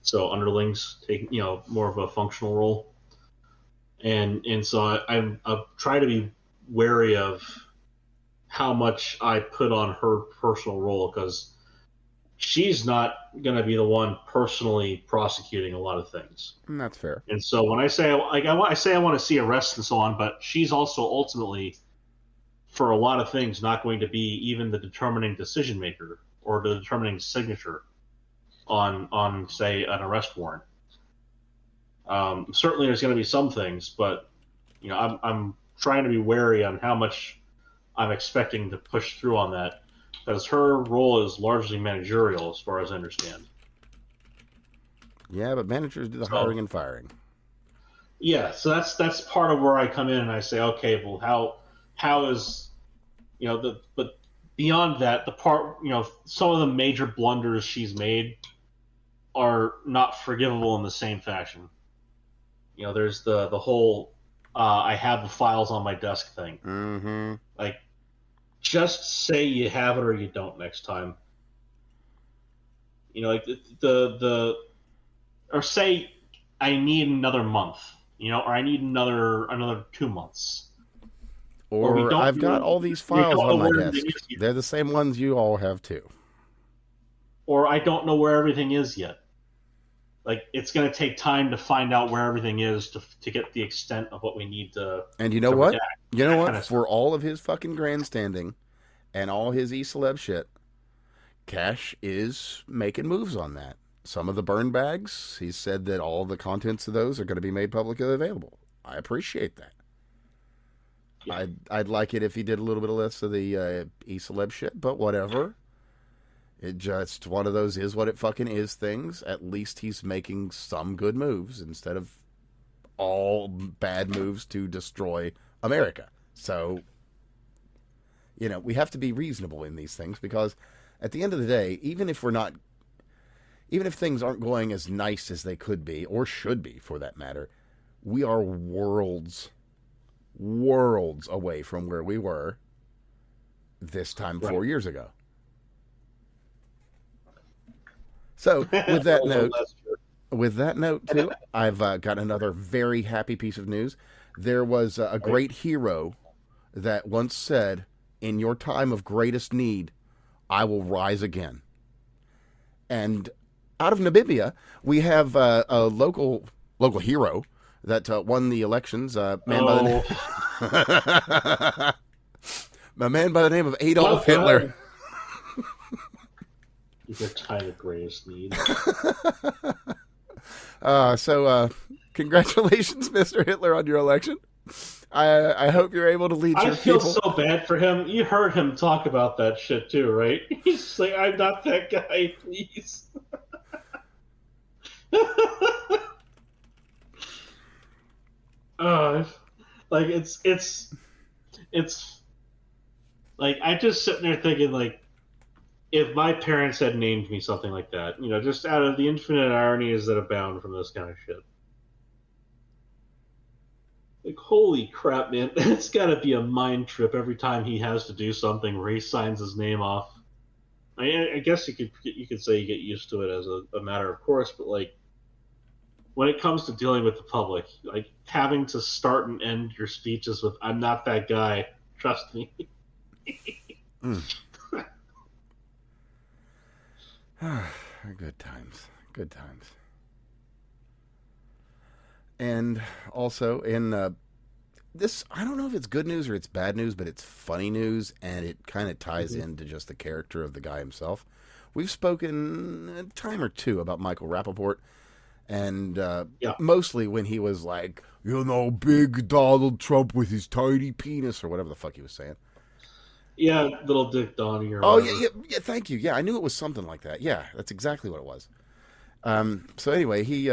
So underlings take more of a functional role, and so I try to be wary of how much I put on her personal role, because she's not going to be the one personally prosecuting a lot of things. That's fair. And so when I say I want to see arrests and so on, but she's also ultimately, for a lot of things, not going to be even the determining decision maker or the determining signature on say an arrest warrant. Certainly, there's going to be some things, but I'm trying to be wary on how much I'm expecting to push through on that, because her role is largely managerial, as far as I understand. Yeah, but managers do the hiring and firing. Yeah, so that's part of where I come in and I say, okay, well, how is but beyond that, the part some of the major blunders she's made are not forgivable in the same fashion. There's the whole I have the files on my desk thing. Mm-hmm. Like, just say you have it or you don't next time. Like the or say I need another month, or I need another 2 months. Or I've got all these files on my desk. They're the same ones you all have too. Or I don't know where everything is yet. Like, it's going to take time to find out where everything is to get the extent of what we need to. And you know what? You know what? For all of his fucking grandstanding and all his e-celeb shit, Cash is making moves on that. Some of the burn bags, he said that all the contents of those are going to be made publicly available. I appreciate that. Yeah. I'd like it if he did a little bit less of the e-celeb shit, but whatever. It just one of those is what it fucking is things. At least he's making some good moves instead of all bad moves to destroy America. So, we have to be reasonable in these things, because at the end of the day, even if things aren't going as nice as they could be, or should be for that matter, we are worlds away from where we were this time Right. 4 years ago. So Also last year. with that note too, I've got another very happy piece of news. There was a Right. great hero that once said, "In your time of greatest need, I will rise again." And out of Namibia, we have a local hero that won the elections. Man by Oh, the a man by the name of Adolf well, go Hitler. ahead. Your time of greatest need. Congratulations, Mr. Hitler, on your election. I hope you're able to lead I your feel people. so bad for him. You heard him talk about that shit too, right? He's just like, I'm not that guy, please. uh, like it's like I just sitting there thinking like if my parents had named me something like that, just out of the infinite ironies that abound from this kind of shit. Like, holy crap, man. It's got to be a mind trip every time he has to do something where he signs his name off. I guess you could say you get used to it as a matter of course, but like when it comes to dealing with the public, like having to start and end your speeches with "I'm not that guy," trust me. Mm. Good times. Good times. And also in this, I don't know if it's good news or it's bad news, but it's funny news, and it kind of ties Mm-hmm. into just the character of the guy himself. We've spoken a time or two about Michael Rappaport, and Yeah, mostly when he was like, big Donald Trump with his tiny penis, or whatever the fuck he was saying. yeah, little Dick Donnie or Oh, yeah, whatever. yeah, yeah, thank you. Yeah, I knew it was something like that. Yeah, that's exactly what it was. So anyway, he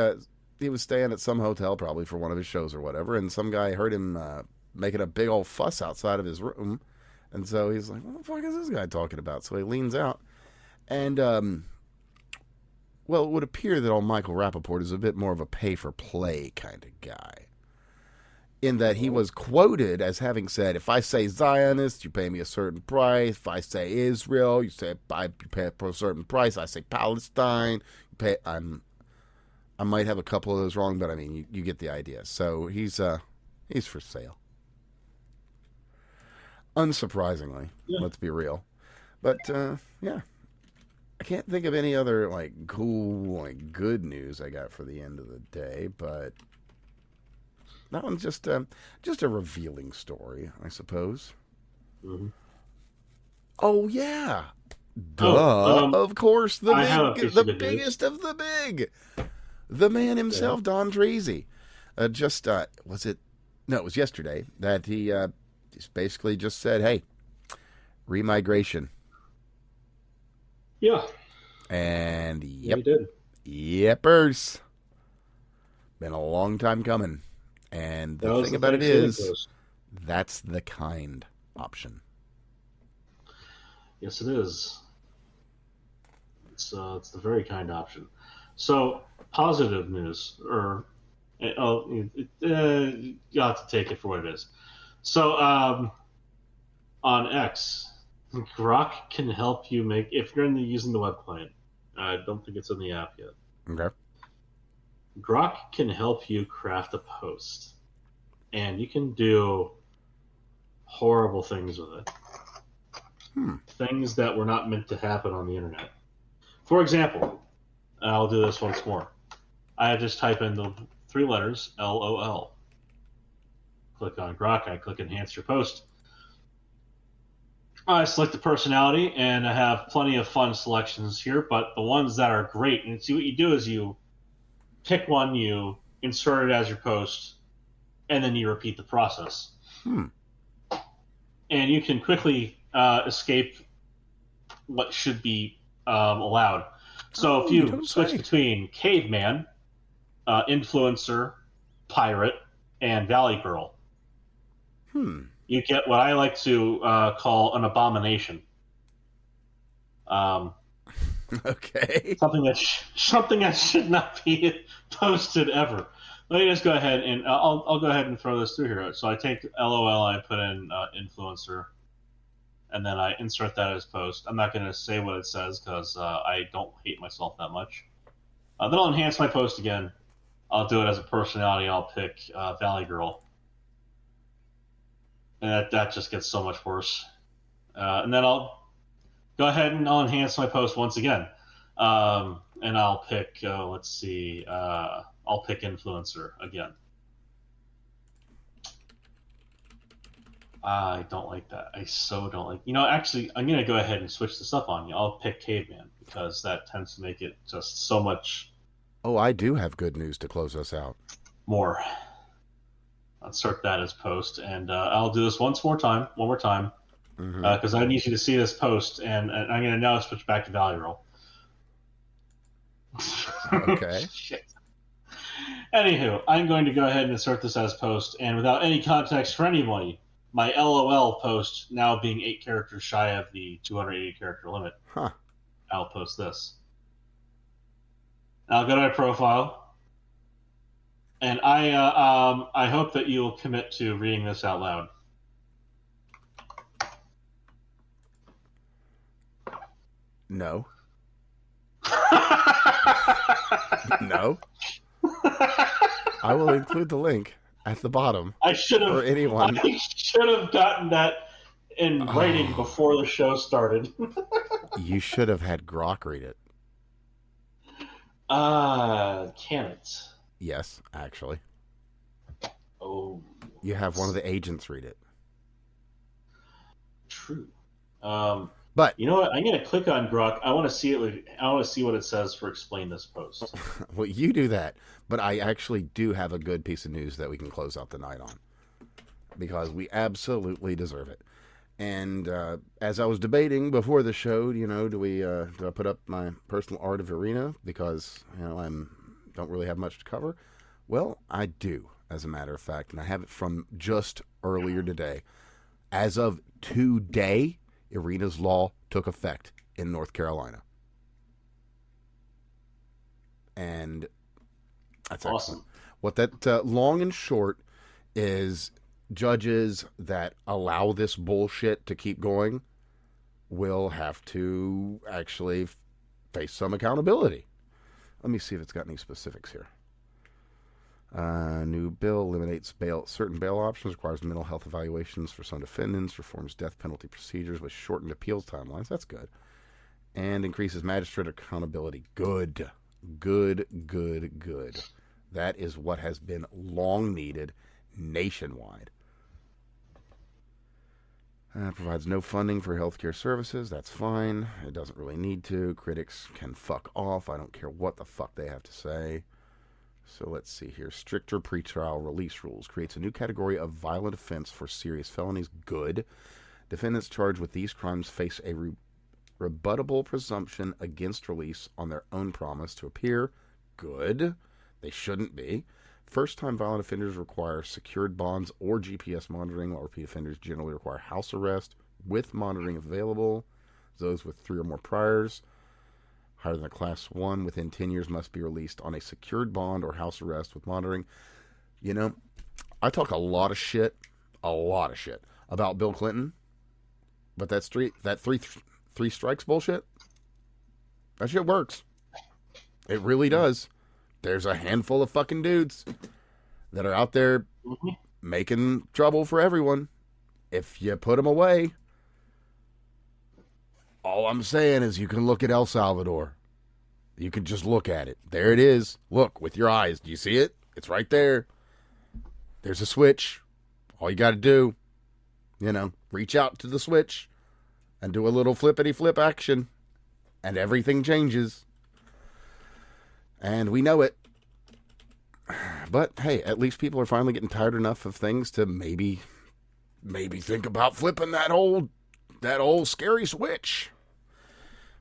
was staying at some hotel probably for one of his shows or whatever, and some guy heard him making a big old fuss outside of his room, and so he's like, "What the fuck is this guy talking about?" So he leans out, and well, it would appear that old Michael Rappaport is a bit more of a pay for play kind of guy. In that he Oh, was quoted as having said, "If I say Zionist, you pay me a certain price. If I say Israel, you pay for a certain price. I say Palestine, you pay." I might have a couple of those wrong, but I mean, you get the idea. So he's for sale. Unsurprisingly, yeah. let's be real. But yeah, I can't think of any other like cool like good news I got for the end of the day. But that one's just a revealing story, I suppose. Hmm. Oh yeah, Oh, duh! Of course, I have a piece the of good news. biggest of the big, the man Okay. himself, Don Dreasy. Just was it? No, it was yesterday that he just basically just said, "Hey, remigration," Yeah, and yeah, yep, he did. yepers. Been a long time coming, and That the was thing the about it Thanksgiving is, post. that's the kind option. Yes, it is. It's the very kind option. So positive news, or you have to take it for what it is. So on X, Grok can help you make if you're using the web client. I don't think it's in the app yet. Okay. Grok can help you craft a post, and you can do horrible things with it. Hmm. Things that were not meant to happen on the internet. For example, I'll do this once more. I just type in the three letters LOL. Click on Grok. I click Enhance Your Post. I select the personality, and I have plenty of fun selections here, but the ones that are great, and see what you do is you pick one, you insert it as your post, and then you repeat the process. Hmm. And you can quickly escape what should be allowed. So if You you don't switch say. between caveman, influencer, pirate, and valley girl, Hmm. you get what I like to call an abomination. Um, Okay. something that should not be posted ever. Let me just go ahead and I'll go ahead and throw this through here. So I take LOL, I put in influencer, and then I insert that as post. I'm not going to say what it says because I don't hate myself that much. Then I'll enhance my post again. I'll do it as a personality. I'll pick Valley Girl, and that just gets so much worse. And then I'll go ahead and I'll enhance my post once again, and I'll pick. Let's see. I'll pick influencer again. I don't like that. I so don't like. Actually, I'm gonna go ahead and switch this up on you. I'll pick caveman because that tends to make it just so much. Oh, I do have good news to close us out. More. I'll insert that as post, and I'll do this one more time, because I need you to see this post, and I'm gonna now switch back to Valley Roll. Okay. Shit. Anywho, I'm going to go ahead and insert this as post, and without any context for anybody, my LOL post now being 8 characters shy of the 280 character limit. Huh. I'll post this. I'll go to my profile, and I hope that you will commit to reading this out loud. No. No. I will include the link at the bottom. I should have. For anyone. I should have gotten that in writing before the show started. You should have had Grok read it. Can it? Yes, actually. Oh. You have one of the agents read it. True. But you know what? I'm going to click on Grok. I want to see it. I want to see what it says for explain this post. Well, you do that. But I actually do have a good piece of news that we can close out the night on, because we absolutely deserve it. And as I was debating before the show, do I put up my personal art of Irina because I don't really have much to cover? Well, I do, as a matter of fact, and I have it from just earlier today. As of today, Irina's law took effect in North Carolina, and that's awesome. Excellent. What that long and short is, judges that allow this bullshit to keep going will have to actually face some accountability. Let me see if it's got any specifics here. New bill eliminates certain bail options, requires mental health evaluations for some defendants, reforms death penalty procedures with shortened appeals timelines. That's good. And increases magistrate accountability. Good. That is what has been long needed nationwide. Provides no funding for healthcare services. That's fine. It doesn't really need to. Critics can fuck off. I don't care what the fuck they have to say. So let's see here. Stricter pretrial release rules. Creates a new category of violent offense for serious felonies. Good. Defendants charged with these crimes face a rebuttable presumption against release on their own promise to appear. Good. They shouldn't be. First-time violent offenders require secured bonds or GPS monitoring, while repeat offenders generally require house arrest with monitoring available. Those with 3 or more priors, higher than a Class 1, within 10 years must be released on a secured bond or house arrest with monitoring. I talk a lot of shit about Bill Clinton, but that three strikes bullshit, that shit works. It really does. There's a handful of fucking dudes that are out there making trouble for everyone. If you put them away, all I'm saying is you can look at El Salvador. You can just look at it. There it is. Look with your eyes. Do you see it? It's right there. There's a switch. All you got to do, reach out to the switch and do a little flippity flip action, and everything changes. And we know it. But hey, at least people are finally getting tired enough of things to maybe think about flipping that old scary switch.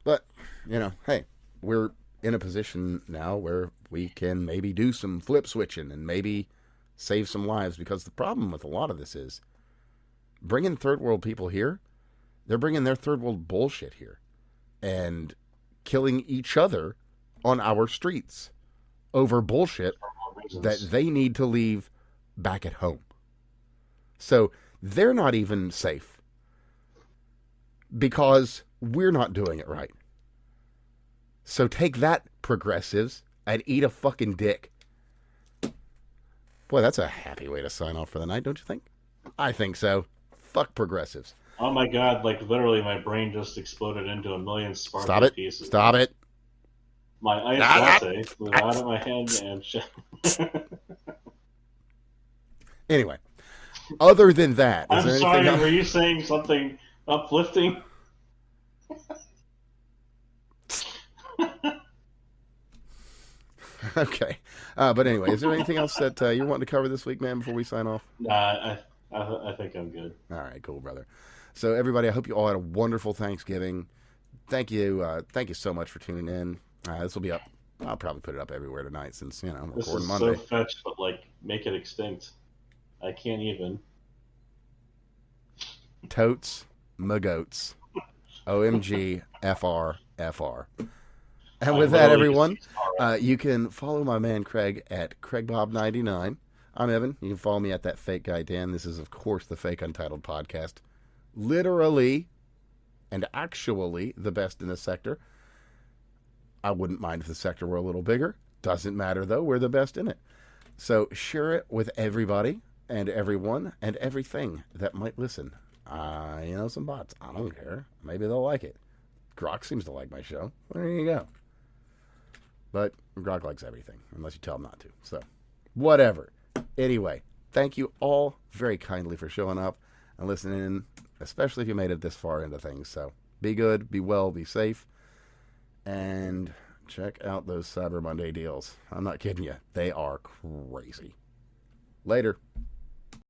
But, hey, we're in a position now where we can maybe do some flip switching and maybe save some lives, because the problem with a lot of this is bringing third world people here, they're bringing their third world bullshit here and killing each other on our streets over bullshit that they need to leave back at home. So they're not even safe. because we're not doing it right. So take that, progressives, and eat a fucking dick. Boy, that's a happy way to sign off for the night, don't you think? I think so. Fuck progressives. Oh my god, like literally my brain just exploded into a million Stop sparkly it. pieces. Stop it. My ice latte flew out of my hand and Anyway, other than that, is I'm there sorry, anything else? were you saying something uplifting? Okay. But anyway, is there anything else that you're wanting to cover this week, man, before we sign off? Nah, I think I'm good. All right, cool, brother. So, everybody, I hope you all had a wonderful Thanksgiving. Thank you so much for tuning in. This will be up. I'll probably put it up everywhere tonight since, I'm This recording is Monday. so fetched, but like, make it extinct. I can't even. Totes, magoats. OMG, FR. And with that, everyone, you can follow my man Craig at CraigBob99. I'm Evan. You can follow me at that fake guy Dan. This is, of course, the fake Untitled podcast. Literally and actually the best in the sector. I wouldn't mind if the sector were a little bigger. Doesn't matter, though. We're the best in it. So share it with everybody and everyone and everything that might listen. Some bots. I don't care. Maybe they'll like it. Grok seems to like my show. There you go. But Grok likes everything, unless you tell him not to. So, whatever. Anyway, thank you all very kindly for showing up and listening in, especially if you made it this far into things. So, be good, be well, be safe, and check out those Cyber Monday deals. I'm not kidding you. They are crazy. Later.